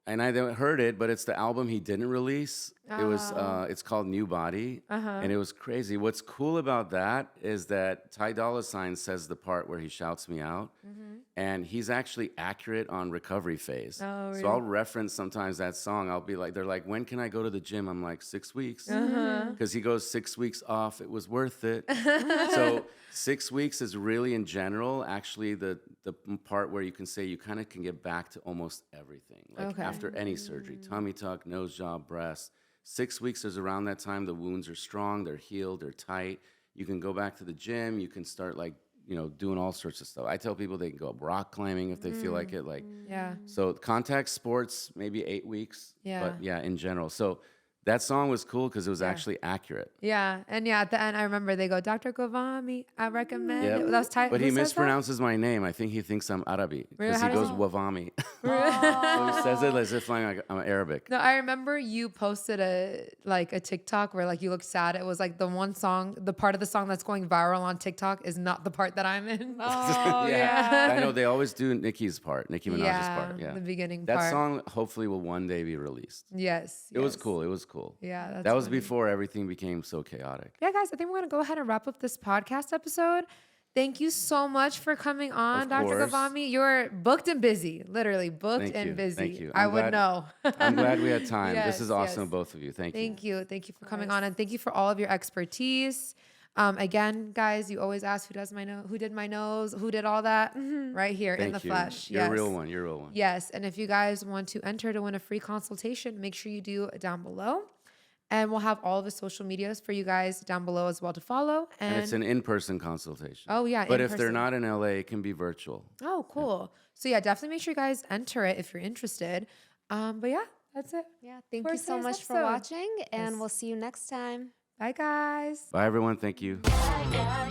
B: and I heard it, but it's the album he didn't release. It was, it's called New Body, and it was crazy. What's cool about that is that Ty Dolla $ign says the part where he shouts me out, and he's actually accurate on recovery phase.
A: Oh,
B: So I'll reference sometimes that song. I'll be like, they're like, when can I go to the gym? I'm like, 6 weeks, because he goes 6 weeks off. It was worth it. So 6 weeks is really, in general, actually the part where you can say you kind of can get back to almost everything. Like after any surgery, tummy tuck, nose job, breast. 6 weeks is around that time. The wounds are strong, they're healed, they're tight. You can go back to the gym. You can start doing all sorts of stuff. I tell people they can go up rock climbing if they feel like it.
A: Yeah.
B: So contact sports, maybe 8 weeks.
A: Yeah.
B: But yeah, in general. So that song was cool because it was actually accurate.
A: Yeah. And yeah, at the end, I remember they go, Dr. Gavami, I recommend
B: Yep.
A: it. That was Ty.
B: But
A: who
B: he
A: says that?
B: mispronounces my name. I think he thinks I'm Arabic
A: Really?
B: because
A: How
B: he
A: does
B: goes
A: he-
B: Wavami. So he says it as if I'm Arabic.
A: No, I remember you posted a TikTok where you looked sad. It was like the one song, the part of the song that's going viral on TikTok is not the part that I'm in.
C: Oh,
B: I know they always do Nicki Minaj's
A: Yeah,
B: part. Yeah,
A: the beginning
B: that
A: part.
B: song hopefully will one day be released.
A: Yes.
B: It was cool. It was cool.
A: Yeah,
B: that was
A: funny.
B: before everything became so chaotic.
A: Yeah, guys, I think we're going to go ahead and wrap up this podcast episode. Thank you so much for coming on,
B: Of
A: Dr.
B: course.
A: Gavami. You're booked and busy, literally booked
B: Thank
A: and
B: you.
A: busy.
B: Thank you.
A: I
B: I'm
A: would
B: glad-
A: know.
B: I'm glad we had time.
A: Yes,
B: This is awesome,
A: yes.
B: both of you. Thank you.
A: Thank you. Thank you for coming on, and thank you for all of your expertise. Again, guys, you always ask who did my nose, who did all that, right here in the
B: Thank you.
A: flesh.
B: You're
A: Yes.
B: a real one. You're a real one.
A: Yes, and if you guys want to enter to win a free consultation, make sure you do down below. And we'll have all of the social medias for you guys down below as well to follow.
B: And it's an in-person consultation.
A: Oh, yeah,
B: But if
A: in
B: they're
A: person.
B: not in LA, it can be virtual.
A: Oh, cool. So yeah, definitely make sure you guys enter it if you're interested. But yeah, that's it.
C: Yeah. Thank
A: For
C: you so
A: today's
C: much for
A: episode.
C: watching, and
A: Yes.
C: we'll see you next time.
A: Bye, guys.
B: Bye, everyone. Thank you.
D: Yeah, yeah,